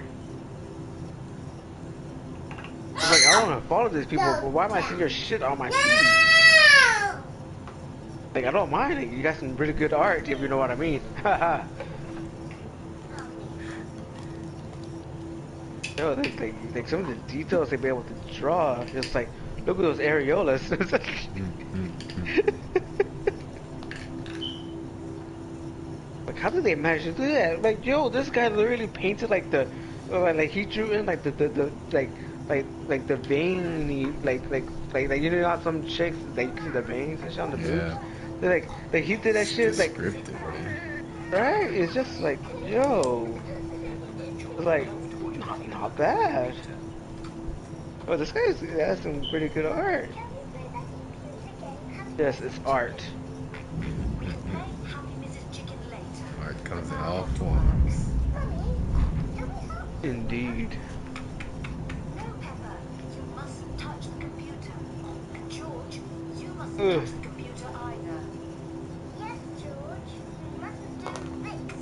I'm like, I don't want to follow these people, but why am I seeing your shit on my feed? Like, I don't mind it. You got some really good art, if you know what I mean. Yo, like some of the details they be able to draw. Just like, look at those areolas. Like, how did they manage to do that? Like, yo, this guy literally painted like the, like he drew in like the like the veiny like you know how some chicks like you see the veins and shit on the boobs. They're like he did that shit like scripted, man. right. It's just like yo, it's like not bad. Oh, this guy has some pretty good art. Yes, it's art. Art comes in all forms. Indeed. No, Peppa, you mustn't touch the computer. And George, you mustn't Ugh. touch the computer either. Yes, George, you mustn't do this.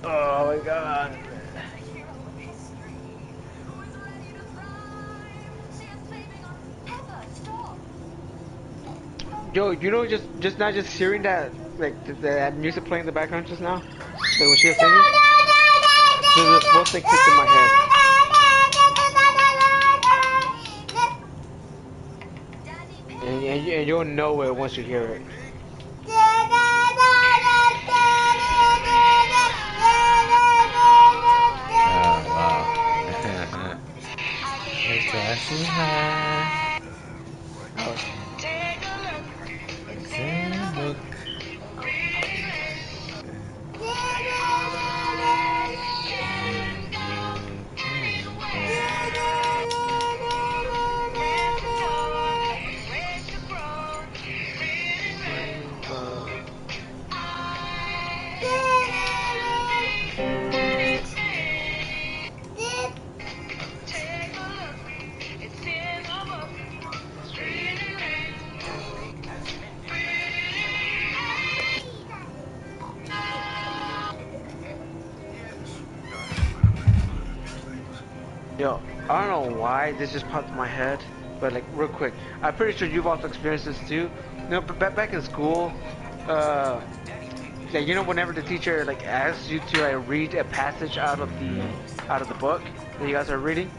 Oh my god. Yo, you know, just not just hearing that, like that music playing in the background just now, like when she was singing, there's this one thing clicked in my head. And you'll know it once you hear it. Yo, I don't know why this just popped in my head, but like real quick, I'm pretty sure you've also experienced this too. You know, back in school, yeah, you know, whenever the teacher like asks you to read a passage out of the book that you guys are reading,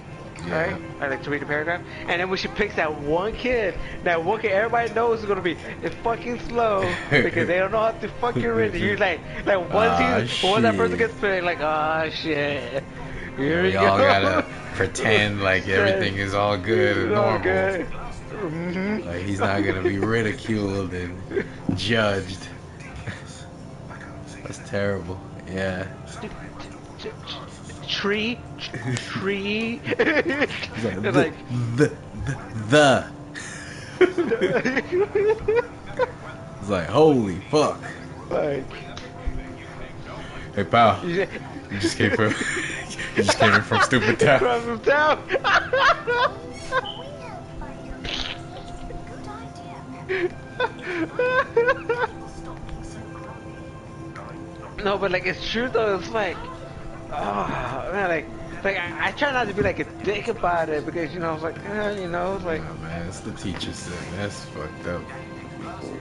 right? I like to read a paragraph, and then when she picks that one kid everybody knows is gonna be it's fucking slow because they don't know how to fucking read it. You're like once that person gets picked, like shit. Here we all gotta pretend like everything is all good and normal. Like he's not gonna be ridiculed and judged. That's terrible. Yeah. Tree. It's like the. It's like holy fuck. Like. Hey pal. You just came from. You just came in from Stupid Town. From town. No, but like it's true though. It's like, oh man, like I try not to be like a dick about it because you know it's like, you know, it's like. Oh man, it's the teacher's thing. That's fucked up.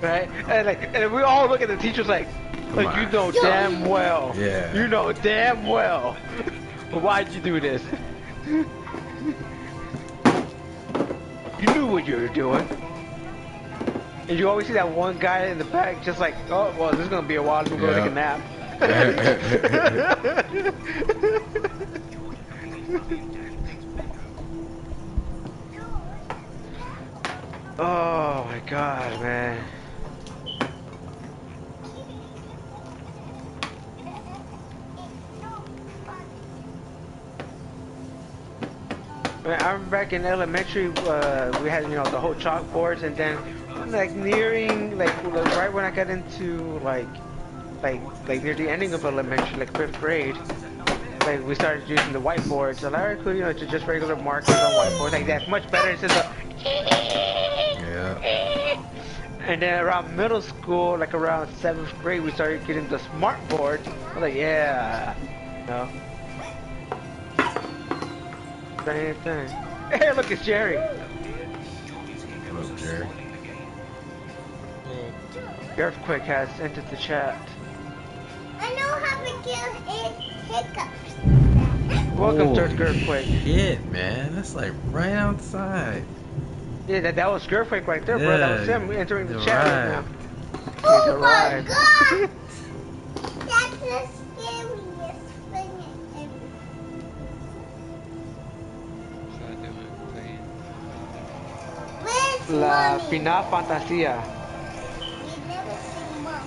Right, and we all look at the teachers like you know damn well. Yeah. You know damn well. But why'd you do this? You knew what you were doing. And you always see that one guy in the back just like, oh, well, this is going to be a while. I'm going to take a nap. Oh, my God, man. I remember back in elementary, we had, you know, the whole chalkboards, and then like nearing, like right when I got into like near the ending of elementary, like 5th grade, like we started using the whiteboards. So like, cool, you know, just regular markers on whiteboards. Like that's much better instead of. Yeah. And then around middle school, like around 7th grade, we started getting the smart board. I was like, yeah, you know. Same thing. Hey, look, it's Jerry. Look, Jerry. Earthquake has entered the chat. I know how to kill hiccups. Welcome to Holy Earthquake. shit, man. That's like right outside. Yeah, that was Earthquake right there, bro. That was him entering the chat right now. Oh my god! That's the scariest thing ever. Where's La mommy? Final Fantasia. We never see mom.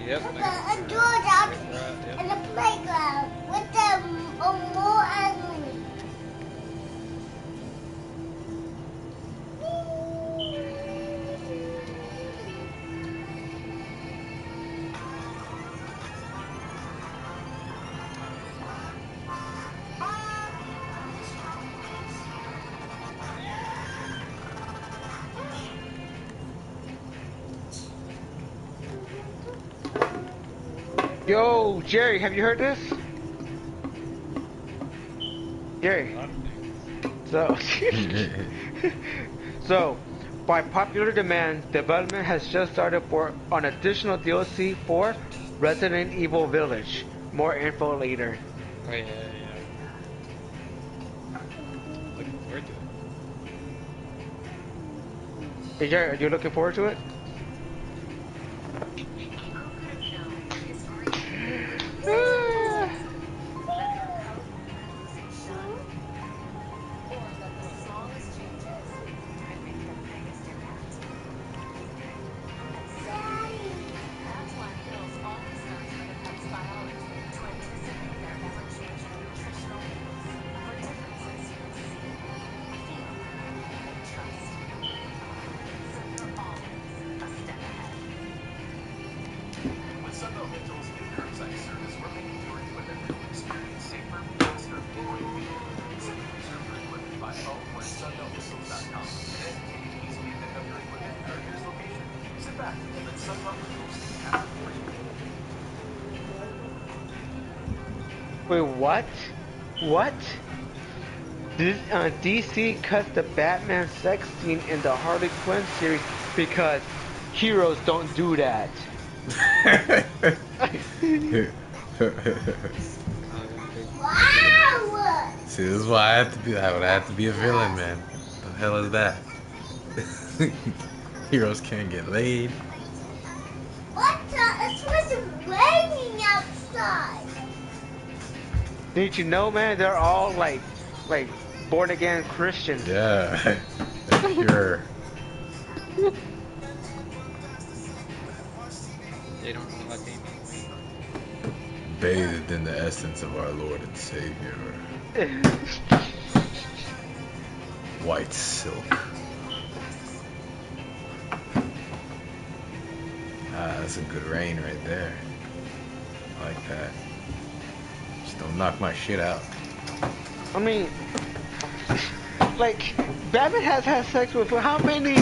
Yep. Look at a doorbell and a playground with them more ugly. Yo, Jerry, have you heard this? Jerry. So, by popular demand, development has just started for an additional DLC for Resident Evil Village. More info later. Oh yeah. Looking forward to it. Hey, Jerry, are you looking forward to it? With Sunbelt Rentals new curbside service, we're making your equipment rental experience safer, faster, and more convenient. Simply reserve your equipment by phone or at sunbeltrentals.com. Then take it easily to pick up your equipment at our nearest location. Sit back and let Sunbelt Rentals take care of it for you. Wait, what? What? DC cut the Batman sex scene in the Harley Quinn series because heroes don't do that. Wow! See, this is why I would have to be a villain, man. What the hell is that? Heroes can't get laid. What the? It's supposed to be raining outside. Didn't you know, man? They're all like born again Christians. Yeah, pure. They don't know what they mean. Bathed in the essence of our Lord and Savior. White silk. Ah, that's a good rain right there. I like that. Just don't knock my shit out. I mean, like Batman has had sex with how many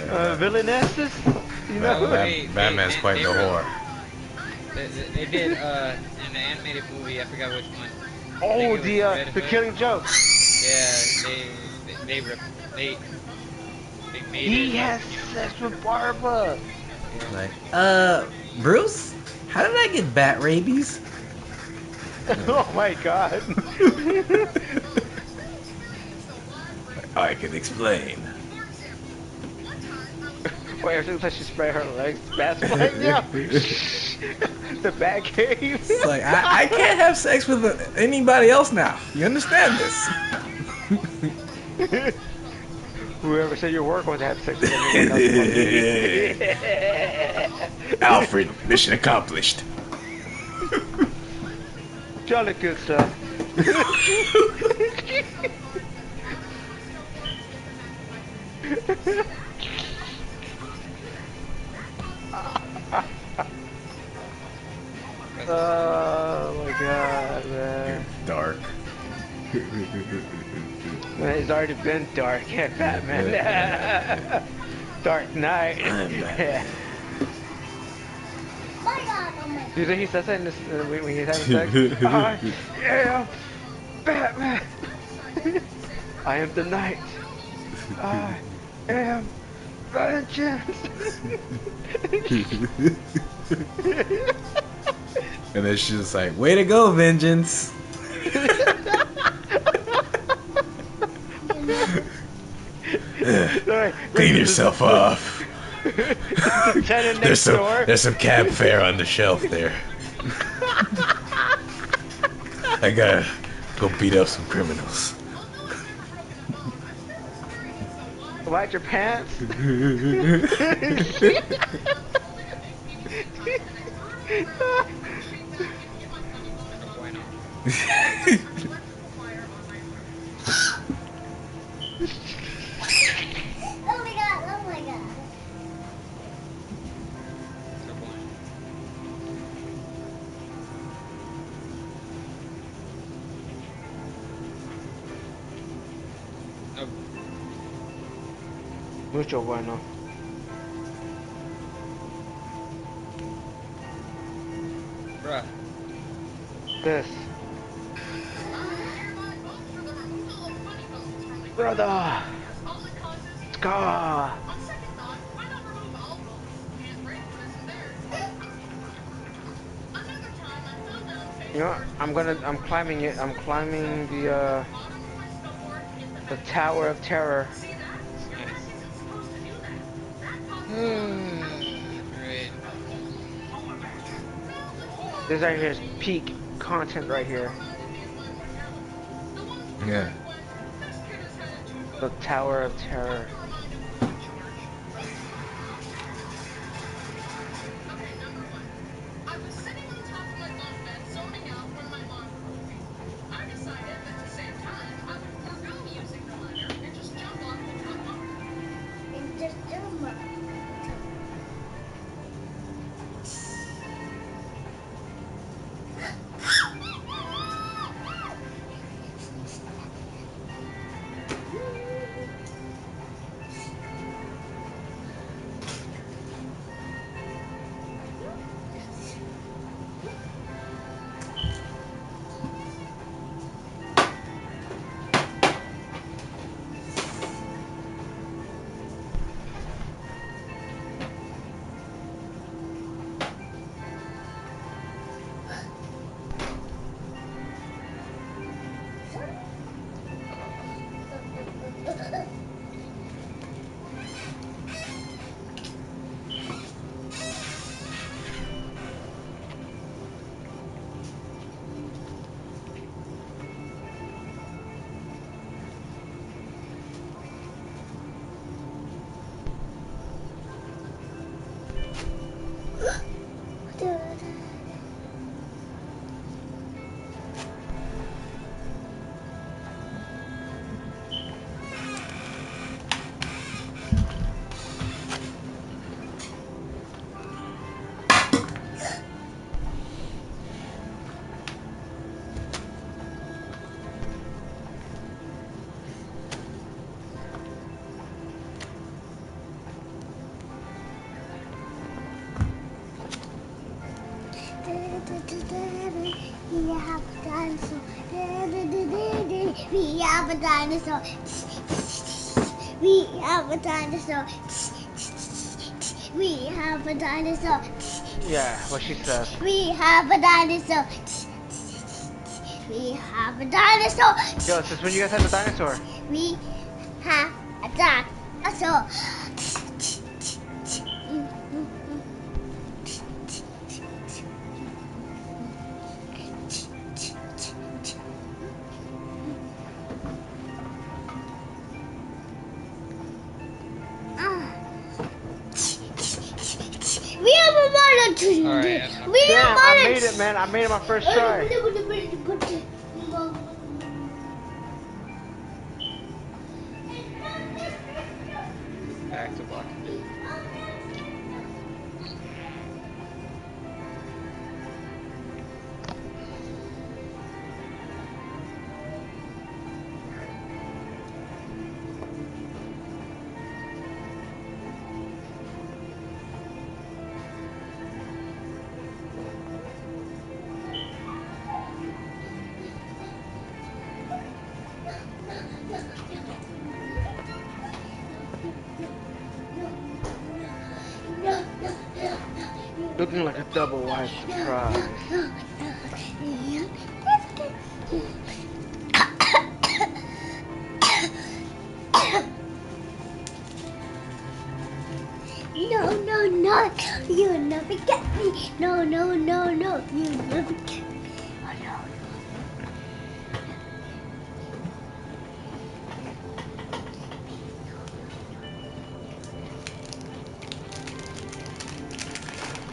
villainesses? You know, Batman's quite the whore. They did in the animated movie. I forgot which one. Oh, the Killing Joke. Yeah, they made He it. has sex with Barbara. Like, Bruce, how did I get bat rabies? Oh my god. I can explain. Wait, it looks like she sprayed her legs. Bat spray? Yeah. The bat cave. It's like, I can't have sex with anybody else now. You understand this? Whoever said you were going to have sex with anyone else. Alfred, mission accomplished. Jolly good stuff. Oh my god, man. Dark. Man, it's already been dark at Batman. Dark Knight. Do you think he says that in this, when he's having sex? I am Batman! I am the Knight! I am vengeance! And then she's just like, way to go, vengeance! Clean yourself off. There's some cab fare on the shelf there. I gotta go beat up some criminals. Wipe your pants? Oh my god, oh my god. Mucho bueno. Bruh. This. Brother! Scar! You know, I'm climbing it. I'm climbing the Tower of Terror. Great. This right here is peak content right here. Yeah. The Tower of Terror. And just jump up. We have a dinosaur. We have a dinosaur. We have a dinosaur. We have a dinosaur. Yeah, what she says. We have a dinosaur. We have a dinosaur. Yo, since when you guys have a dinosaur? We have a dinosaur. We have a monitor. Alright, We Damn, have I monitor. made it, man. I made it my first try. back to block. Looking like a double wide surprise. No, no, no, you'll never get me. No, no, no, no, you'll never get me. Oh, no.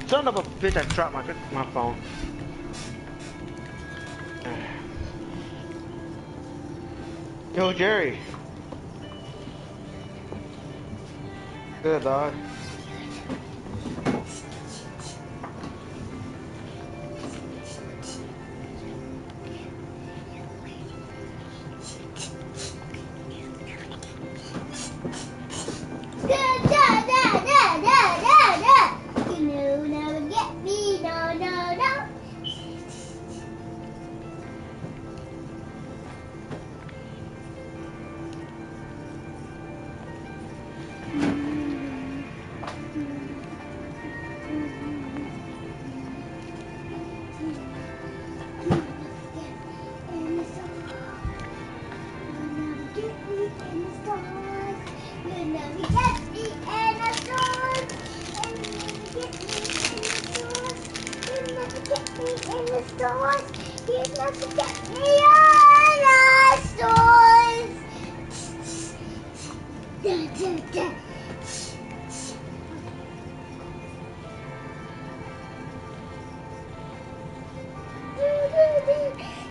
Son of a bitch, I dropped my phone. Yo, Jerry. Good, dog. You'll never get me. No, no, no.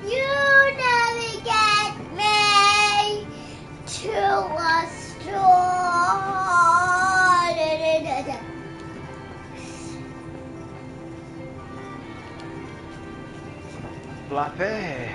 You never get me to a store. Fluffy.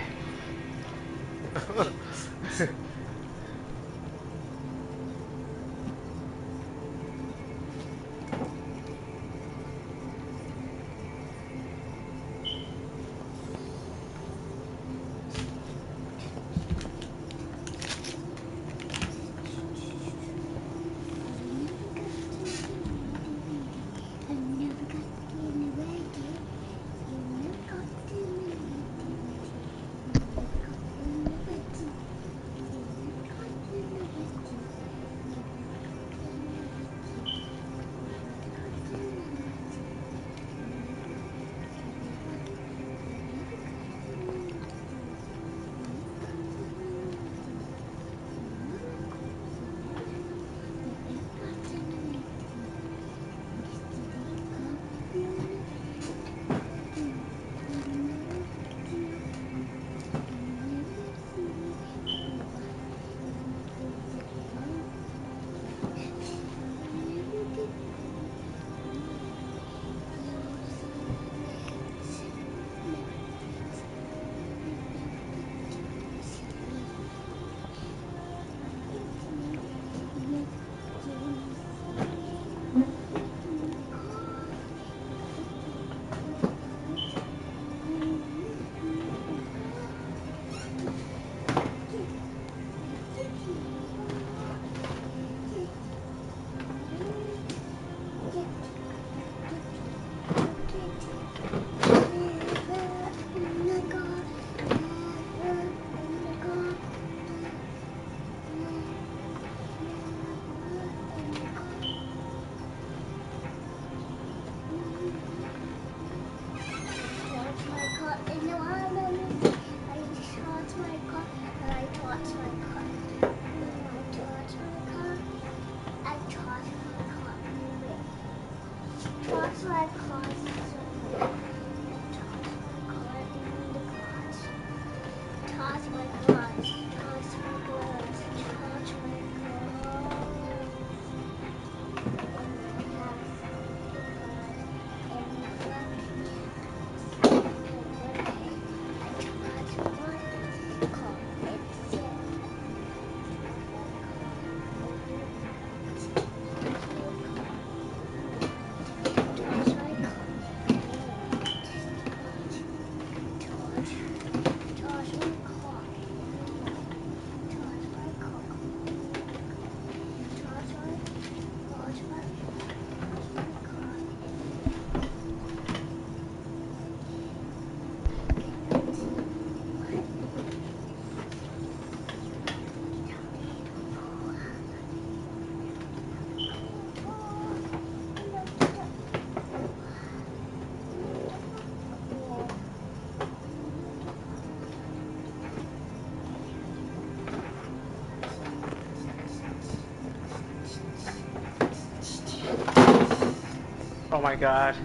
Oh my god.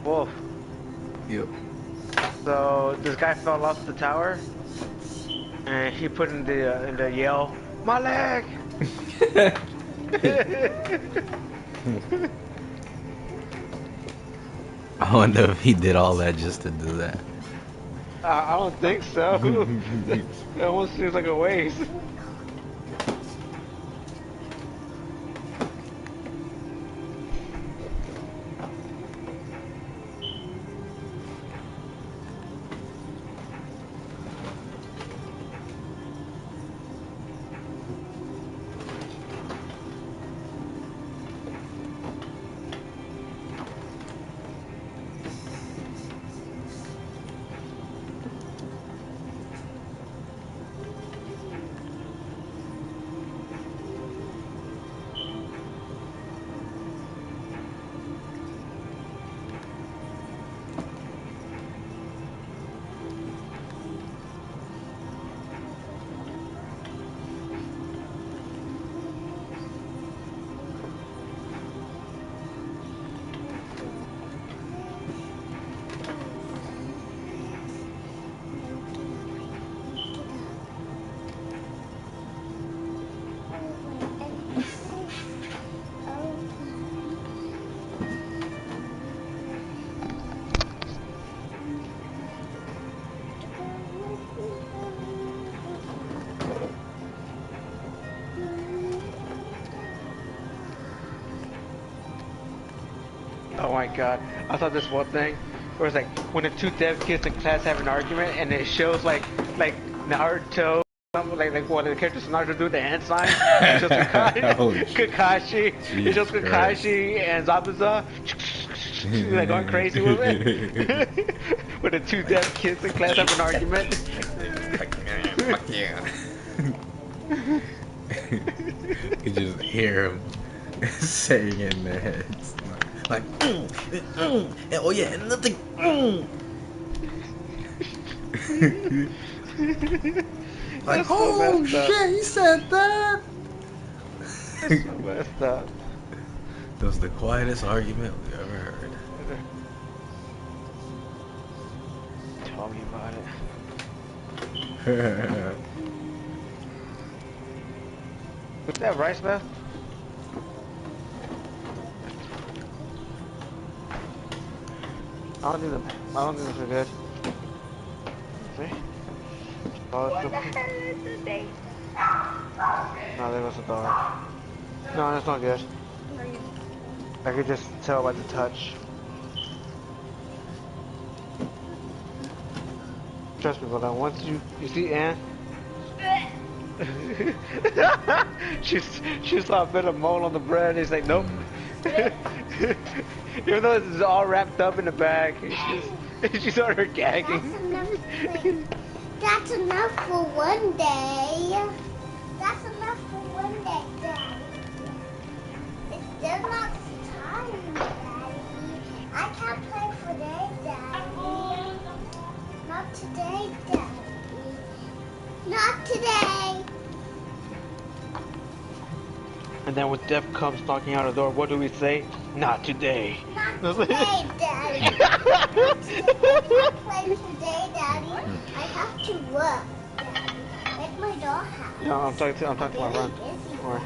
Wolf. Yep. So this guy fell off the tower, and he put in the yell, "My leg!" I wonder if he did all that just to do that. I don't think so. That almost seems like a waste. Oh my god, I saw this one thing where it's like when the two deaf kids in class have an argument and it shows like Naruto, like one of the characters from Naruto do the hand sign. It shows Kakashi, it shows Kakashi and Zabuza like going crazy with it. When the two deaf kids in class have an argument. Fuck yeah. You just hear them saying in their heads. Like, oh yeah, and nothing. Like, oh shit, he said that. That's so messed up. That was the quietest argument we've ever heard. Tell me about it. What's that, rice bath? I don't think this is good. See? Oh, it's the... No, there was a dog. No, that's not good. I could just tell by the touch. Trust me, but once you see Anne, she saw a bit of mold on the bread. He's like, nope. Even though this is all wrapped up in the bag, she started gagging. That's enough for one day. That's enough for one day, Daddy. It's still not time, Daddy. I can't play for today, Daddy. Not today, Daddy. Not today. And then when Death comes knocking out the door, what do we say? Not today. Not today, Daddy. I can't play today, Daddy. I have to work, Daddy. Like my dollhouse. No, I'm talking to my run. Or...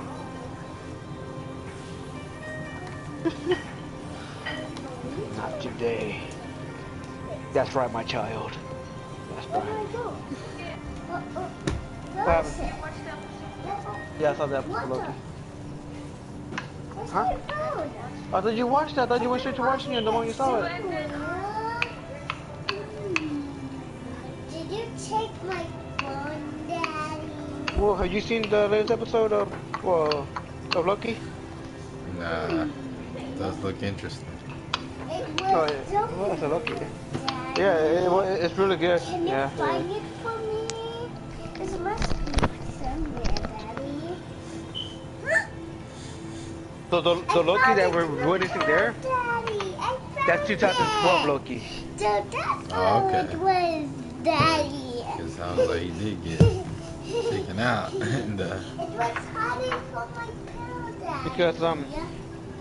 Not today. That's right, my child. That's right. What happened? Yeah, I saw that episode, Loki. Huh? I thought you watched that. I thought you went straight to watching it the moment you saw it. Did you take my phone, Daddy? Well, have you seen the latest episode of Loki? Nah, it does look interesting. Oh, yeah. Well, that's a Loki. Yeah, it's really good. Can you find it for me? It must be somewhere, Daddy. So the Loki that we're witnessing there, that's 2012 Loki. So that's okay. it was, Daddy. It sounds like he did get taken out. And, It was hiding from my pillow, Daddy. Because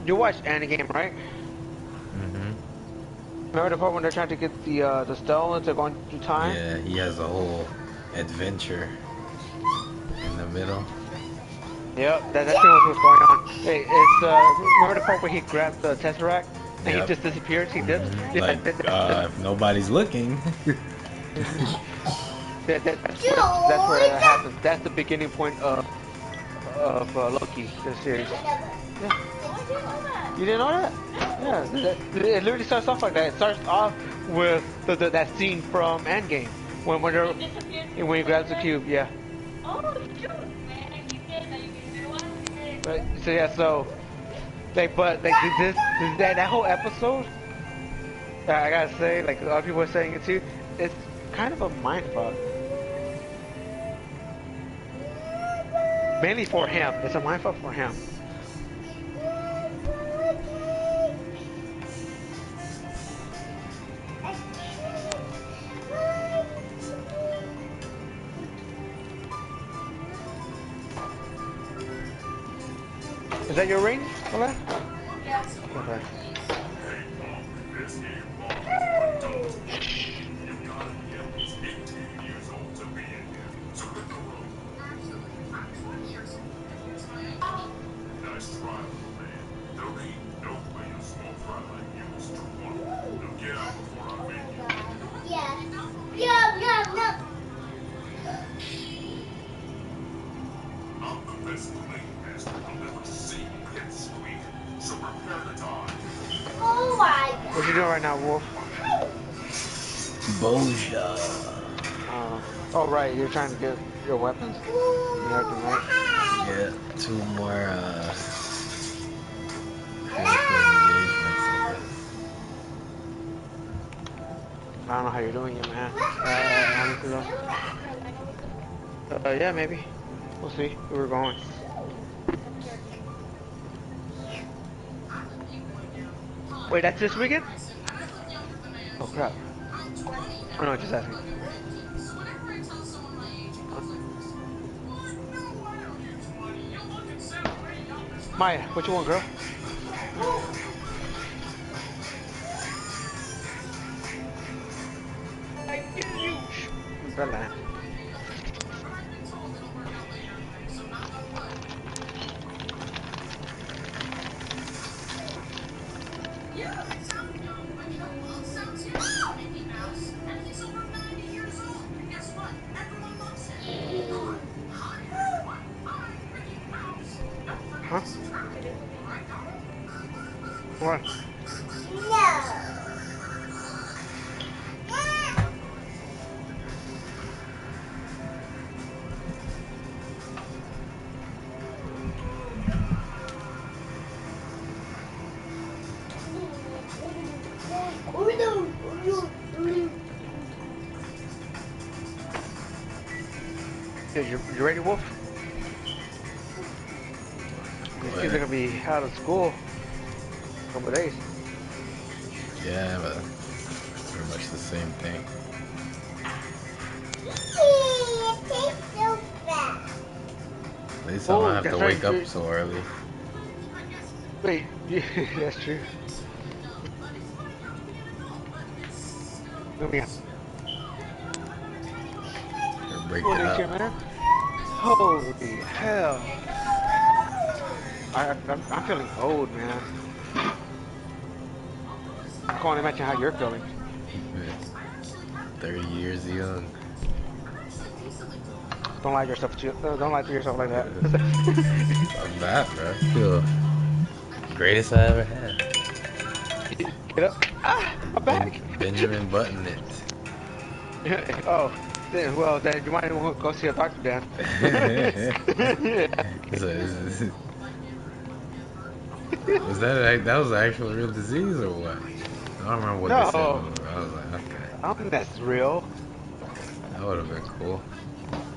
you watched Endgame, right? Remember the part when they're trying to get the stone to going through time? Yeah, he has a whole adventure in the middle. Yep, that's pretty much what's going on. Hey, it's remember the part where he grabs the Tesseract and Yep. he just disappears? He dips. Like, if nobody's looking. That's where it happens. That's the beginning point of Loki, the series. Yeah. You didn't know that? Yeah, it literally starts off like that. It starts off with that scene from Endgame when he grabs the cube. Yeah. But, so yeah, so but that whole episode, I gotta say, like a lot of people are saying it too. It's kind of a mindfuck. Mainly for him. It's a mindfuck for him. Is that your ring, Ola? Yes. Okay. Oh my god. What you doing right now, Wolf? Boja. Oh right, you're trying to get your weapons and everything, right? Yeah, 2 more critical engagements. I don't know how you're doing it, man. Yeah, maybe. We'll see where we're going. Wait, that's this weekend? Oh crap. Oh no, just asking. Maya, what you want, girl? I get you. Bella. Huh? What? You ready, Wolf? These kids are gonna be out of school in a couple of days. Yeah, but pretty much the same thing. At least I don't have to wake up so early. Wait, yeah, that's true. Let me out. Break it up. Man. Holy hell. I'm feeling old, man. I can't imagine how you're feeling. 30 years young. Don't lie to yourself. Don't lie to yourself like that. I'm not, bro. I feel greatest I ever had. Get up. Ah, I'm back. Benjamin Button it. Oh. Well, then you might want to go see a doctor, Dan. Was that was an actual real disease or what? I don't remember what they said. I was like, okay. I don't think that's real. That would have been cool.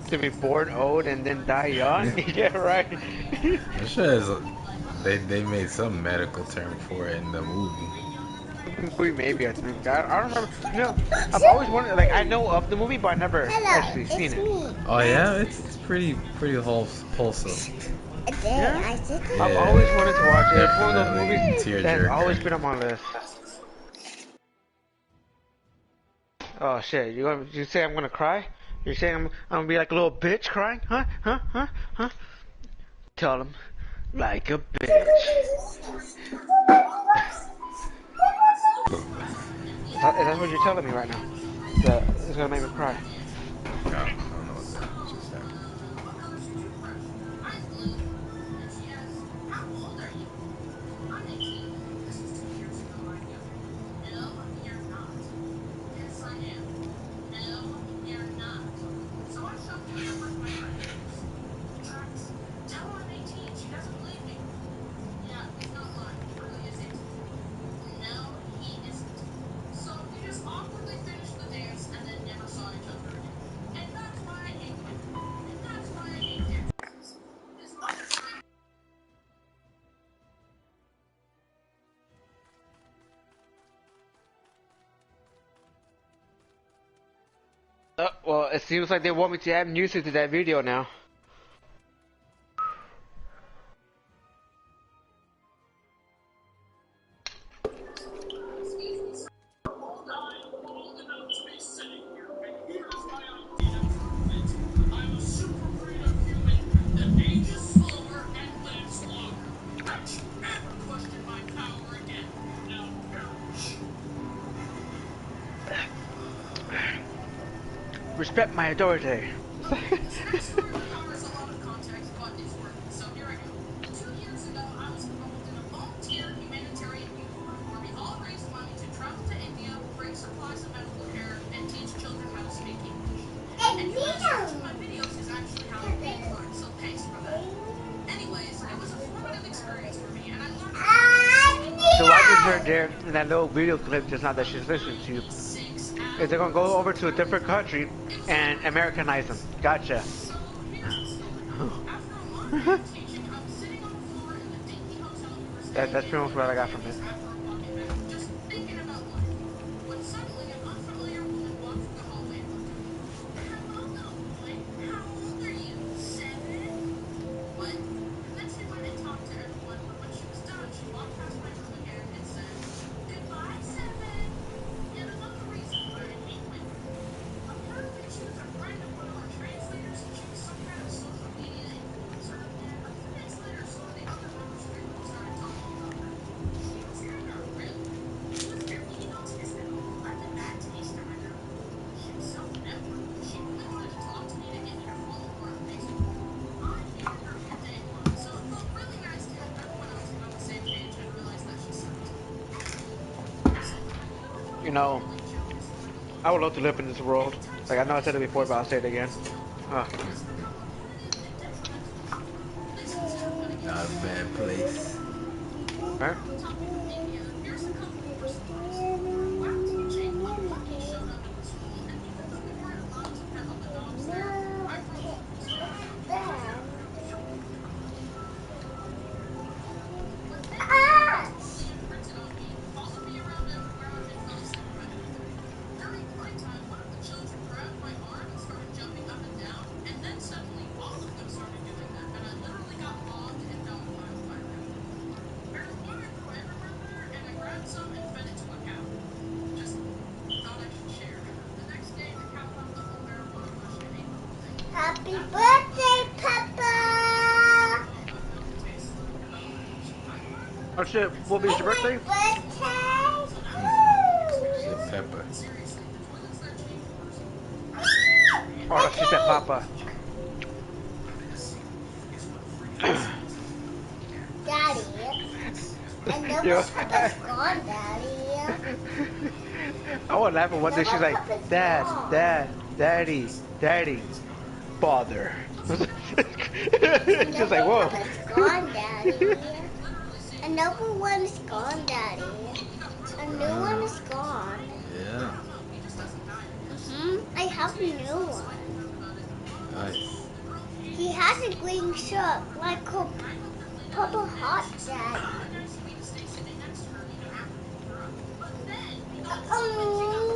To be born old and then die young? Yeah, right. I'm sure they made some medical term for it in the movie. Maybe I think. I don't remember. No, I've always wanted. Like I know of the movie, but I never actually seen it. Oh yeah, it's pretty wholesome. Yeah? I've always wanted to watch it. It's one of those movies that's always been on my list. Oh shit! You say I'm gonna cry? You saying I'm gonna be like a little bitch crying? Huh? Huh? Huh? Huh? Tell him, like a bitch. Is that what you're telling me right now? That it's gonna make me cry. I don't know what that just happened. Well, it seems like they want me to add music to that video now. Respect my authority. So I just heard there in that little video clip just now that she's listening to, is they're gonna go over to a different country and Americanize them. Gotcha. That's pretty much what I got from it. You know, I would love to live in this world. Like I know I said it before, but I'll say it again. Not a bad place. Right? Happy birthday, Papa! Oh shit, what is your birthday? Shit, Pepper. Oh, she said Papa. Daddy. I know Papa's gone, Daddy. I would laugh at one day she's like, Dad, Dad, Daddy, Daddy, Father. Just like, whoa. Papa's gone, Daddy. Another one is gone, Daddy. A new one is gone. Yeah. I have a new one. Nice. He has a green shirt, like a Papa Hot Daddy.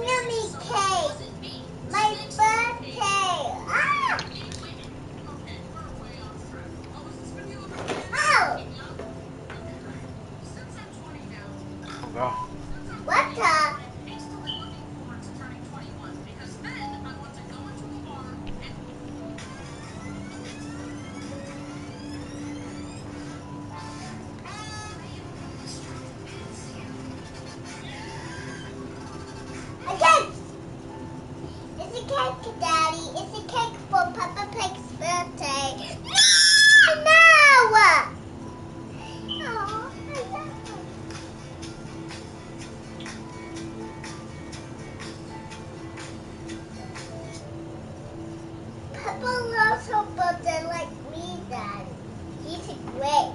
Yummy cake! My birthday! Ah! Ow! Oh, What the? also birthday like me, Daddy. He's great.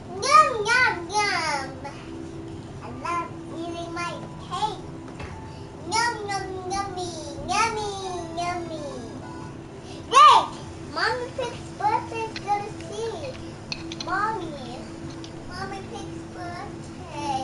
Yum, yum, yum. I love eating my cake. Yum, yum, yummy, yummy, yummy. Wait! Mommy Pig's birthday is gonna see. Mommy Pig's birthday.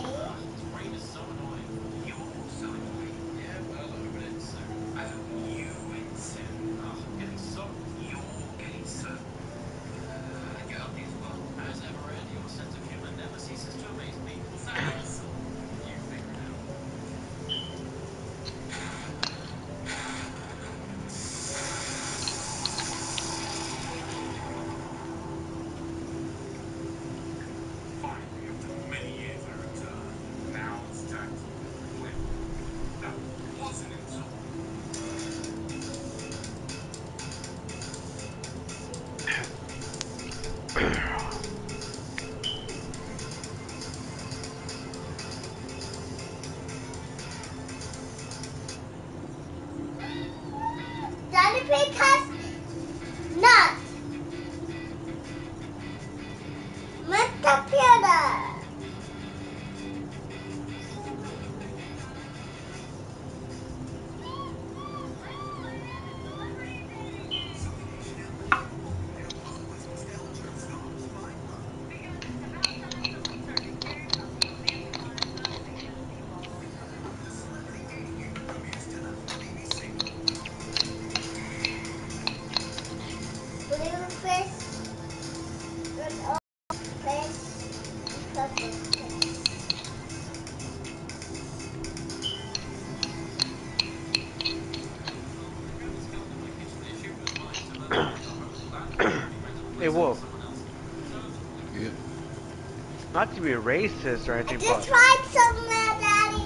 Rain is so annoying. You're so annoying. Yeah, well, over it, so. I hope you win soon. Oh, I'm getting so. You're getting so. I get up these well. As ever, Ed, your sense of humor never ceases to amaze me. Thanks. You figure it out. Finally, after many years, I return. Now it's time to win. That wasn't it, so. Daddy Pig has nuts. Mr. Peter. Blue fish with orange fish and purple fish. Hey, Wolf. Yeah. Not to be racist or I anything, just but tried somewhere, Daddy.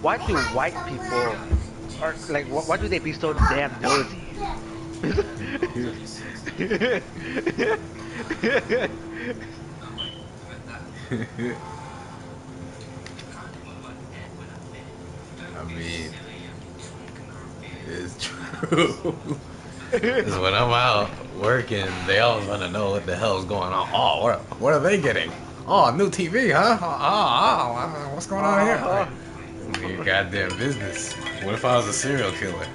why do white people, or like, why do they be so damn nosy? I mean, it's true. Because when I'm out working, they always want to know what the hell's going on. Oh, what are they getting? Oh, new TV, huh? Oh, what's going on here? Your goddamn business. What if I was a serial killer?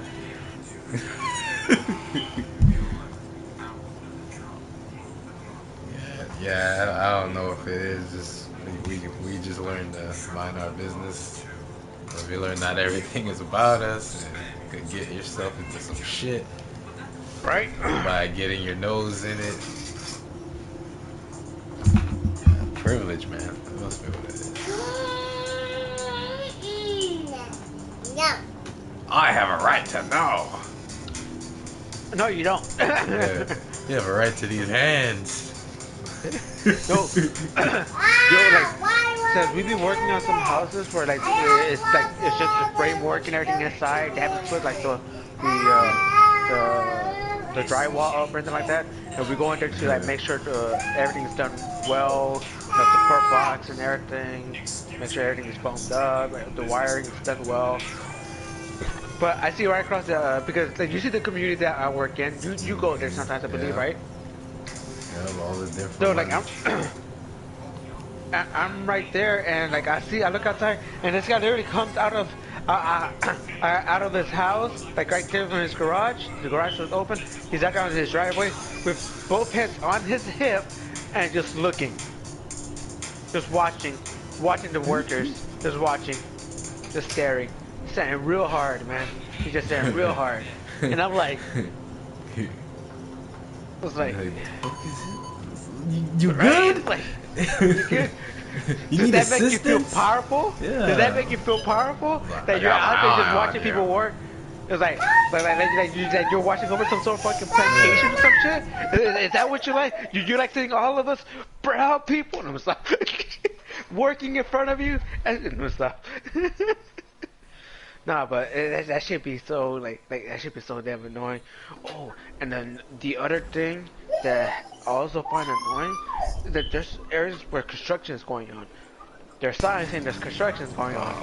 Yeah, I don't know if it is just we just learned to mind our business. But we learn not everything is about us, and you could get yourself into some shit, right? By getting your nose in it. Privilege, man. That must be what it is. No. I have a right to know. No, you don't. Yeah, you have a right to these hands. Yo, like, since we've been working on some houses where like it's just the framework and everything inside. They haven't put like the drywall up or anything like that. And we go in there to like make sure everything's done well, the support box and everything. Make sure everything is foamed up, the wiring is done well. But I see right across the because like you see the community that I work in. You go there sometimes, I believe, right? Yeah, all the different. So like I'm right there, and like I look outside, and this guy literally comes out of his house, like right there from his garage. The garage was open. He's out on his driveway with both hands on his hip, and just looking, just watching the workers, just watching, just staring real hard, man. He's just staring real hard, and I'm like, I was like, you good? Like, you good? Does that make you feel powerful? Yeah. Does that make you feel powerful? That you're out there just watching people work? It's like you're watching over some sort of fucking plantation or some shit? Is that what you like? You like seeing all of us proud people and stuff working in front of you and stuff? Nah, but that should be so like that should be so damn annoying. Oh, and then the other thing that I also find annoying is that there's areas where construction is going on. There's signs saying there's construction going on,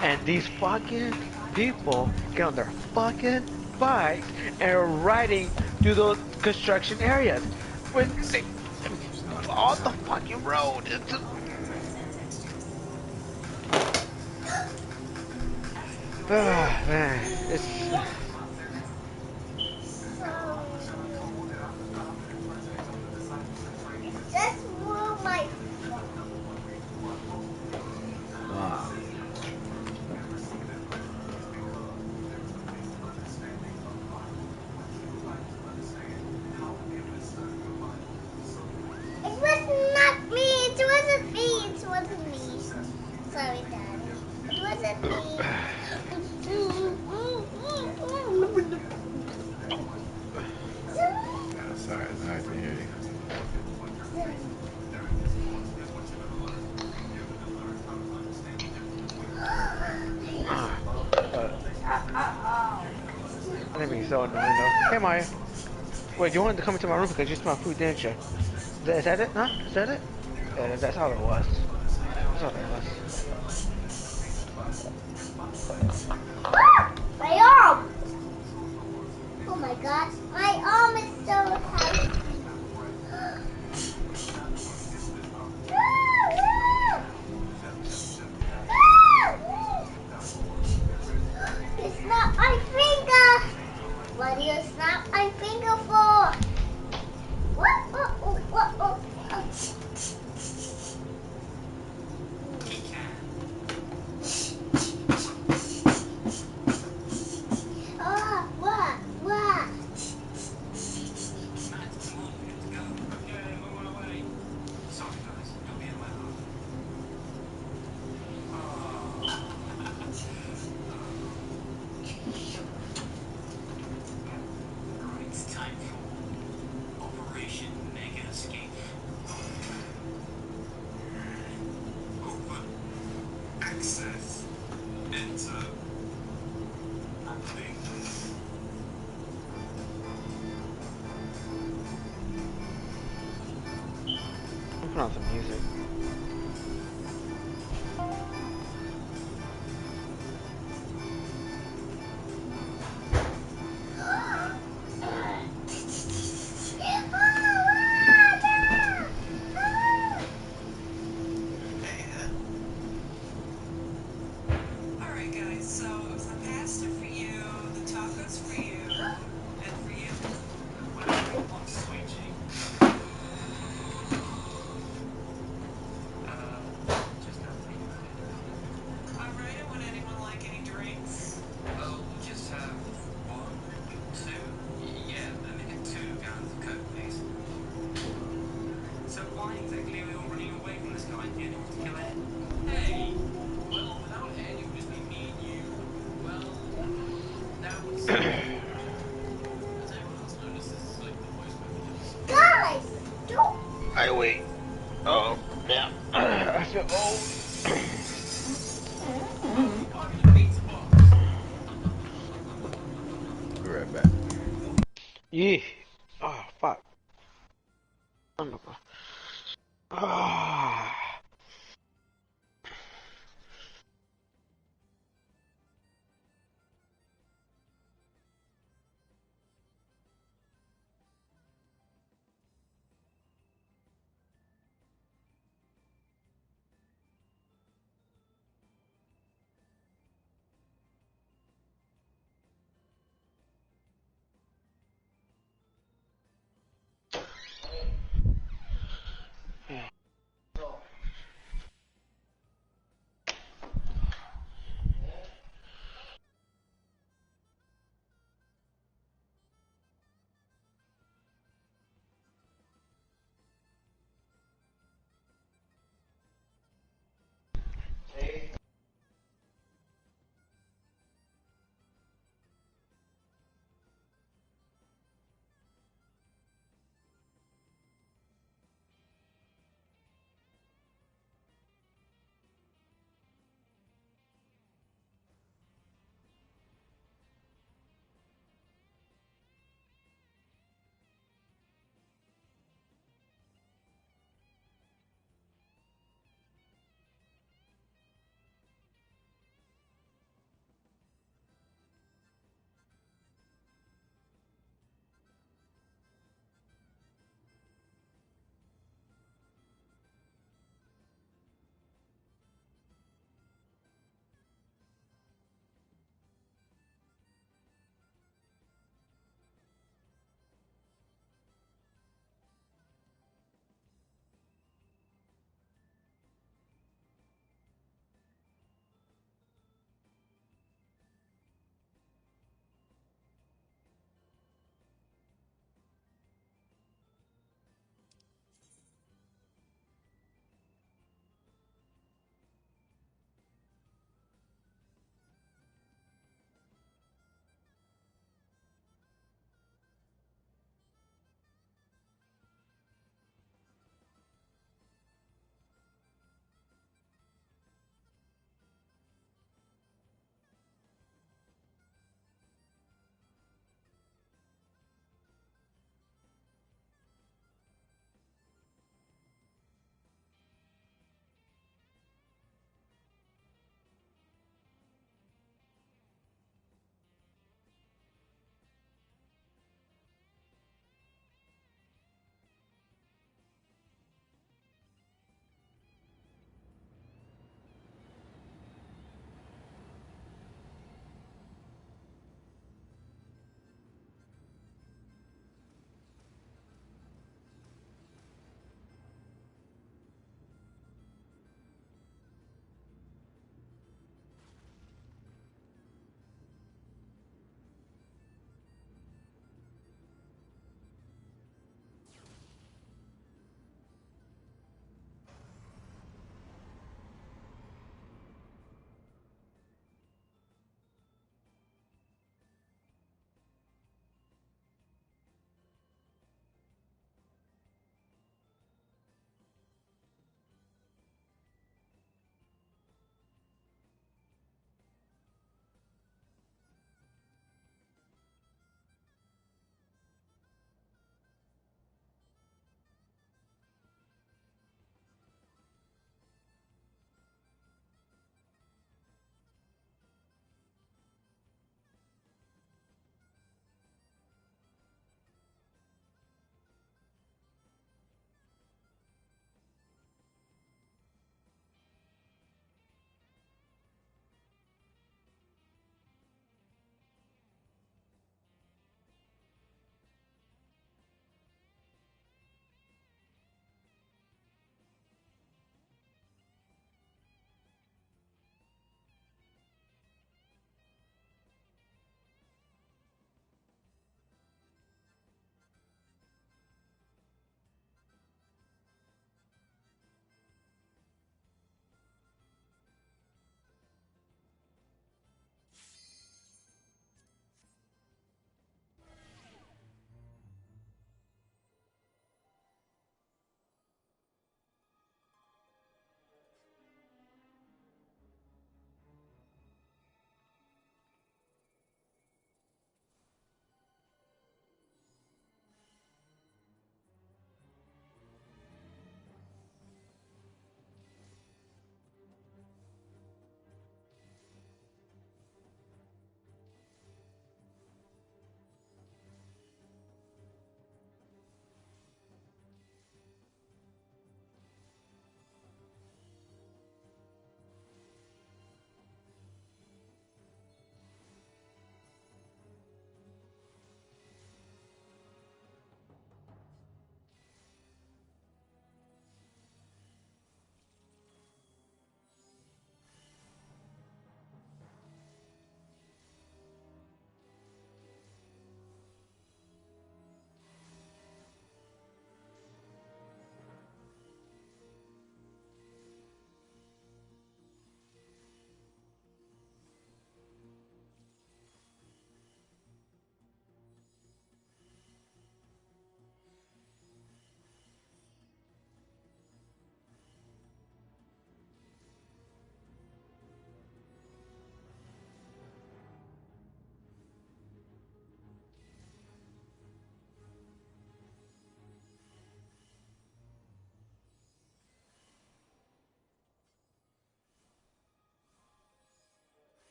and these fucking people get on their fucking bikes and are riding through those construction areas when they on the fucking road. It's man, it's. Just move my. Ah. It was not me. It wasn't me. It wasn't me. Sorry, Daddy. It wasn't me. Sorry, it's hard to hear you. That made me so annoying though. Hey Maya. Wait, you wanted to come into my room because you smell food, didn't you? Is that it? Huh? Is that it? Yeah, that's all it was. That's all it was. My arm! Oh my god, my arm is so happy. You snap my finger! What do you snap my finger for? What? What? It's time for Operation Mega Escape. Open. Access. Enter. Opening. Put on some music. Alright guys, so it was the pasta for you, the tacos for you, and for you. Whatever you want, sweet cheek. Just got Alright, and would anyone like any drinks? Oh, we'll just have one, two. Yeah, let me get 2 gallons of Coke, please. So why exactly are we all running away from this guy? Do you want to kill Ed? Hey! Well, without Ed, it would just be me and you. Well, that would suck. As everyone else notices, like the voice messages. Guys, don't. I wait. Oh, yeah. I feel old. Be right back. Yeah. Oh, fuck. Ah.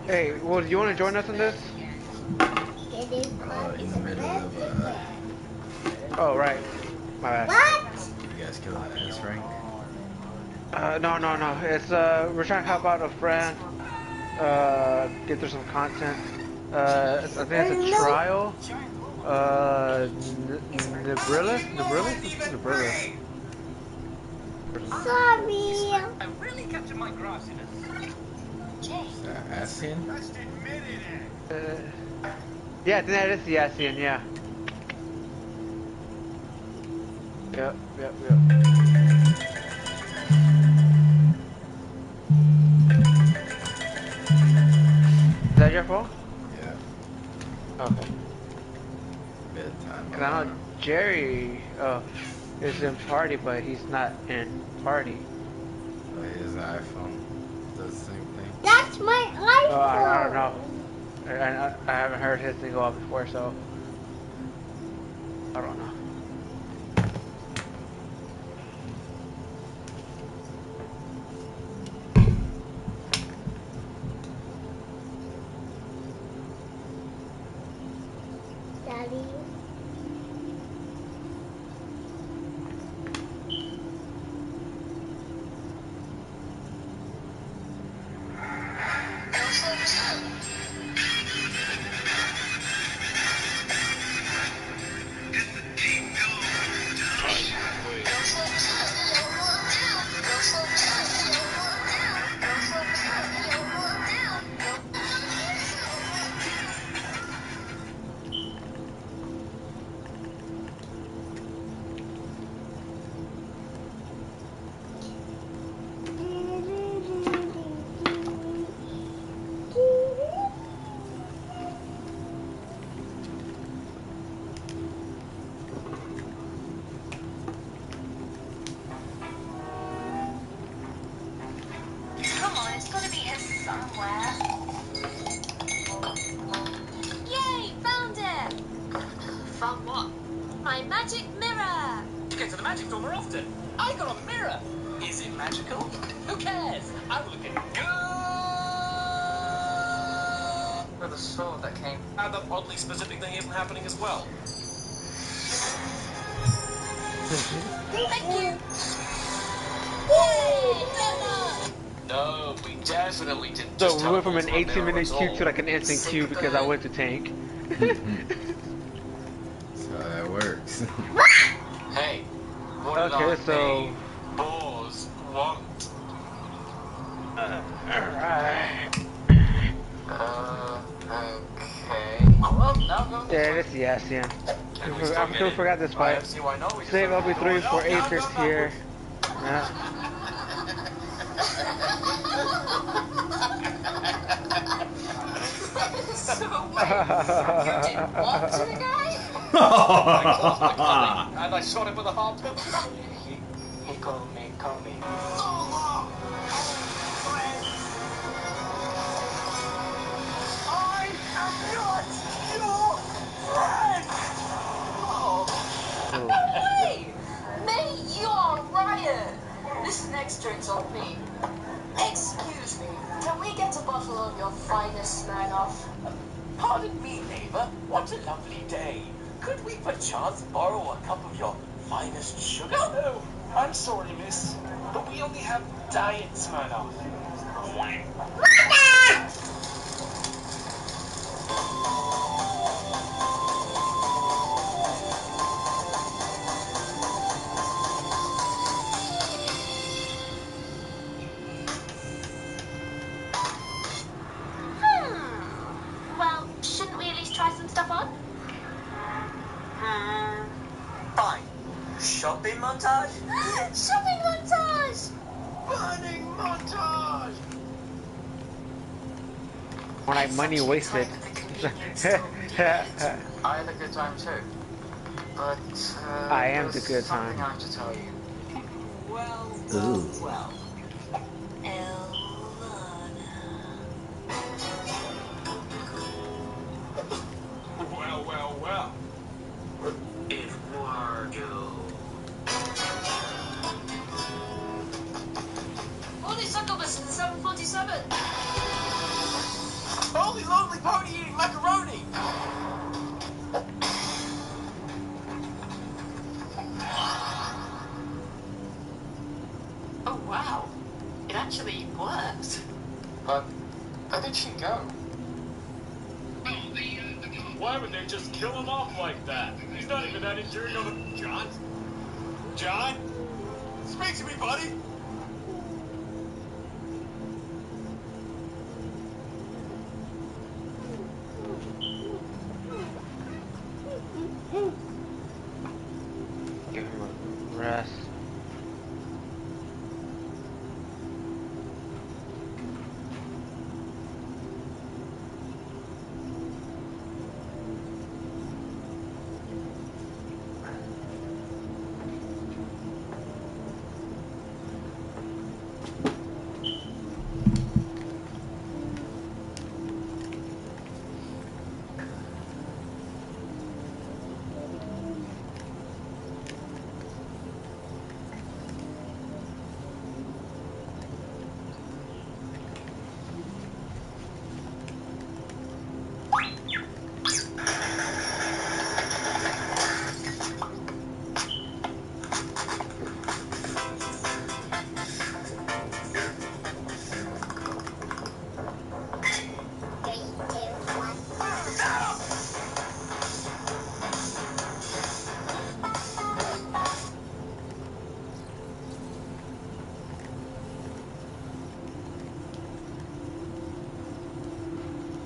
Hey, well, do you want to join us in this? In the middle of Oh, right. My bad. What? you guys killing the S rank? No. It's, we're trying to help out a friend, get through some content. I think it's a trial. Nebrillis? Sorry. I really captured my grassiness. Is that Asian? Yeah, I think that is the Asian, yeah. Yep. Is that your phone? Yeah. Okay. Bedtime. Cause I know Jerry is in party, but he's not in party. Oh, his iPhone does the same thing. That's my iPhone. Oh, I don't know. I haven't heard his thing go off before, so I don't know. Daddy. Come on, it's gotta be here somewhere. Yay! Found it! Found what? My magic mirror! You get to the magic door more often. I got a mirror. Is it magical? Who cares? I'm looking good. For the sword that came. And that oddly specific thing isn't happening as well. Thank you! Yay! Done! No, we definitely didn't. So we went from an 18-minute queue to like an instant queue because I went to tank. That's how that works. Hey, what Okay, did so boars want? alright. Okay. Well, now go. Yeah, this is the Asian. I still forgot this fight. See why not? We just Save have to LB3 go for on. Apex here. Yeah. So wait, you did what to the guy? And I shot him with a harpoon. He called me. I am not your friend. No way! Mate, you are a riot! This next drink's on me. Excuse me, can we get a bottle of your finest Smirnoff? Pardon me, neighbor. What a lovely day. Could we perchance borrow a cup of your finest sugar? No, I'm sorry, miss, but we only have Diet Smirnoff. Well, shouldn't we at least try some stuff on? Fine. Shopping montage? Shopping montage! Burning montage! When I money wasted. I had a good time too. But I am the there's good something time. I have to tell you. Ooh. Well. Well. Eduardo. All these succubus in the 747! Roly lonely pony eating macaroni! Oh wow, it actually worked. But where did she go? Why would they just kill him off like that? He's not even that enduring of a... John? John? Speak to me, buddy! Give him a rest.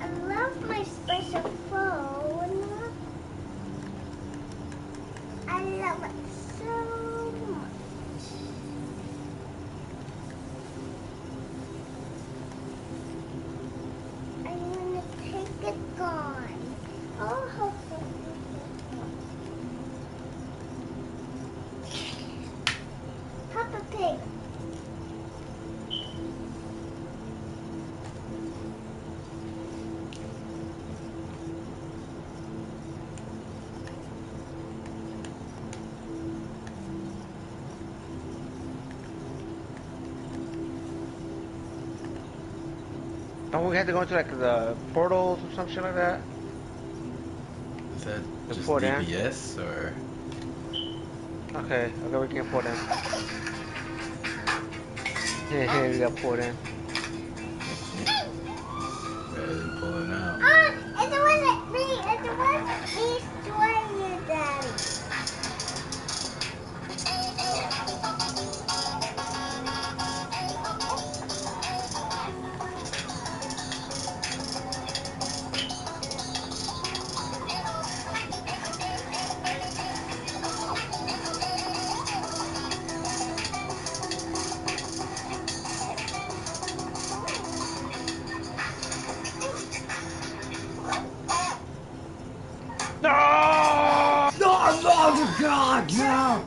I love my special phone. I love it so much. I want to take it gone. Oh, Papa Pig. Don't we have to go into like the portals or some shit like that? Is that The just port in? DBS or? Okay, we can port in. Yeah, we got port in. Better than pulling out. It wasn't me. It wasn't me destroying you, Daddy. No! No, no, God, no!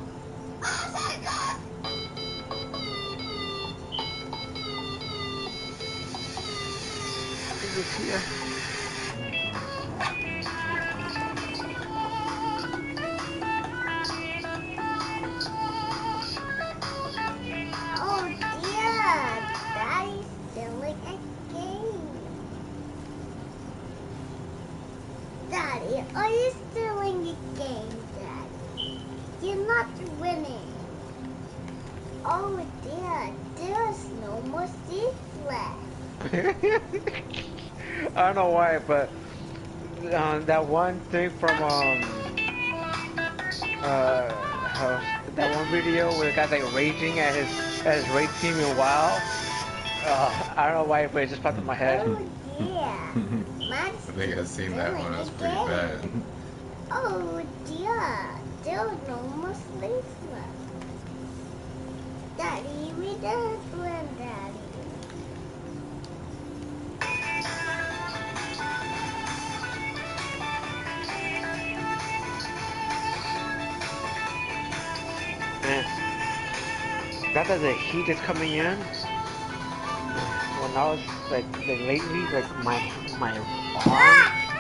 Is this here? Oh dear, Daddy's stealing a game. Daddy, are you stealing a game, Daddy? You're not winning. Oh dear, there's no more seats left. I don't know why, but that one thing from that one video where the guy's like raging at his raid team in WoW. I don't know why, but it just popped in my head. Oh dear, I think I've seen that one. That's pretty bad. Oh dear, there's no more seats left. Daddy, we didn't win, Daddy. Man, that the heat is coming in. When I was like lately, like my arm,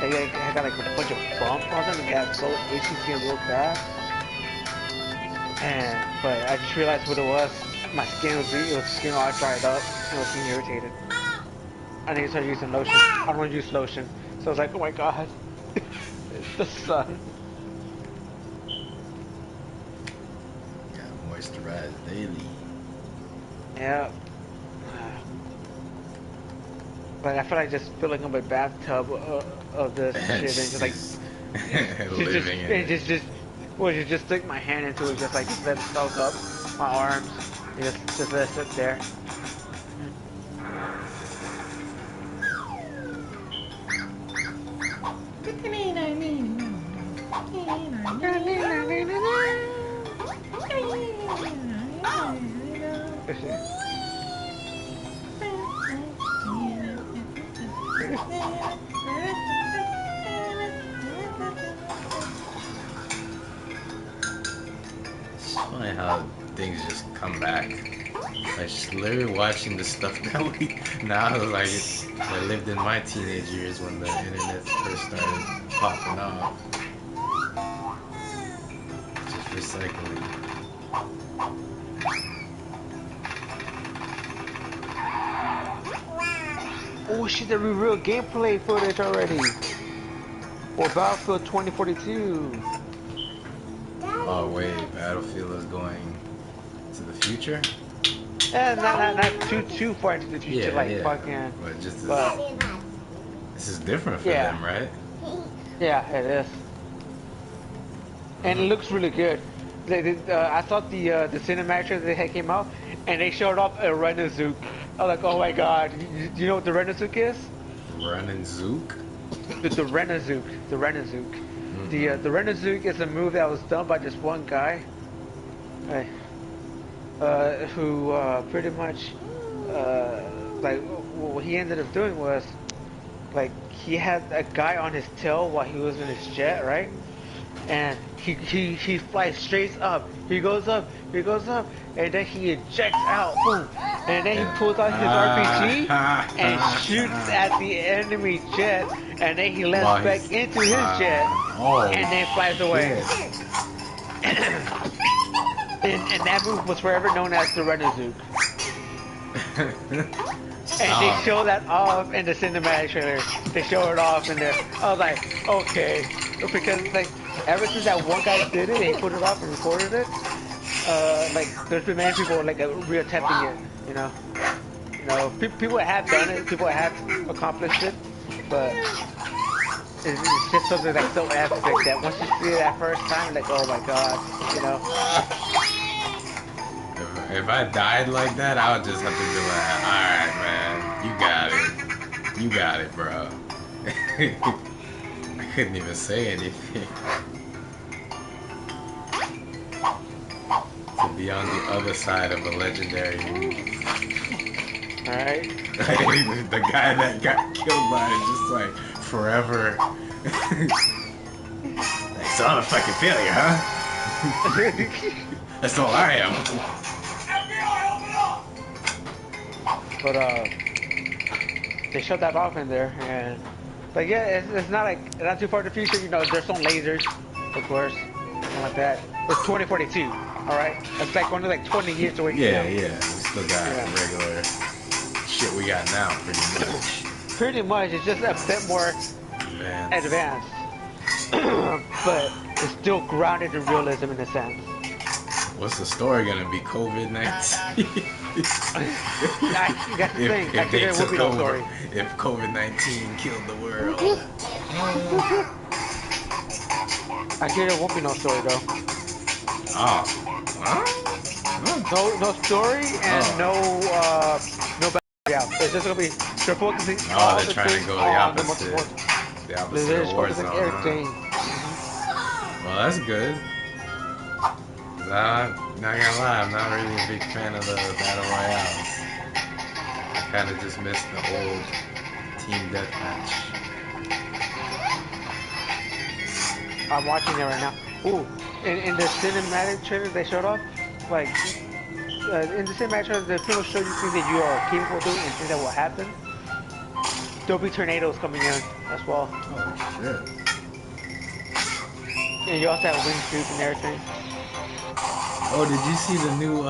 I got like a bunch of bumps on them and got so itchy, getting real bad. But I just realized what it was. My skin was skin all dried up and was getting irritated. I need to start using lotion. I don't want to use lotion. So I was like, oh my god. It's the sun. Gotta moisturize daily. Yeah. Like I feel like just filling up a bathtub of this shit and just like living in it. You just stick my hand into it, just like just let it soak up my arms, and just let it sit there. It's funny how things just come back. Like just literally watching the stuff that we now like I lived in my teenage years when the internet first started popping off. Just recycling. Oh shit, there is real gameplay footage already. For Battlefield 2042. Oh wait, Battlefield is going to the future? Not too far into the future, fucking. But just but, this is different for them, right? Yeah, it is. And it looks really good. I saw the cinematic trailer that came out, and they showed off a Renazook. I was like, oh my god, do you know what the Renazook is? Renazook? The Renazook. The Renazook. The Renazook is a move that was done by just one guy, who pretty much like what he ended up doing was like he had a guy on his tail while he was in his jet, right? And he flies straight up. He goes up, and then he ejects out, boom, and then he pulls out his RPG and shoots at the enemy jet, and then he lands back into his jet, and then flies away. And that move was forever known as the Renazook. And they show that off in the cinematic trailer. They show it off in there. I was like, okay, because like ever since that one guy did it, he put it up and recorded it. Like there's been many people like reattempting it. You know, people have done it, people have accomplished it, but it's just something that's so epic that once you see it that first time, like, oh my god, you know. If I died like that, I would just have to be like, alright man, you got it, bro. I couldn't even say anything. To be on the other side of a legendary move. Alright. The guy that got killed by it just like forever. Like, so I'm a fucking failure, huh? That's all I am. But they showed that off in there, and but yeah, it's not too far in the future. You know, there's some lasers, of course, something like that. It's 2042, all right. It's like only like 20 years away. Yeah. We still got regular shit we got now, pretty much. Pretty much, it's just a bit more advanced, but it's still grounded in realism in a sense. What's the story gonna be? COVID-19. That's the thing. There will be no story. If COVID-19 killed the world. I hear there won't be no story though. Oh. Huh? No story and no battle. Yeah, it's just gonna be they're focusing. Oh, they're trying to go the opposite. The opposite of Warzone. Everything. Well, that's good. Not gonna lie, I'm not really a big fan of the Battle Royales. I kind of just miss the old Team Deathmatch. I'm watching it right now. Ooh, in the cinematic trailer they showed off, like, in the cinematic trailer they pretty much show you things that you are capable of doing and things that will happen. There'll be tornadoes coming in as well. Oh, shit. And you also have wind shoots and everything. Oh, did you see the new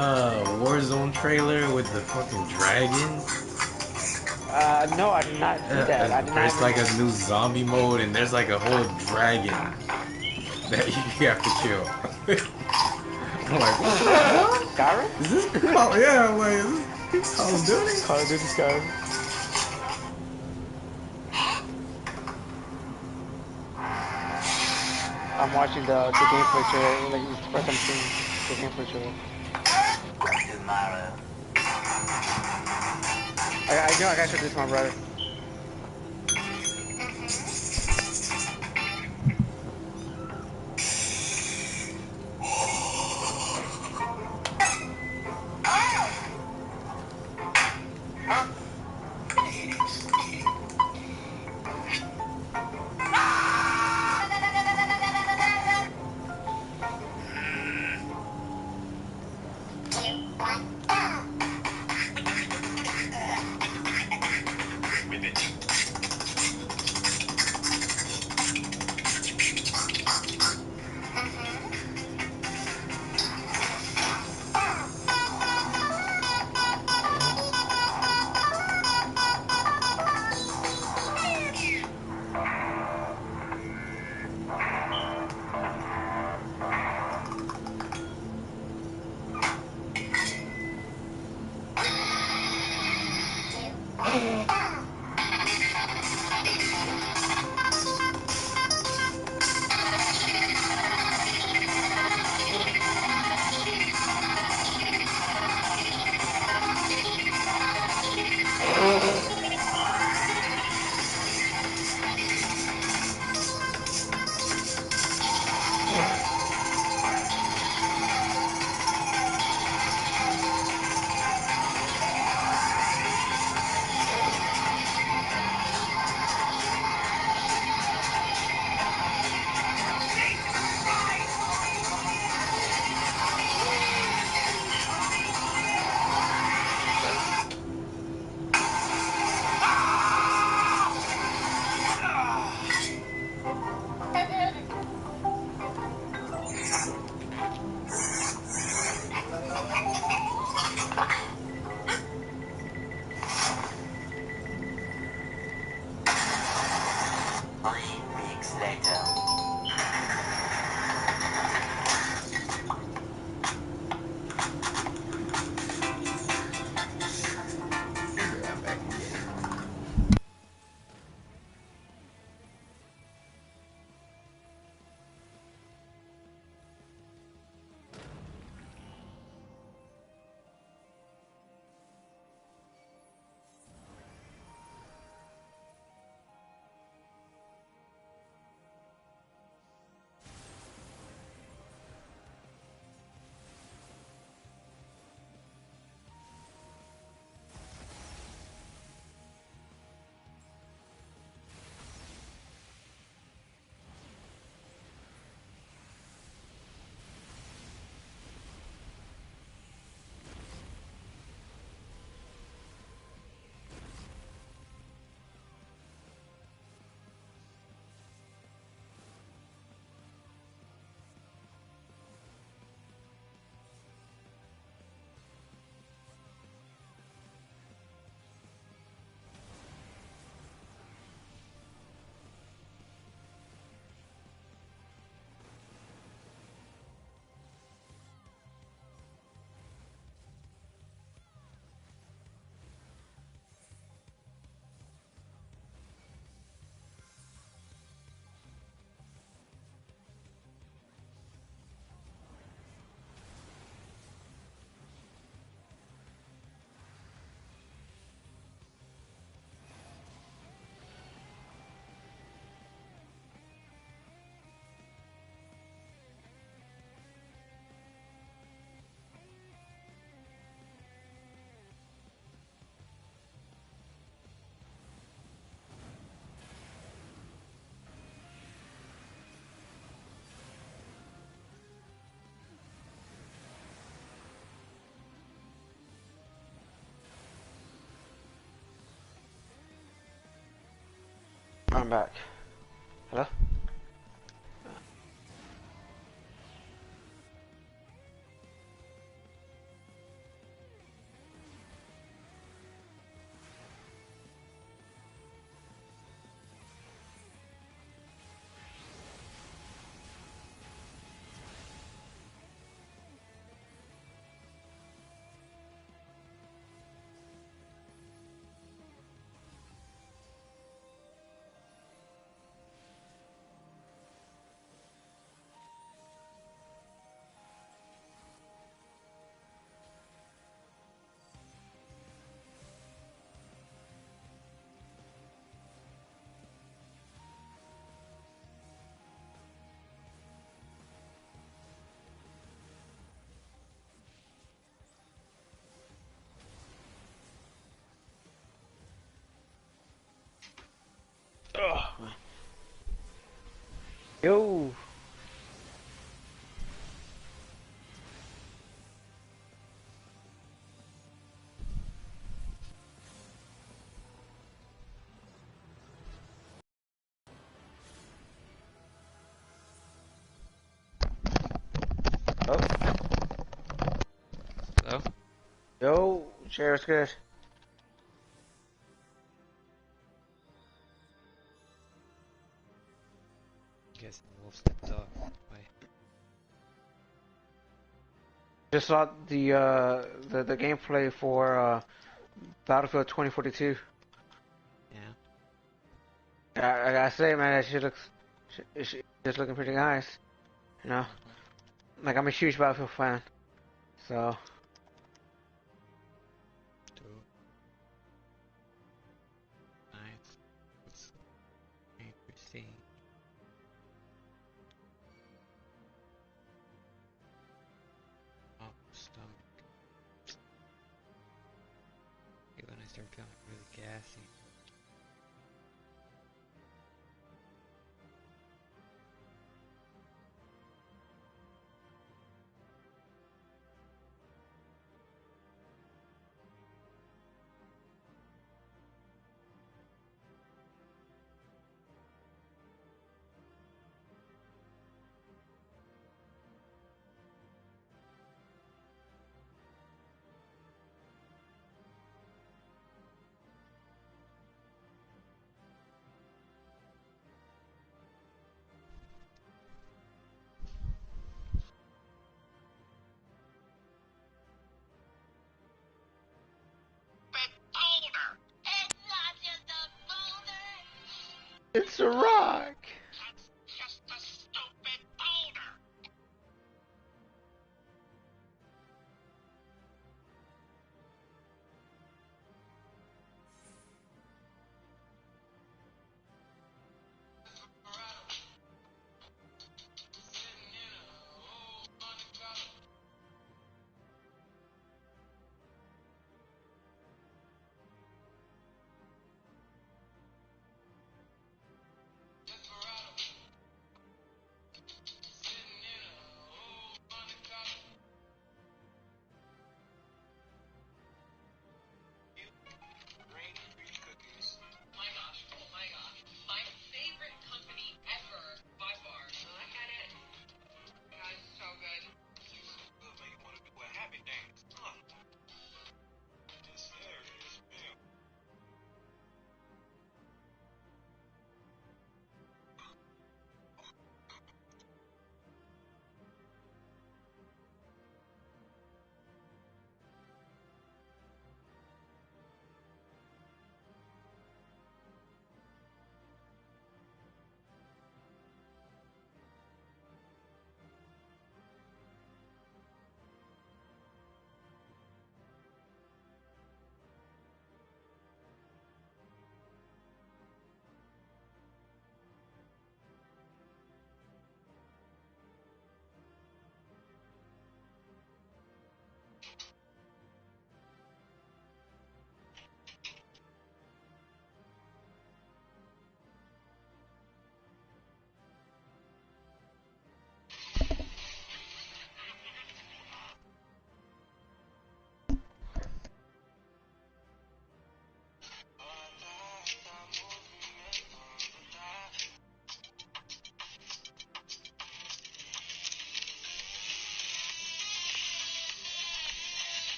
Warzone trailer with the fucking dragon? No, I did not see that. I did not. There's like a new zombie mode, and there's like a whole dragon that you have to kill. I'm like, what the hell? Skyrim? Is this Call? Yeah, I'm like, is this Call of Duty? Call of Duty Skyrim. I'm watching the gameplay trailer. Like, it's the first time seeing the gameplay trailer. Tomorrow. I know I gotta show this to my brother. I'm back. Hello? Yo. Oh. Hello? Yo, Sheriff's good. Guess the wolf stepped off. Why? Just saw the gameplay for Battlefield 2042. Yeah. I gotta say, man, that shit looks, it's looking pretty nice. You know, like I'm a huge Battlefield fan, so. Nice. What's interesting? Oh, stomach. Hey, when I start feeling really gassy. It's a rock!